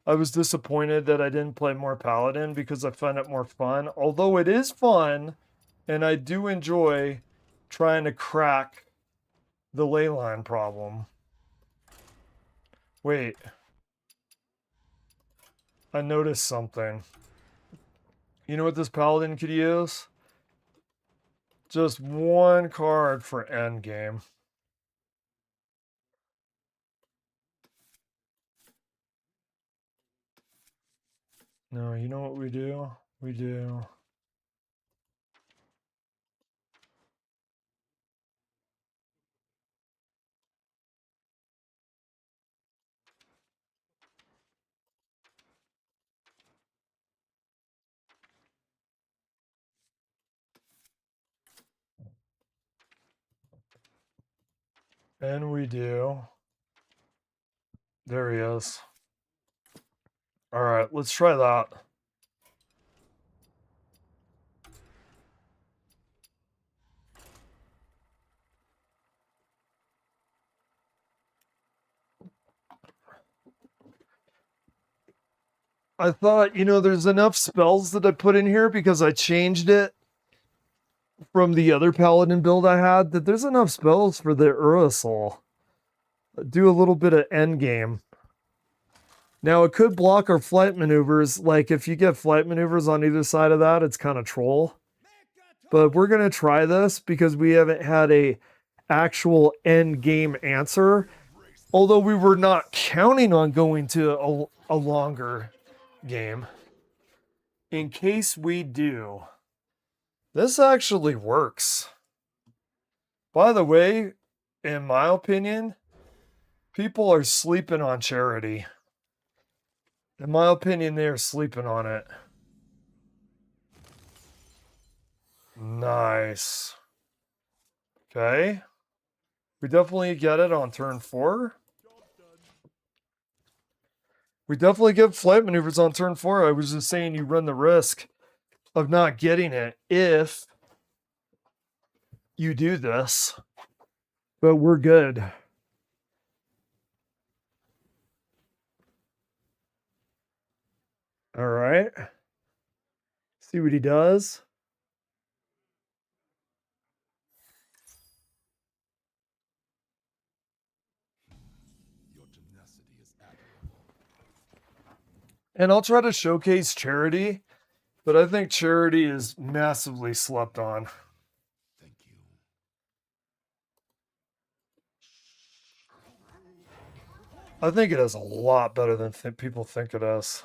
I was disappointed that I didn't play more Paladin because I find it more fun. Although it is fun, and I do enjoy trying to crack the ley line problem. Wait. I noticed something. You know what this Paladin could use? Just one card for endgame. No, you know what we do? We do. And we do. There he is. Alright, let's try that. I thought, you know, there's enough spells that I put in here because I changed it from the other Paladin build I had, that there's enough spells for the Urusol. Do a little bit of endgame. Now, it could block our flight maneuvers. Like, if you get flight maneuvers on either side of that, it's kind of troll. But we're going to try this because we haven't had a actual endgame answer. Although we were not counting on going to a longer game. In case we do. This actually works. By the way, in my opinion, people are sleeping on Charity. In my opinion, they are sleeping on it. Nice. Okay. We definitely get it on turn 4. We definitely get flight maneuvers on turn 4. I was just saying you run the risk of not getting it if you do this. But we're good. All right. See what he does. And I'll try to showcase Charity, but I think Charity is massively slept on. Thank you. I think it is a lot better than people think it is.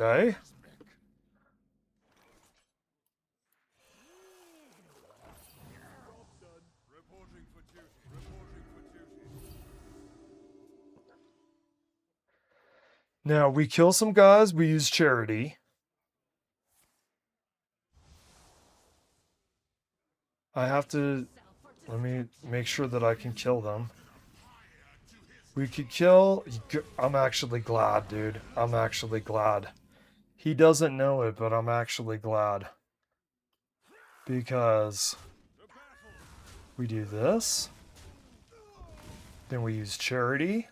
Okay. Now we kill some guys, we use charity. I have to, let me make sure that I can kill them. We could kill, I'm actually glad, dude. I'm actually glad. He doesn't know it, but I'm actually glad. Because we do this. Then we use charity.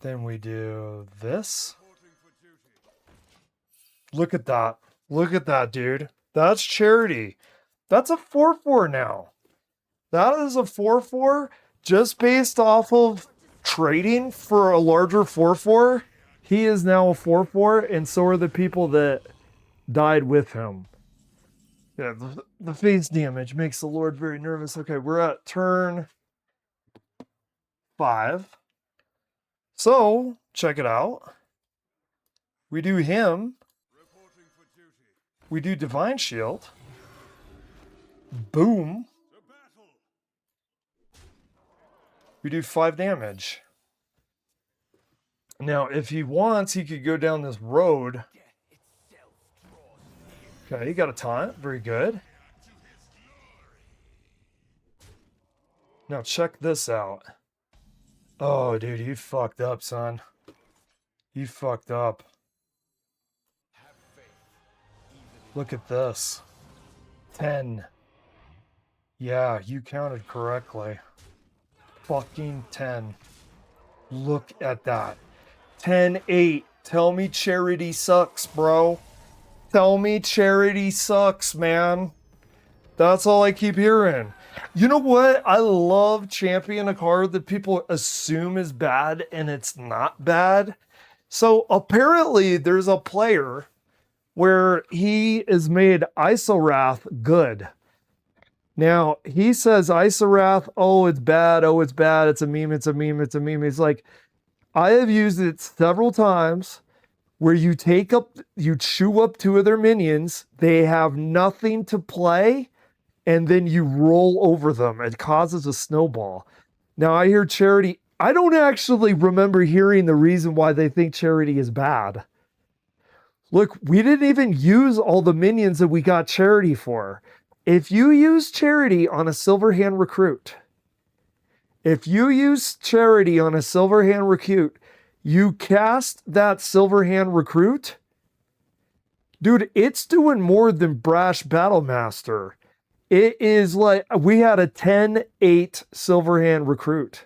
Then we do this. Look at that. Look at that, dude. That's charity. That's a 4-4 now. That is a 4-4 just based off of trading for a larger 4-4. He is now a 4-4, and so are the people that died with him. Yeah, the phase damage makes the Lord very nervous. Okay, we're at turn 5. So, check it out. We do him. We do Divine Shield. Boom. We do 5 damage. Now, if he wants, he could go down this road. Okay, he got a taunt. Very good. Now, check this out. Oh, dude, you fucked up, son. You fucked up. Look at this. 10. Yeah, you counted correctly. Fucking 10. Look at that. 10-8. Tell me charity sucks, bro. Tell me charity sucks, man. That's all I keep hearing. You know what? I love champion a card that people assume is bad and it's not bad. So apparently there's a player where he is made Isorath good. Now he says Isorath, oh, it's bad. Oh, it's bad. It's a meme. It's a meme. It's a meme. It's like, I have used it several times where you chew up 2 of their minions. They have nothing to play. And then you roll over them. It causes a snowball. Now I hear charity. I don't actually remember hearing the reason why they think charity is bad. Look, we didn't even use all the minions that we got charity for. If you use charity on a Silverhand recruit, you cast that Silverhand recruit, dude, it's doing more than Brash Battlemaster. It is like, we had a 10-8 Silverhand recruit.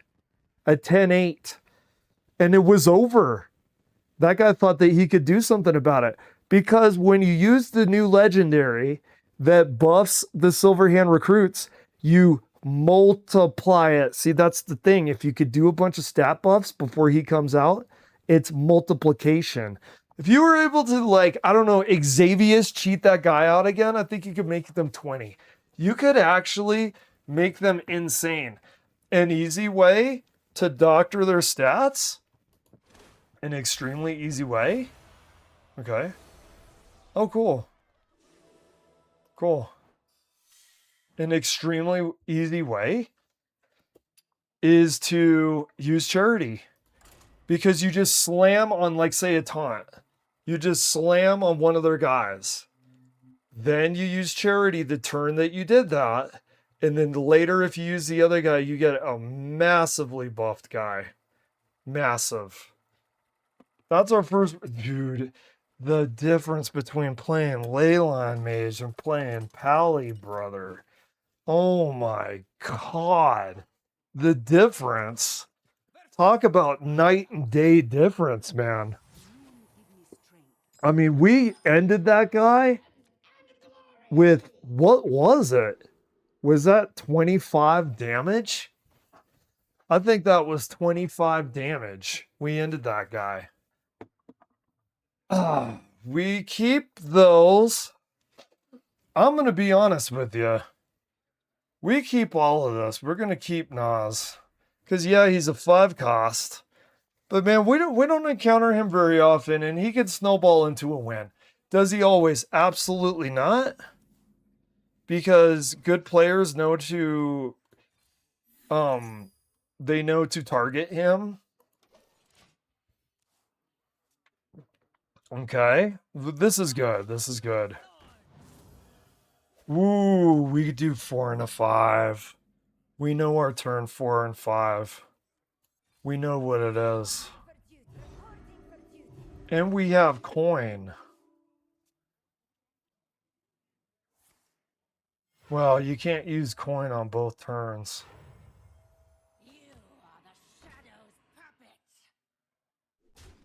A 10-8. And it was over. That guy thought that he could do something about it. Because when you use the new legendary that buffs the Silverhand recruits, you multiply it. See, that's the thing. If you could do a bunch of stat buffs before he comes out, it's multiplication. If you were able to, like, I don't know, Xavier's cheat that guy out again, I think you could make them 20. You could actually make them insane. An easy way to doctor their stats? An extremely easy way? Okay. Oh, cool. Cool. An extremely easy way is to use charity. Because you just slam on, like, say, a taunt. You just slam on one of their guys. Then you use charity the turn that you did that. And then later, if you use the other guy, you get a massively buffed guy. Massive. That's our first... Dude, the difference between playing Leyline Mage and playing Pally Brother. Oh my God. The difference. Talk about night and day difference, man. I mean, we ended that guy with, what was it? Was that 25 damage? I think that was 25 damage. We ended that guy. We keep those. I'm going to be honest with you. We keep all of this. We're going to keep Nas. Because, yeah, he's a 5 cost. But man, we don't encounter him very often, and he can snowball into a win. Does he always? Absolutely not. Because good players know to they know to target him. Okay. This is good. This is good. Ooh, we could do 4 and a 5. We know our turn 4 and 5. We know what it is. And we have coin. Well, you can't use coin on both turns. You are the Shadow's puppet.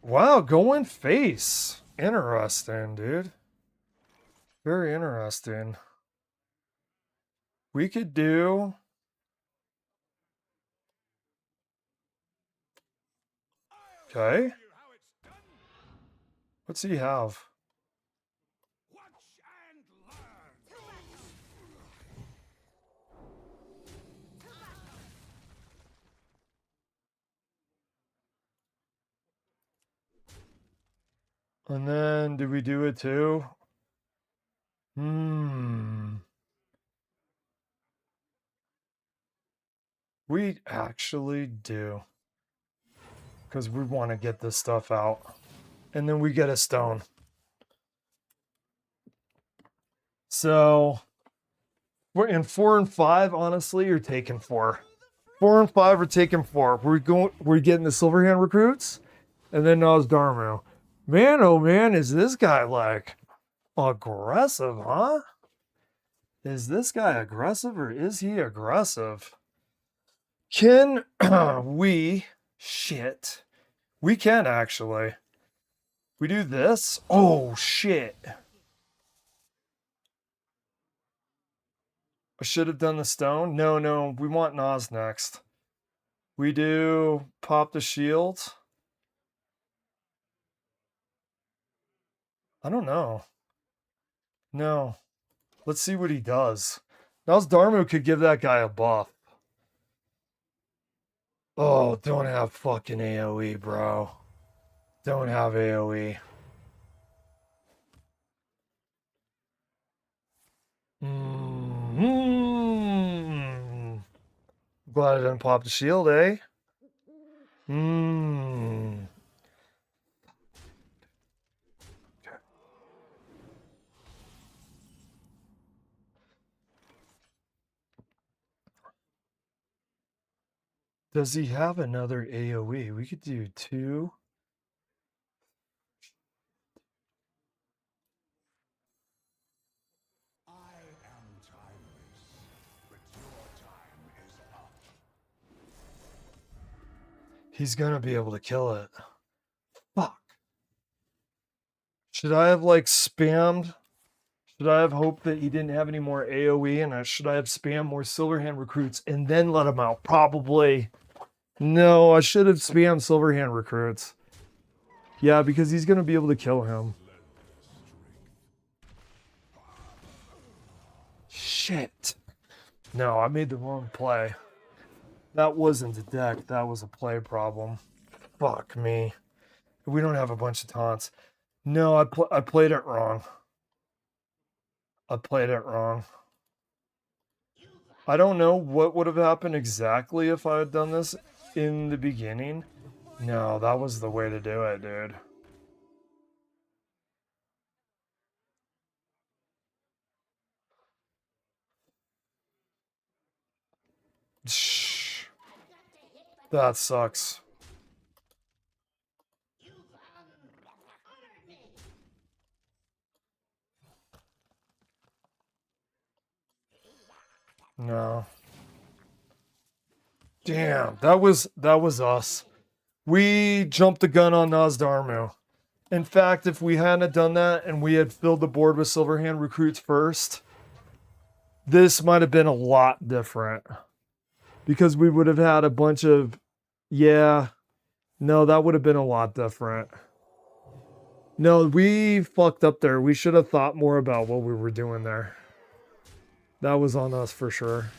Wow, going face. Interesting, dude. Very interesting. We could do... Okay. What's he have? And then, do we do it too? We actually do. Because we want to get this stuff out. And then we get a stone. So, we're in 4 and 5, honestly, you're taking 4. 4 and 5 are taking 4. We're getting the Silverhand recruits. And then Nosdarmu. Man, oh man, is this guy like aggressive, huh? Is this guy aggressive or is he aggressive? Can we... Shit. We can actually. We do this? Oh, shit. I should have done the stone. No, we want Nas next. We do pop the shield. I don't know. No. Let's see what he does. Nosdarmu could give that guy a buff. Oh, don't have fucking AoE, bro. Don't have AoE. Glad I didn't pop the shield, eh? Does he have another AoE? We could do 2. I am timeless, but your time is up. He's gonna be able to kill it. Fuck. Should I have like spammed? Should I have hoped that he didn't have any more AoE and should I have spammed more Silverhand recruits and then let him out? Probably. No, I should have spammed Silverhand recruits. Yeah, because he's gonna be able to kill him. Shit. No, I made the wrong play. That wasn't a deck, that was a play problem. Fuck me. We don't have a bunch of taunts. No, I played it wrong. I played it wrong. I don't know what would have happened exactly if I had done this in the beginning. No, that was the way to do it, dude. Shh. That sucks. No. Damn, that was us. We jumped the gun on Nosdarmu. In fact, if we hadn't done that and we had filled the board with Silverhand recruits first, this might have been a lot different. Because we would have had a bunch of... Yeah. No, that would have been a lot different. No, we fucked up there. We should have thought more about what we were doing there. That was on us for sure.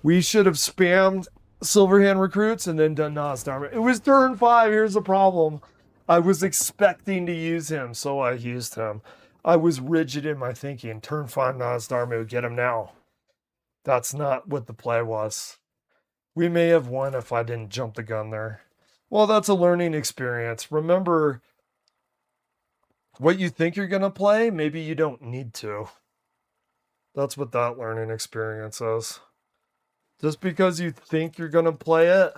We should have spammed Silverhand recruits and then done Nas Dharma. It was turn 5. Here's the problem. I was expecting to use him, so I used him. I was rigid in my thinking. Turn 5 Nas Dharma, get him now. That's not what the play was. We may have won if I didn't jump the gun there. Well, that's a learning experience. Remember, what you think you're going to play, maybe you don't need to. That's what that learning experience is. Just because you think you're going to play it,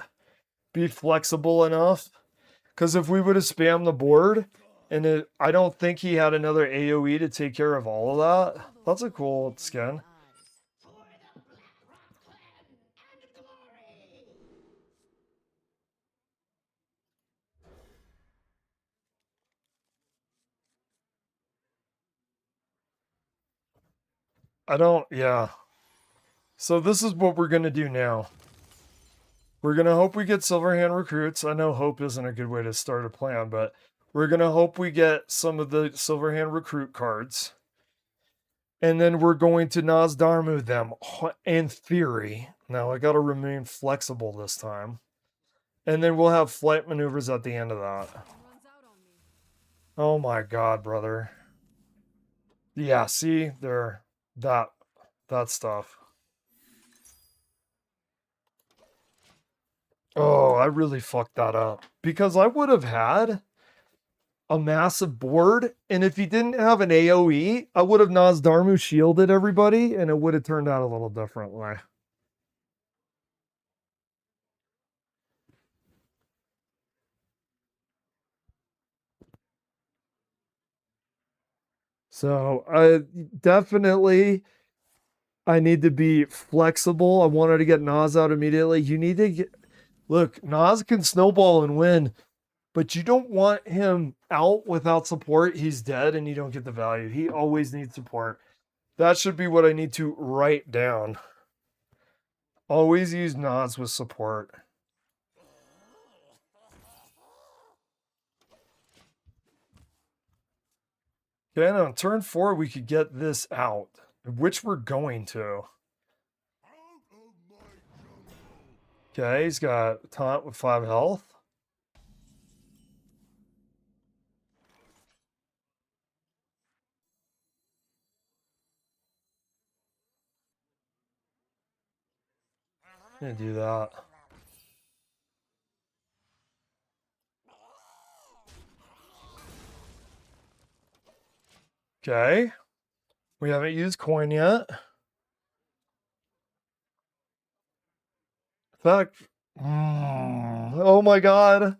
be flexible enough. Because if we would have spammed the board, and I don't think he had another AoE to take care of all of that. That's a cool skin. Yeah. So this is what we're going to do now. We're going to hope we get Silverhand recruits. I know hope isn't a good way to start a plan, but we're going to hope we get some of the Silverhand recruit cards. And then we're going to Nas Dharma them in theory. Now I got to remain flexible this time. And then we'll have flight maneuvers at the end of that. Oh my God, brother. Yeah, see there, that stuff. Oh, I really fucked that up because I would have had a massive board, and if he didn't have an AoE, I would have Nas Dharma shielded everybody, and it would have turned out a little differently. So I definitely I need to be flexible. I wanted to get Nas out immediately. You need to look, Nas can snowball and win, but you don't want him out without support. He's dead and you don't get the value. He always needs support. That should be what I need to write down. Always use Nas with support. Okay, and on turn 4, we could get this out, which we're going to. Okay, he's got taunt with 5 health. I'm gonna do that. Okay. We haven't used coin yet. In fact, oh my God.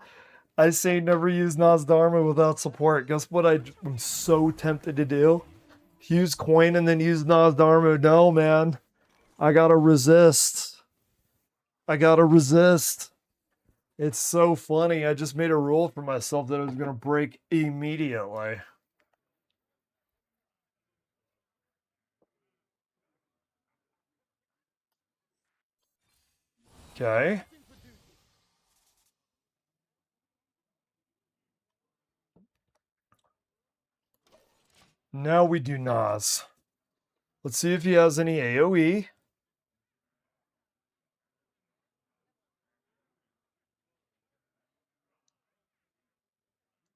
I say never use Nas Dharma without support. Guess what I'm so tempted to do? Use coin and then use Nas Dharma. No, man. I gotta resist. It's so funny. I just made a rule for myself that I was gonna break immediately. Okay. Now we do Nas. Let's see if he has any AoE.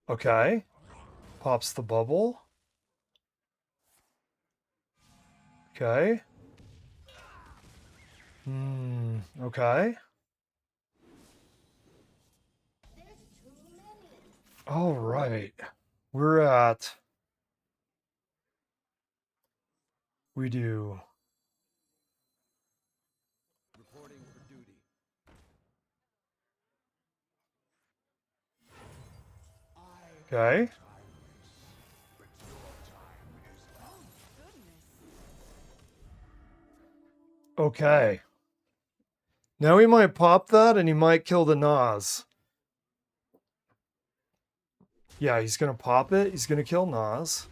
Okay. Pops the bubble. Okay. Okay. All right. We're at... We do... Reporting for duty. Okay. Okay. Now he might pop that and he might kill the Nas. Yeah, he's going to pop it. He's going to kill Nas.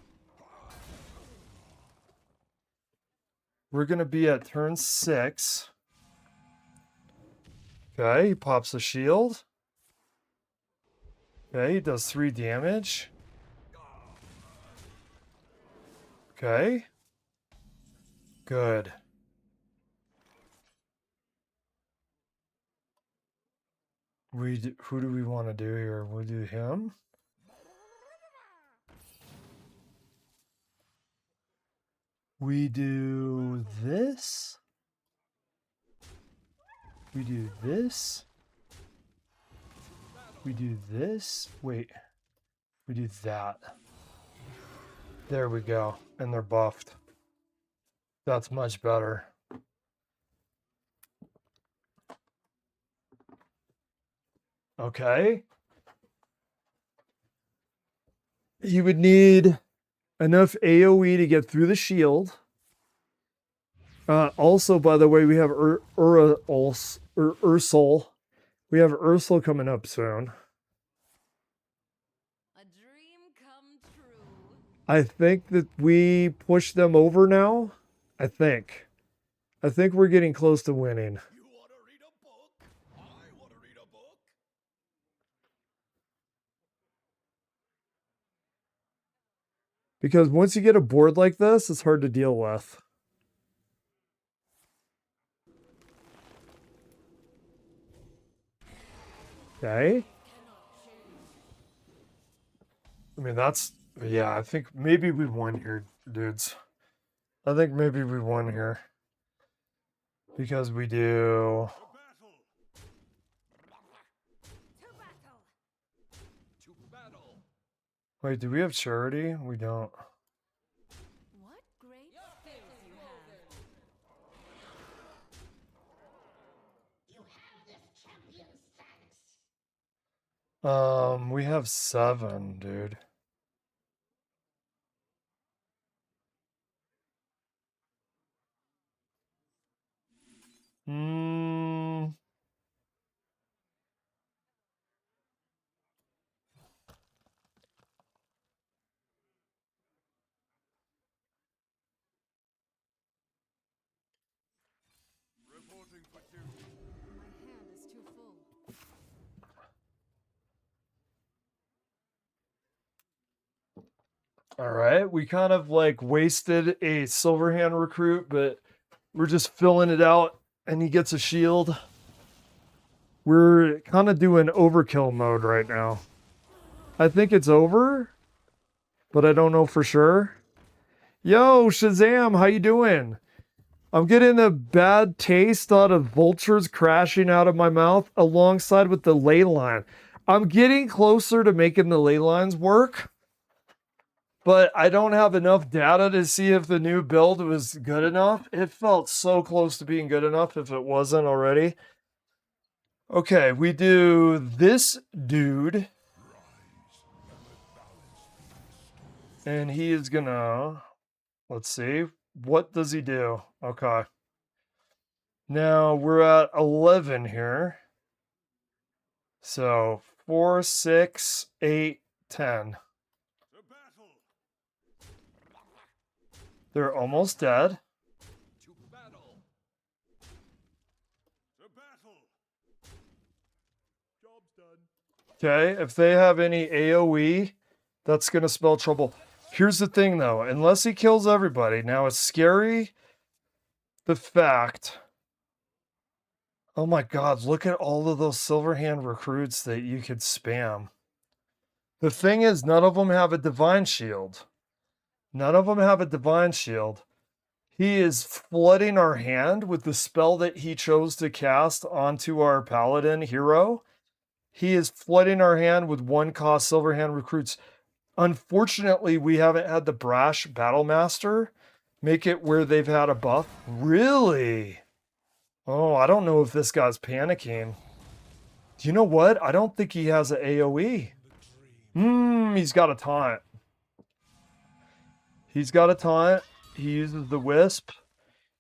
We're going to be at turn 6. Okay, he pops the shield. Okay, he does 3 damage. Okay. Good. Who do we want to do here? We'll do him. We do this. We do this. We do this. Wait. We do that. There we go. And they're buffed. That's much better. Okay. You would need enough AoE to get through the shield. Also, by the way, we have Ursol. We have Ursol coming up soon. A dream come true. I think that we push them over now. I think we're getting close to winning. You want to read a book? I want to read a book. Because once you get a board like this, it's hard to deal with. Okay. I mean, yeah, I think maybe we won here, dudes. I think maybe we won here. Because we do... To battle. Wait, do we have charity? We don't. What great skills you have. We have 7, dude. Reporting for duty. My hand is too full. All right, we kind of like wasted a Silverhand recruit, but we're just filling it out and he gets a shield. We're kind of doing overkill mode right now. I think it's over, but I don't know for sure. Yo, Shazam, how you doing? I'm getting a bad taste out of vultures crashing out of my mouth alongside with the ley line. I'm getting closer to making the ley lines work. But I don't have enough data to see if the new build was good enough. It felt so close to being good enough if it wasn't already. Okay, we do this dude. And he is gonna... Let's see. What does he do? Okay. Now we're at 11 here. So 4, 6, 8, 10. They're almost dead. To battle. To battle. Job's done. Okay, if they have any AoE, that's going to spell trouble. Here's the thing, though. Unless he kills everybody. Now, it's scary, the fact... Oh my god, look at all of those Silverhand recruits that you could spam. The thing is, none of them have a Divine Shield. None of them have a Divine Shield. He is flooding our hand with the spell that he chose to cast onto our Paladin hero. He is flooding our hand with 1-cost Silverhand recruits. Unfortunately, we haven't had the Brash Battlemaster make it where they've had a buff. Really? Oh, I don't know if this guy's panicking. Do you know what? I don't think he has an AoE. He's got a taunt. He's got a taunt. He uses the Wisp.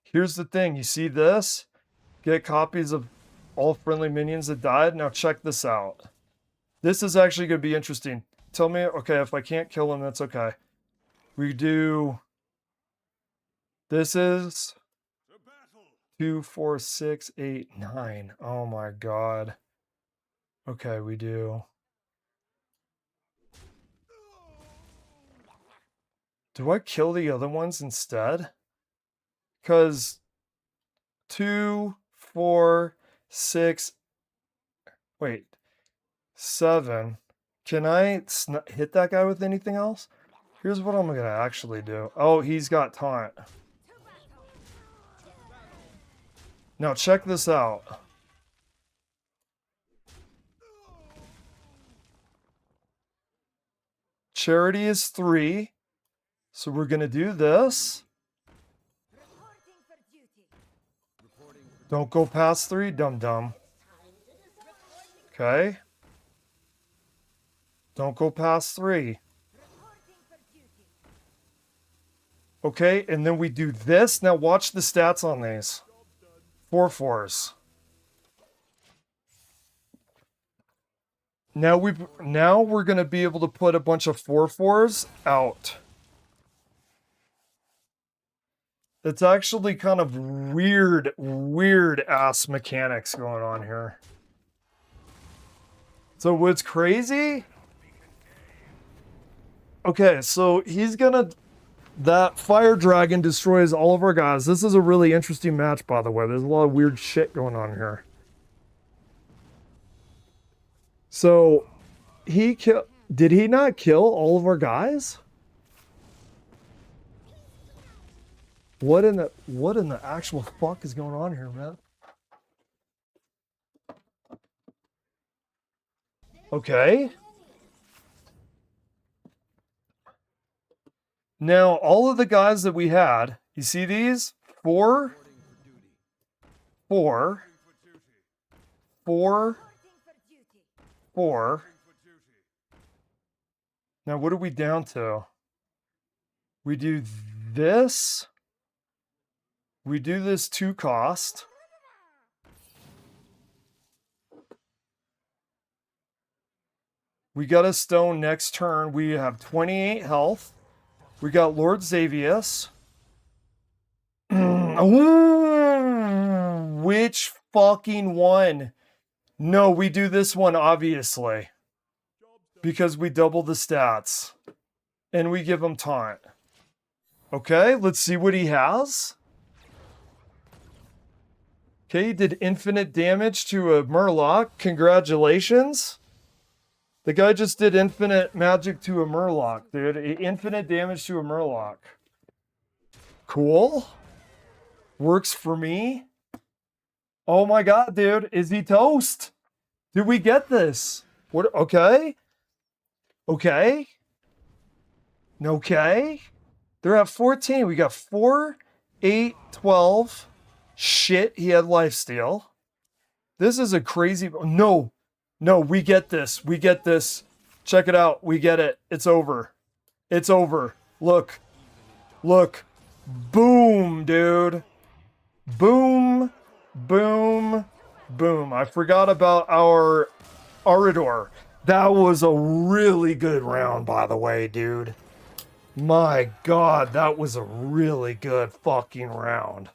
Here's the thing. You see this? Get copies of all friendly minions that died. Now check this out. This is actually going to be interesting. Tell me, okay, if I can't kill him, that's okay. We do... This is... 2, 4, 6, 8, 9. Oh my god. Okay, we do... Do I kill the other ones instead? Because 2, 4, 6... Wait. 7. Can I hit that guy with anything else? Here's what I'm gonna actually do. Oh, he's got taunt. Now check this out. Charity is 3. So we're gonna do this. Don't go past 3, dum-dum. Okay. Don't go past 3. Okay, and then we do this. Now watch the stats on these. 4 4s. Now we're gonna be able to put a bunch of 4 4s out. It's actually kind of weird ass mechanics going on here. So what's crazy? Okay, so he's gonna... That fire dragon destroys all of our guys. This is a really interesting match, by the way. There's a lot of weird shit going on here. So, did he not kill all of our guys? What in the actual fuck is going on here, man? Okay. Now, all of the guys that we had, you see these? 4, 4, 4, 4. Now, what are we down to? We do this. We do this 2 cost. We got a stone next turn. We have 28 health. We got Lord Xavius. Which fucking one? No, we do this one, obviously. Because we double the stats. And we give him taunt. Okay, let's see what he has. Okay, he did infinite damage to a Murloc. Congratulations. The guy just did infinite magic to a Murloc, dude. Infinite damage to a Murloc. Cool. Works for me. Oh my god, dude. Is he toast? Did we get this? What? Okay. Okay. Okay. They're at 14. We got 4, 8, 12. Shit, he had lifesteal. This is a crazy... No. No, we get this. We get this. Check it out. We get it. It's over. It's over. Look. Look. Boom, dude. Boom. Boom. Boom. I forgot about our Arador. That was a really good round, by the way, dude. My god, that was a really good fucking round.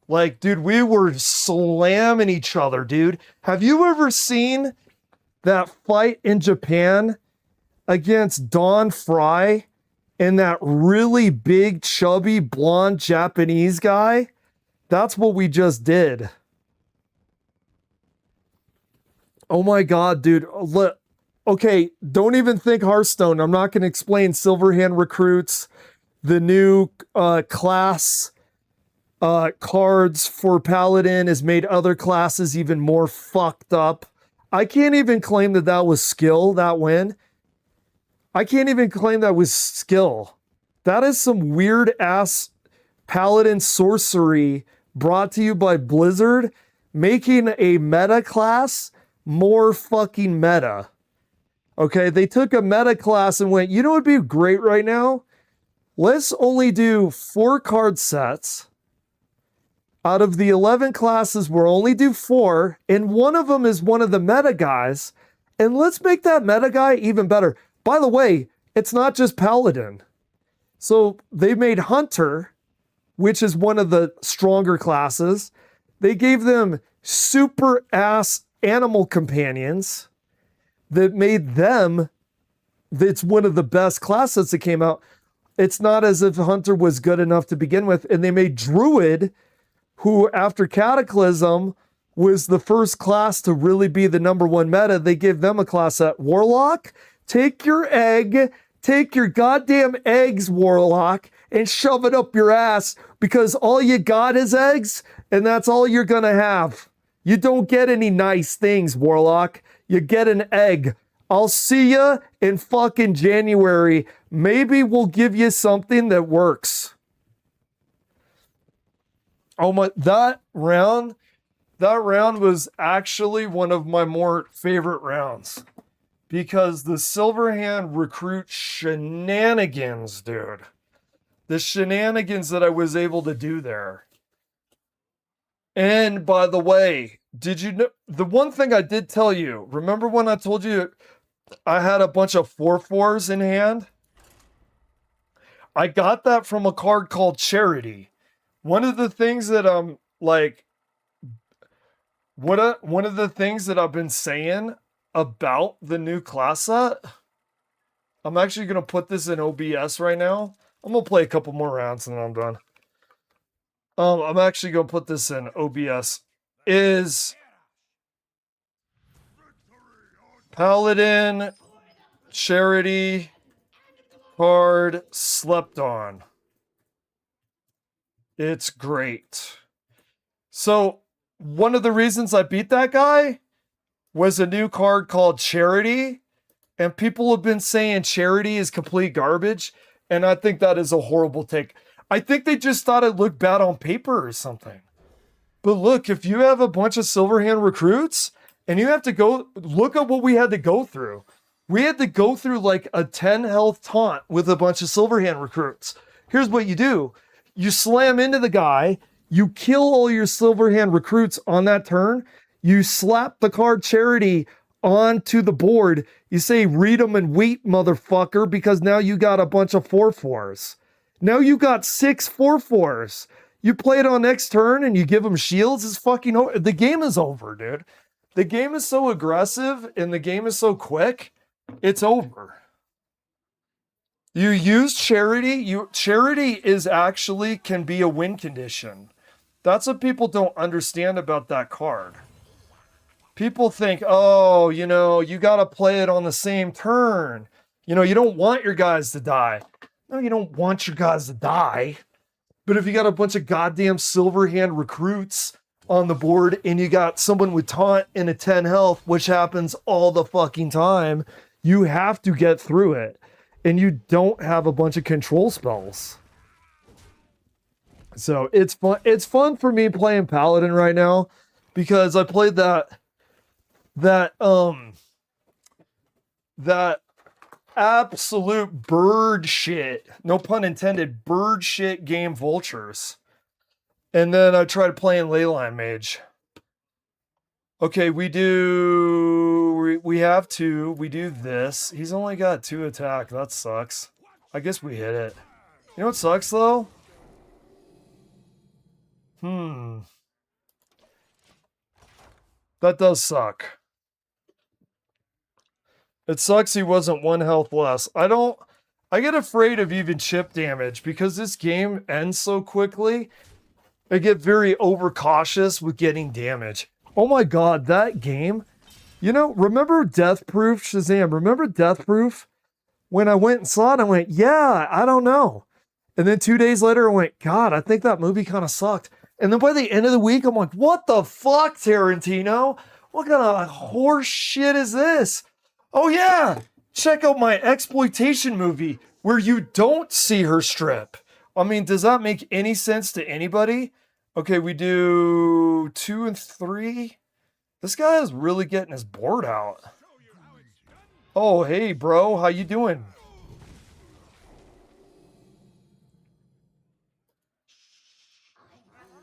Like, dude, we were slamming each other, dude. Have you ever seen that fight in Japan against Don Fry and that really big, chubby, blonde Japanese guy? That's what we just did. Oh my god, dude. Okay, don't even think Hearthstone. I'm not going to explain Silverhand Recruits, the new class... cards for Paladin has made other classes even more fucked up. I can't even claim that that was skill, that win. I can't even claim that was skill. That is some weird ass Paladin sorcery brought to you by Blizzard, making a meta class more fucking meta. Okay, they took a meta class and went, you know what would be great right now? Let's only do 4 card sets. Out of the 11 classes, we'll only do 4, and one of them is one of the meta guys, and let's make that meta guy even better. By the way, it's not just Paladin. So they made Hunter, which is one of the stronger classes. They gave them super ass animal companions that made them, it's one of the best classes that came out. It's not as if Hunter was good enough to begin with, and they made Druid, who after Cataclysm was the first class to really be the number one meta. They gave them a class at Warlock. Take your goddamn eggs, Warlock, and shove it up your ass because all you got is eggs and that's all you're gonna have. You don't get any nice things, Warlock. You get an egg. I'll see ya in fucking January. Maybe we'll give you something that works. Oh my, that round was actually one of my more favorite rounds because the Silverhand recruit shenanigans, dude. The shenanigans that I was able to do there. And by the way, did you know the one thing I did tell you? Remember when I told you I had a bunch of 4/4s in hand? I got that from a card called Charity. One of the things that I'm like, one of the things that I've been saying about the new class set, I'm actually going to put this in OBS right now. I'm going to play a couple more rounds and then I'm done. I'm actually going to put this in OBS. Is Paladin, Charity, card, Slept On. It's great. So, one of the reasons I beat that guy was a new card called Charity. And people have been saying Charity is complete garbage. And I think that is a horrible take. I think they just thought it looked bad on paper or something. But look, if you have a bunch of Silverhand recruits and you have to go, look at what we had to go through. We had to go through like a 10 health taunt with a bunch of Silverhand recruits. Here's what you do. You slam into the guy, you kill all your Silverhand recruits on that turn, you slap the card Charity onto the board, you say, read them and wait, motherfucker, because now you got a bunch of 4/4s. Now you got 6 4/4s. You play it on next turn and you give them shields, it's fucking over. The game is over, dude. The game is so aggressive and the game is so quick, it's over. You use Charity. Charity is actually can be a win condition. That's what people don't understand about that card. People think, oh, you got to play it on the same turn. You don't want your guys to die. No, you don't want your guys to die. But if you got a bunch of goddamn Silverhand recruits on the board and you got someone with taunt and a 10 health, which happens all the fucking time, you have to get through it. And you don't have a bunch of control spells. So it's fun. It's fun for me playing Paladin right now because I played that absolute bird shit, no pun intended, bird shit game Vultures. And then I tried playing Leyline Mage. Okay, we do this. He's only got 2 attack. That sucks. I guess we hit it. You know what sucks though? That does suck. It sucks he wasn't 1 health less. I get afraid of even chip damage because this game ends so quickly. I get very overcautious with getting damage. Oh my god, that game. Remember Death Proof, Shazam? Remember Death Proof? When I went and saw it, I went, yeah, I don't know. And then 2 days later, I went, God, I think that movie kind of sucked. And then by the end of the week, I'm like, what the fuck, Tarantino? What kind of horse shit is this? Oh yeah, check out my exploitation movie where you don't see her strip. I mean, does that make any sense to anybody? Okay, we do 2 and 3. This guy is really getting his board out. Oh, hey, bro. How you doing?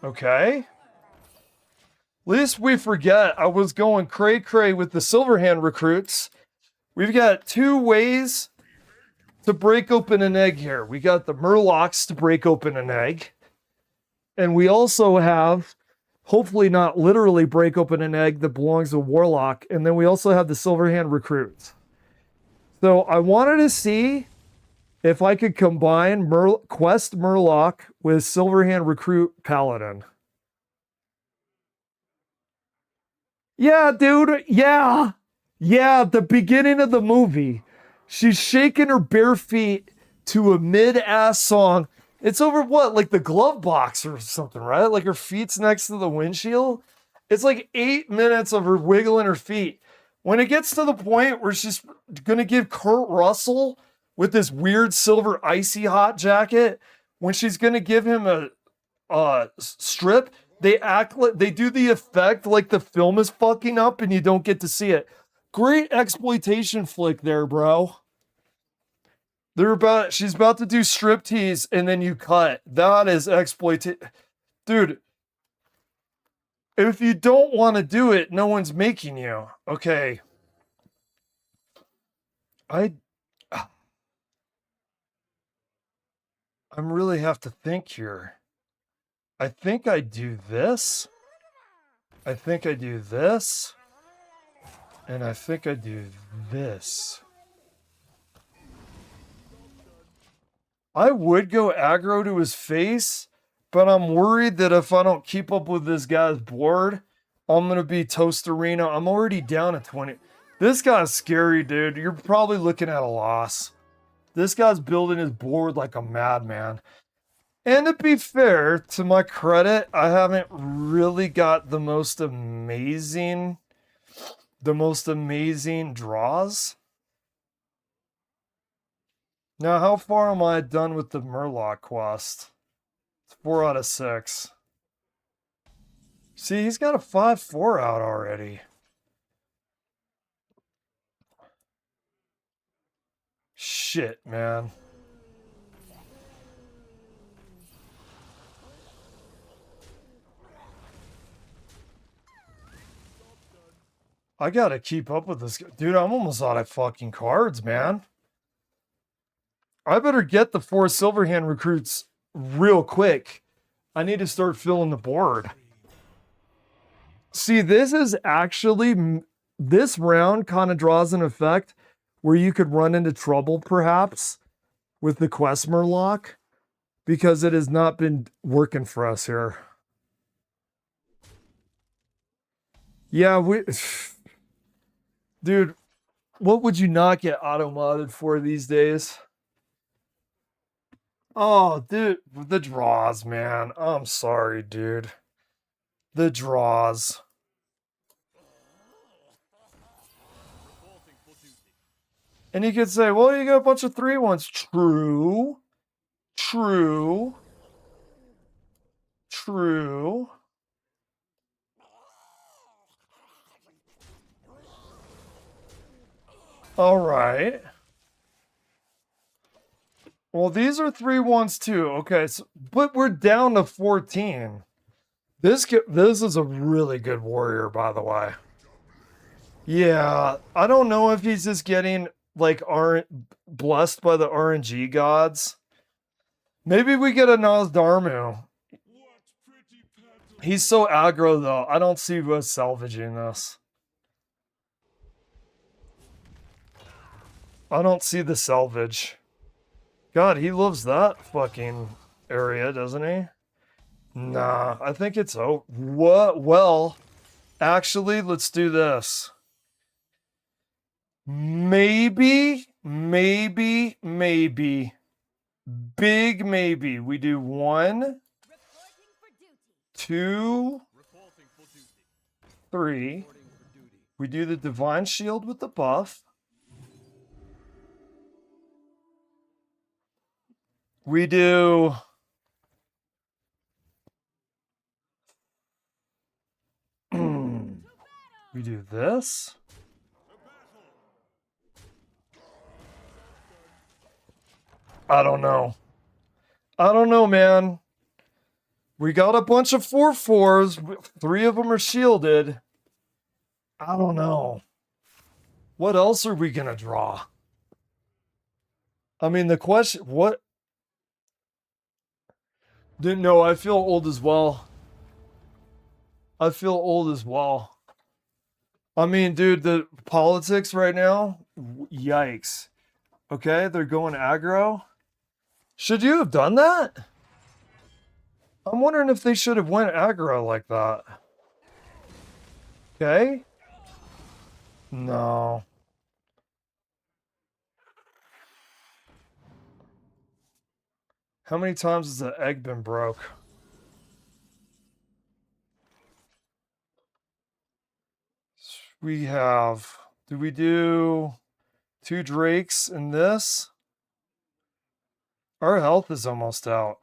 Okay. Least we forget, I was going cray-cray with the Silverhand recruits. We've got 2 ways to break open an egg here. We got the Murlocs to break open an egg. And we also have, hopefully not literally break open an egg that belongs to Warlock. And then we also have the Silverhand recruits. So I wanted to see if I could combine Quest Murloc with Silverhand recruit Paladin. Yeah, dude. Yeah. Yeah, the beginning of the movie. She's shaking her bare feet to a mid-ass song. It's over what? Like the glove box or something, right? Like her feet's next to the windshield. It's like 8 minutes of her wiggling her feet. When it gets to the point where she's going to give Kurt Russell with this weird silver icy hot jacket, when she's going to give him a strip, they act like they do the effect like the film is fucking up and you don't get to see it. Great exploitation flick there, bro. She's about to do striptease and then you cut. That is exploitation. Dude, if you don't want to do it, no one's making you. Okay. I really have to think here. I think I do this. I think I do this. And I think I do this. I would go aggro to his face, but I'm worried that if I don't keep up with this guy's board, I'm going to be toast arena. I'm already down at 20. This guy's scary, dude. You're probably looking at a loss. This guy's building his board like a madman. And to be fair, to my credit, I haven't really got the most amazing draws. Now, how far am I done with the Murloc quest? It's 4 out of 6. See, he's got a 5-4 out already. Shit, man. I gotta keep up with this guy. Dude, I'm almost out of fucking cards, man. I better get the 4 Silverhand recruits real quick. I need to start filling the board. See, this is actually, this round kind of draws an effect where you could run into trouble, perhaps, with the Quest Murloc, because it has not been working for us here. Yeah, dude, what would you not get auto-modded for these days? Oh, dude, the draws, man. I'm sorry, dude. The draws. And you could say, well, you got a bunch of 3-1s. True. True. True. All right. Well, these are 3-1s too. Okay, so, but we're down to 14. This is a really good warrior, by the way. Yeah, I don't know if he's just getting like blessed by the RNG gods. Maybe we get a Nosdarmu. He's so aggro though. I don't see us salvaging this. I don't see the salvage. God, he loves that fucking area, doesn't he? Nah, I think it's what? Well, actually, let's do this. Maybe. Big maybe. We do 1, 2, 3. We do the Divine Shield with the buff. We do we do this. I don't know. I don't know, man. We got a bunch of 4/4s. 3 of them are shielded. I don't know. What else are we gonna draw? I mean, the question, what? Didn't know. I feel old as well. I feel old as well. I mean, dude, the politics right now, yikes. Okay, they're going aggro. Should you have done that? I'm wondering if they should have went aggro like that. Okay. No. How many times has the egg been broke? We have... Do we do 2 drakes in this? Our health is almost out.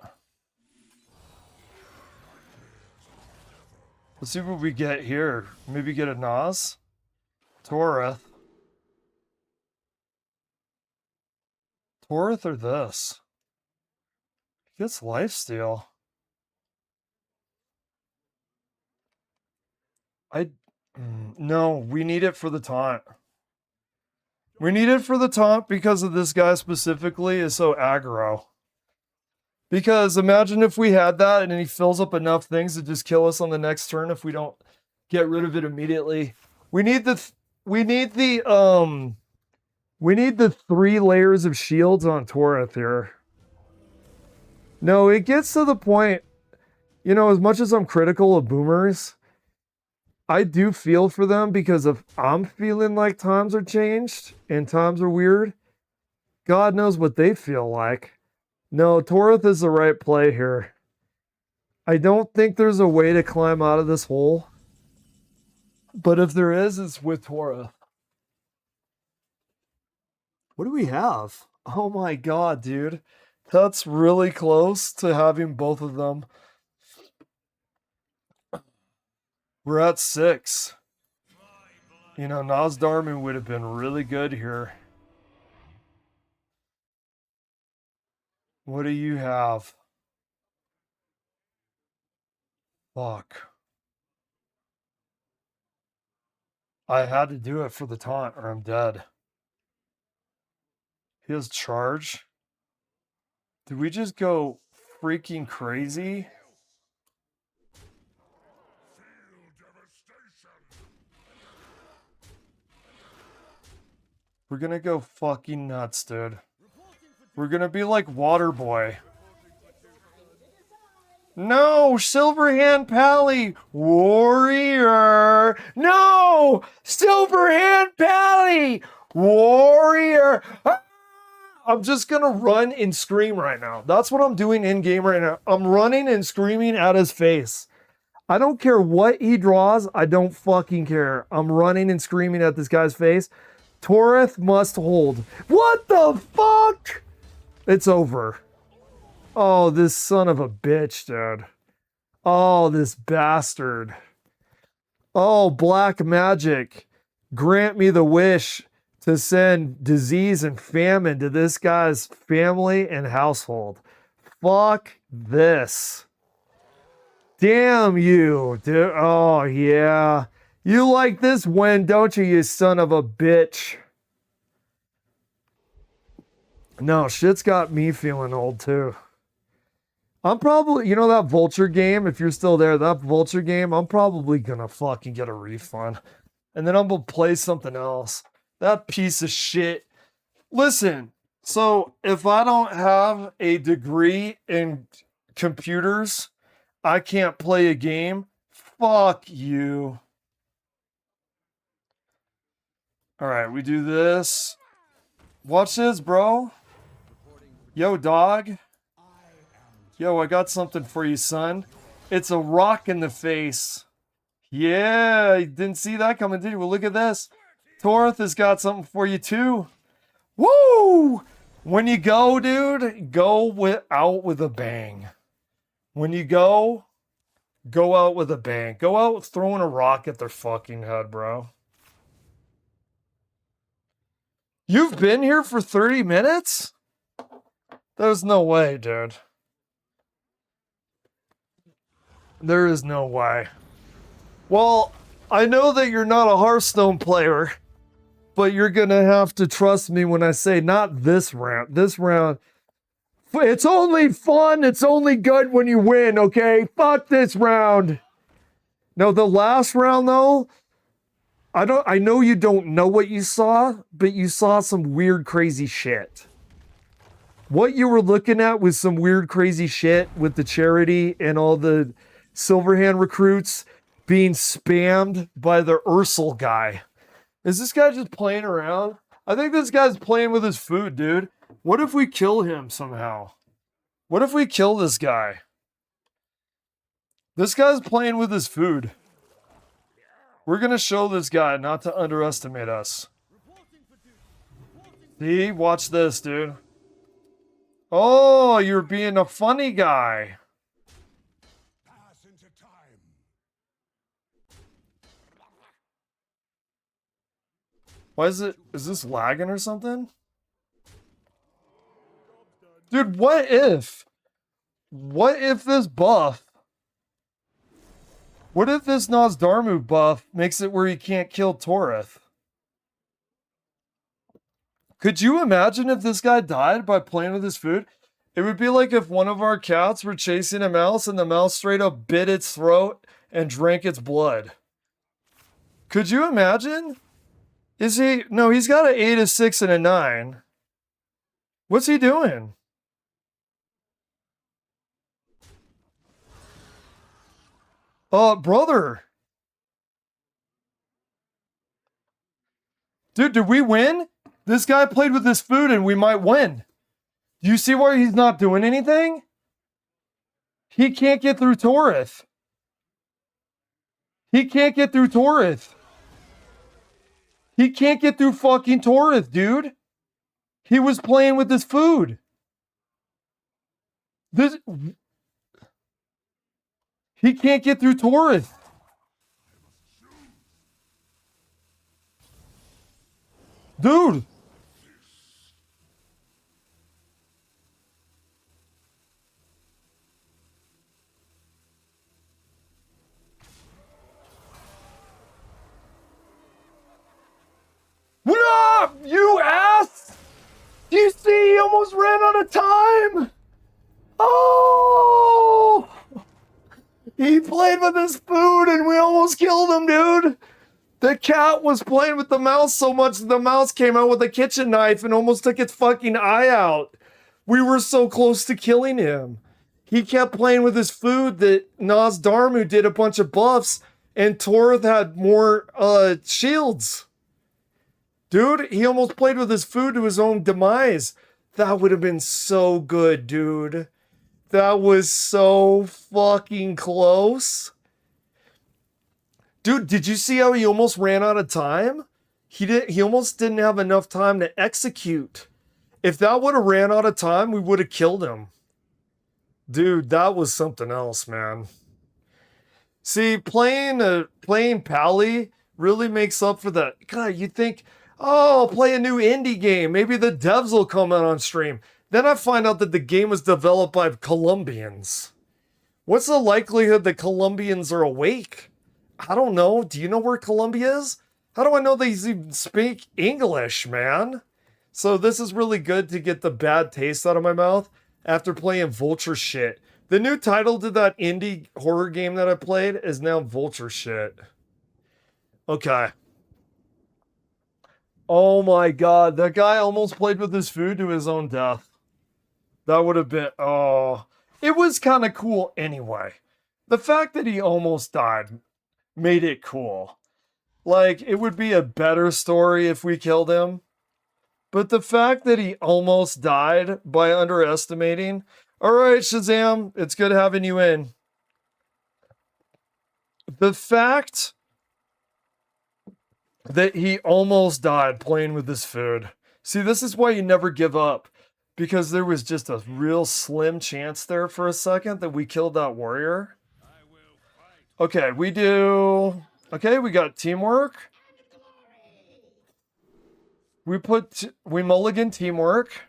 Let's see what we get here. Maybe get a Nas? Toreth. Toreth or this? Gets lifesteal. No, we need it for the taunt. We need it for the taunt because of this guy specifically is so aggro. Because imagine if we had that and he fills up enough things to just kill us on the next turn if we don't get rid of it immediately. We need the 3 layers of shields on Toreth here. No, it gets to the point, you know, as much as I'm critical of boomers, I do feel for them because if I'm feeling like times are changed and times are weird, God knows what they feel like. No, Toreth is the right play here. I don't think there's a way to climb out of this hole. But if there is, it's with Toreth. What do we have? Oh my god, dude. That's really close to having both of them. We're at 6. You know, Nas Darman would have been really good here. What do you have? Fuck. I had to do it for the taunt or I'm dead. He has charge. Did we just go freaking crazy? We're gonna go fucking nuts, dude. We're gonna be like Waterboy. No! Silverhand Pally! Warrior! No! Silverhand Pally! Warrior! Ah! I'm just gonna run and scream right now. That's what I'm doing in game right now. I'm running and screaming at his face. I don't care what he draws. I don't fucking care. I'm running and screaming at this guy's face. Toreth must hold. What the fuck? It's over. Oh, this son of a bitch, dude. Oh, this bastard. Oh, black magic. Grant me the wish to send disease and famine to this guy's family and household. Fuck this. Damn you, dude. Oh, yeah. You like this win, don't you, you son of a bitch? No, shit's got me feeling old, too. I'm probably, you know that Vulture game, if you're still there, that Vulture game, I'm probably gonna fucking get a refund. And then I'm gonna play something else. That piece of shit. Listen, so if I don't have a degree in computers, I can't play a game. Fuck you. All right, we do this. Watch this, bro. Yo, dog. Yo, I got something for you, son. It's a rock in the face. Yeah, you didn't see that coming, did you? Well, look at this. Toreth has got something for you, too. Woo! When you go, dude, go out with a bang. When you go out with a bang. Go out throwing a rock at their fucking head, bro. You've been here for 30 minutes? There's no way, dude. There is no way. Well, I know that you're not a Hearthstone player, but you're gonna have to trust me when I say not this round. This round, it's only fun, it's only good when you win, okay? Fuck this round. No, the last round though, I know you don't know what you saw, but you saw some weird, crazy shit. What you were looking at was some weird, crazy shit with the charity and all the Silverhand recruits being spammed by the Ursel guy. Is this guy just playing around? I think this guy's playing with his food, dude. What if we kill him somehow? What if we kill this guy? This guy's playing with his food. We're gonna show this guy not to underestimate us. See? Watch this, dude. Oh, you're being a funny guy. Pass into time. Why is this lagging or something? Dude, what if this buff, what if this Nosdarmu buff makes it where he can't kill Torith? Could you imagine if this guy died by playing with his food? It would be like if one of our cats were chasing a mouse and the mouse straight up bit its throat and drank its blood. Could you imagine? Is he? No, he's got an 8, a 6, and a 9. What's he doing? Brother. Dude, did we win? This guy played with his food and we might win. Do you see why he's not doing anything? He can't get through Torith. He can't get through Torith. He can't get through fucking Torith, dude. He was playing with his food. He can't get through Torith. Dude. What up, you ass? Do you see he almost ran out of time? Oh! He played with his food and we almost killed him, dude. The cat was playing with the mouse so much that the mouse came out with a kitchen knife and almost took its fucking eye out. We were so close to killing him. He kept playing with his food that Nosdarmu did a bunch of buffs and Torith had more shields. Dude, he almost played with his food to his own demise. That would have been so good, dude. That was so fucking close. Dude, did you see how he almost ran out of time? He almost didn't have enough time to execute. If that would have ran out of time, we would have killed him. Dude, that was something else, man. See, playing Pally really makes up for that. God, you think, oh, I'll play a new indie game. Maybe the devs will come out on stream. Then I find out that the game was developed by Colombians. What's the likelihood that Colombians are awake? I don't know. Do you know where Colombia is? How do I know they even speak English, man? So this is really good to get the bad taste out of my mouth after playing Vulture shit. The new title to that indie horror game that I played is now Vulture shit. Okay. Oh my god, that guy almost played with his food to his own death. That would have been, oh. It was kind of cool anyway. The fact that he almost died made it cool. Like, it would be a better story if we killed him. But the fact that he almost died by underestimating. Alright, Shazam, it's good having you in. The fact that he almost died playing with his food. See, this is why you never give up. Because there was just a real slim chance there for a second that we killed that warrior. Okay, we got teamwork. We mulligan teamwork.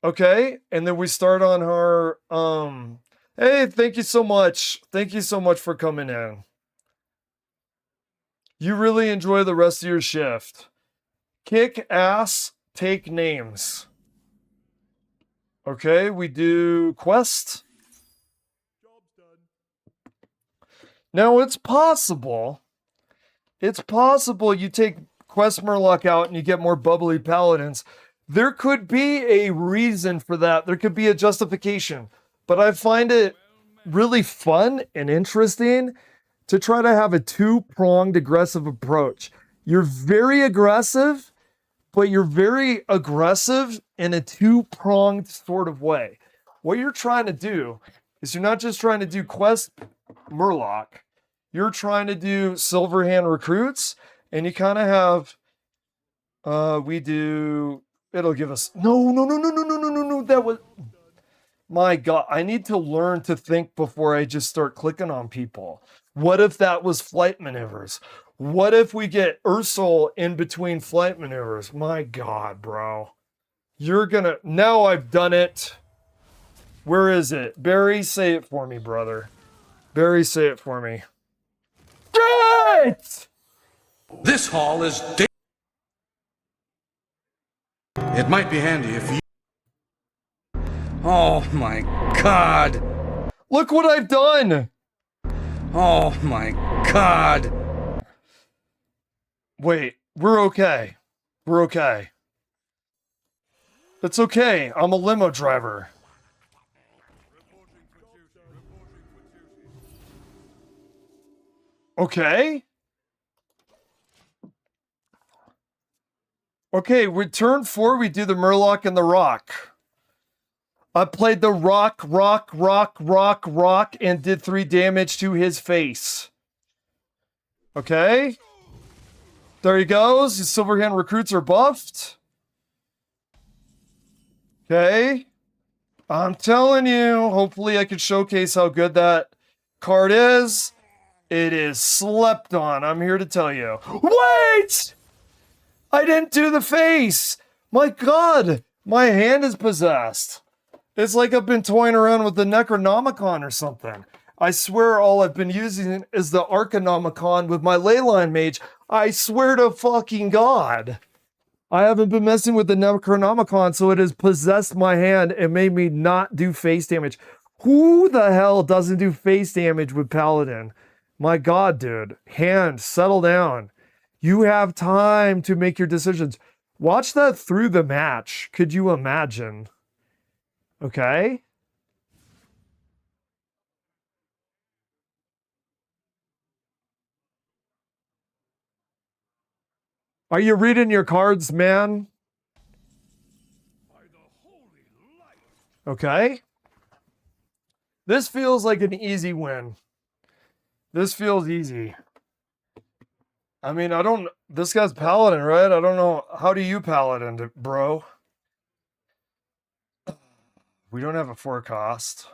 Okay, and then we start on our, hey, thank you so much. Thank you so much for coming in. You really enjoy the rest of your shift. Kick ass, take names. Okay, we do quest. Now it's possible you take Quest Murloc out and you get more bubbly paladins. There could be a reason for that. There could be a justification. But I find it really fun and interesting to try to have a two-pronged aggressive approach. You're very aggressive, but you're very aggressive in a two-pronged sort of way. What you're trying to do is you're not just trying to do quest Murloc, you're trying to do Silverhand recruits, and you kind of have, it'll give us, no, that was, my God, I need to learn to think before I just start clicking on people. What if that was flight maneuvers? What if we get Ursul in between flight maneuvers? My God, bro. Now I've done it. Where is it? Barry, say it for me, brother. Barry, say it for me. Great! This hall is It might be handy if you... Oh my God. Look what I've done! Oh my God. Wait, we're okay. We're okay. It's okay. I'm a limo driver. Okay. Okay, with turn 4, we do the Murloc and the Rock. I played the Rock, and did 3 damage to his face. Okay. There he goes. His Silverhand recruits are buffed. Okay. I'm telling you, hopefully I can showcase how good that card is. It is slept on. I'm here to tell you. Wait! I didn't do the face. My God, my hand is possessed. It's like I've been toying around with the Necronomicon or something. I swear all I've been using is the Arcanomicon with my Leyline Mage. I swear to fucking God. I haven't been messing with the Necronomicon, so it has possessed my hand and made me not do face damage. Who the hell doesn't do face damage with Paladin? My God, dude. Hand, settle down. You have time to make your decisions. Watch that through the match. Could you imagine? Okay. Are you reading your cards, man? Okay. This feels like an easy win. This feels easy. I mean, this guy's Paladin, right? I don't know. How do you Paladin, bro? We don't have a forecast.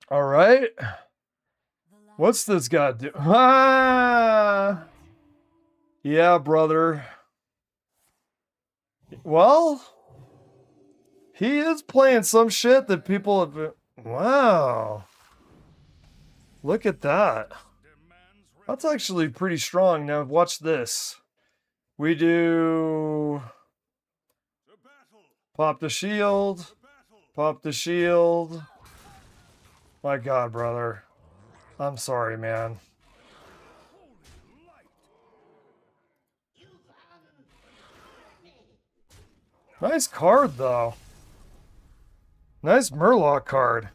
All right. What's this guy do? Ah! Yeah, brother. Well, he is playing some shit that people have been... Wow. Look at that. That's actually pretty strong. Now, watch this. We do... Pop the shield. Pop the shield. My God, brother. I'm sorry, man. Nice card, though. Nice Murloc card.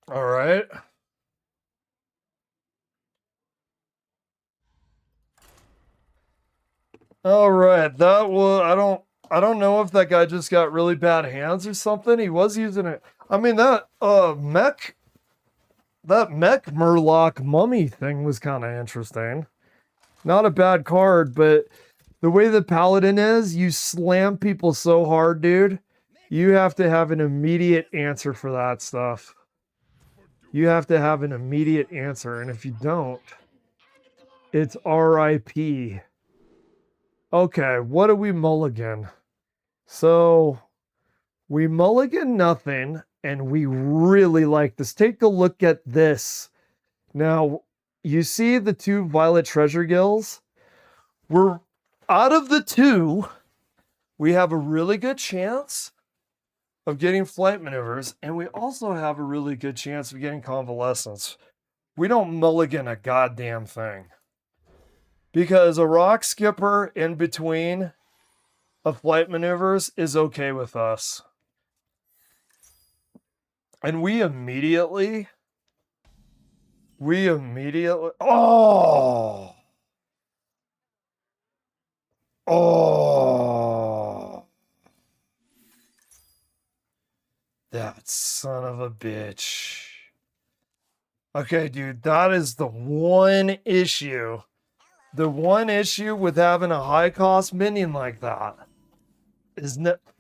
All right. All right. That was... I don't know if that guy just got really bad hands or something. He was using it. I mean, that mech Murloc mummy thing was kind of interesting. Not a bad card, but the way the Paladin is, you slam people so hard, dude. You have to have an immediate answer for that stuff. You have to have an immediate answer, and if you don't, it's RIP. Okay, what do we mulligan? So, we mulligan nothing, and we really like this. Take a look at this. Now, you see the 2 Violet Treasure Gills? Out of the 2, we have a really good chance of getting flight maneuvers, and we also have a really good chance of getting convalescence. We don't mulligan a goddamn thing. Because a rock skipper in between of flight maneuvers is okay with us. And we immediately... Oh! Oh! That son of a bitch. Okay, dude, that is the one issue. The one issue with having a high cost minion like that is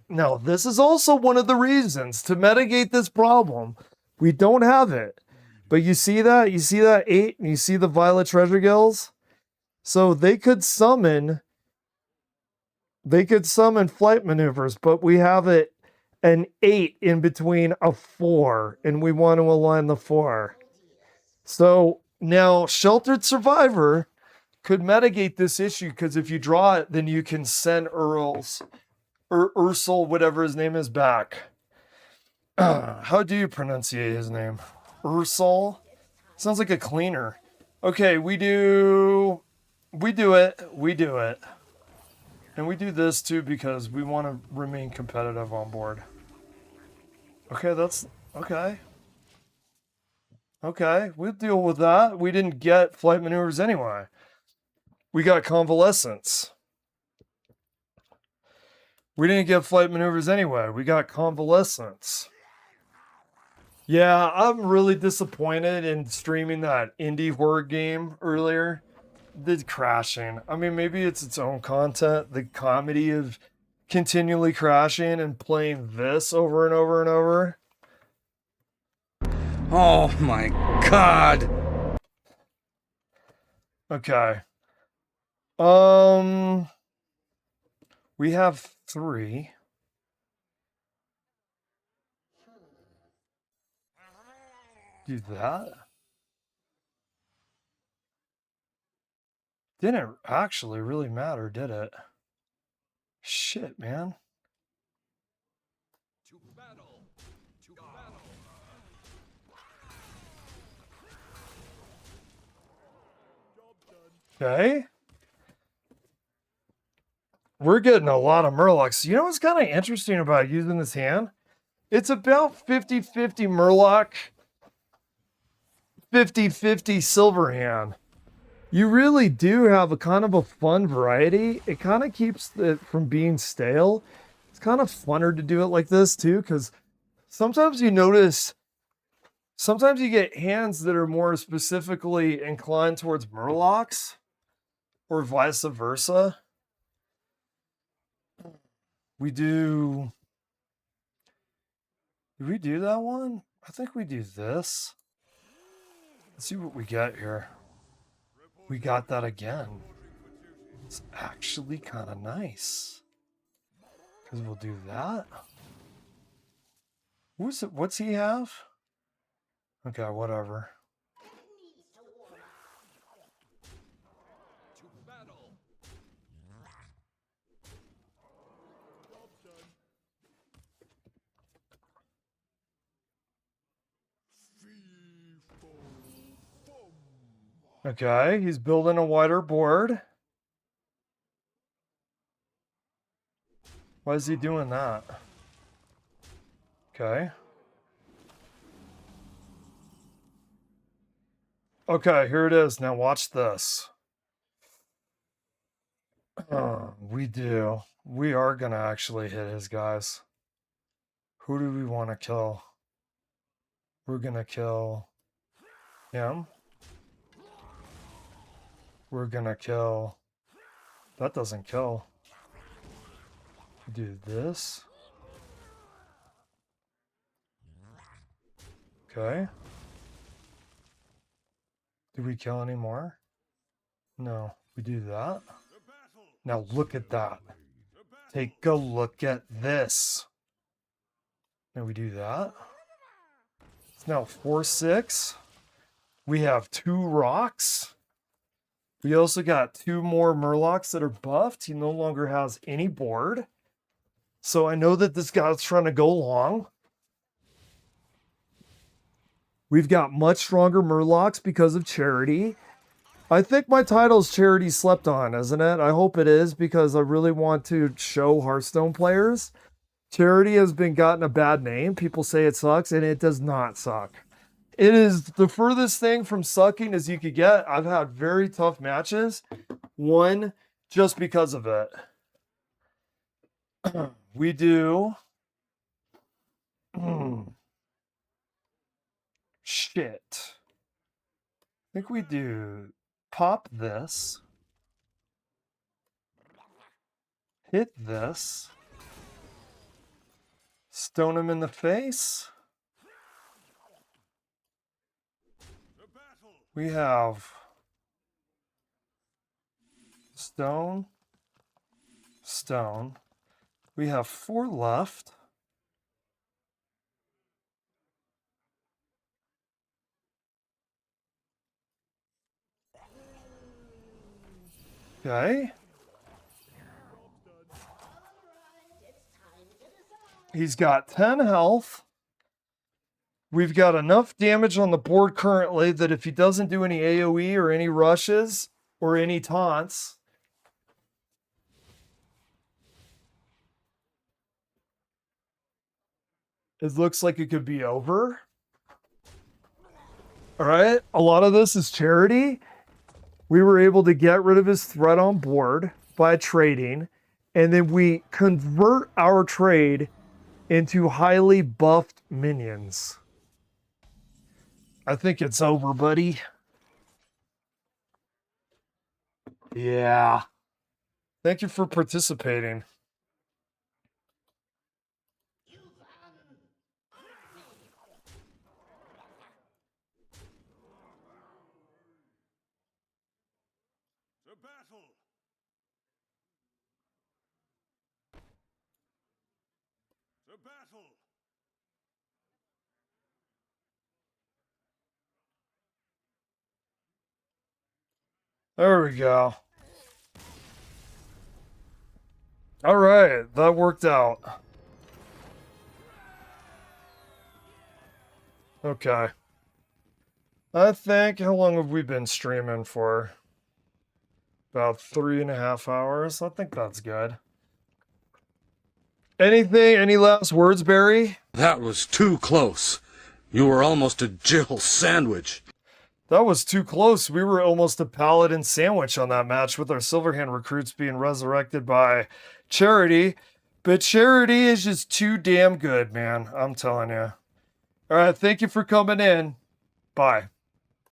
no, this is also one of the reasons to mitigate this problem. We don't have it. But you see that? You see that 8 and you see the Violet Treasure Gills? So they could summon flight maneuvers, but we have it an 8 in between a 4, and we want to align the 4. So now Sheltered Survivor could mitigate this issue, because if you draw it, then you can send Earl's or Ursel, whatever his name is, back. How do you pronunciate his name? Ursel? Sounds like a cleaner. Okay, we do it. And we do this too because we want to remain competitive on board. Okay, that's okay. Okay, we'll deal with that. We didn't get flight maneuvers anyway. We got convalescence. We didn't get flight maneuvers anyway. We got convalescence. Yeah, I'm really disappointed in streaming that indie horror game earlier. The crashing. I mean, maybe it's its own content. The comedy of continually crashing and playing this over and over and over. Oh my God. Okay. We have 3. Do that. Didn't actually really matter, did it? Shit, man. To battle. To battle. Job done. Okay. We're getting a lot of Murlocs. You know what's kind of interesting about using this hand? It's about 50-50 Murloc, 50-50 Silver Hand. You really do have a kind of a fun variety. It kind of keeps it from being stale. It's kind of funner to do it like this too, because sometimes you notice, sometimes you get hands that are more specifically inclined towards Murlocs, or vice versa. Did we do that one? I think we do this. Let's see what we get here. We got that again. It's actually kind of nice. Because we'll do that. Who's it? What's he have? Okay, whatever. To battle. Job done. Okay, he's building a wider board. Why is he doing that? Okay. Okay, here it is. Now watch this. We do. We are going to actually hit his guys. Who do we want to kill? We're going to kill him. We're going to kill... That doesn't kill. Do this. Okay. Did we kill any more? No. We do that. Now look at that. Take a look at this. Now we do that. It's now 4-6. We have 2 rocks. We also got 2 more Murlocs that are buffed. He no longer has any board. So I know that this guy's trying to go long. We've got much stronger Murlocs because of Charity. I think my title's Charity Slept On, isn't it? I hope it is, because I really want to show Hearthstone players. Charity has been gotten a bad name. People say it sucks, and it does not suck. It is the furthest thing from sucking as you could get. I've had very tough matches. One, just because of it. We do... Shit. I think we do pop this. Hit this. Stone him in the face. We have stone, stone. We have 4 left. Okay. He's got 10 health. We've got enough damage on the board currently that if he doesn't do any AoE or any rushes or any taunts, it looks like it could be over. All right. A lot of this is Charity. We were able to get rid of his threat on board by trading, and then we convert our trade into highly buffed minions. I think it's over, buddy. Yeah. Thank you for participating. To battle! To battle! There we go. All right, that worked out. Okay. I think, how long have we been streaming for? About 3.5 hours. I think that's good. Anything, any last words, Barry? That was too close. You were almost a Jill sandwich. That was too close. We were almost a paladin sandwich on that match with our Silverhand recruits being resurrected by Charity. But Charity is just too damn good, man. I'm telling you. All right, thank you for coming in. Bye.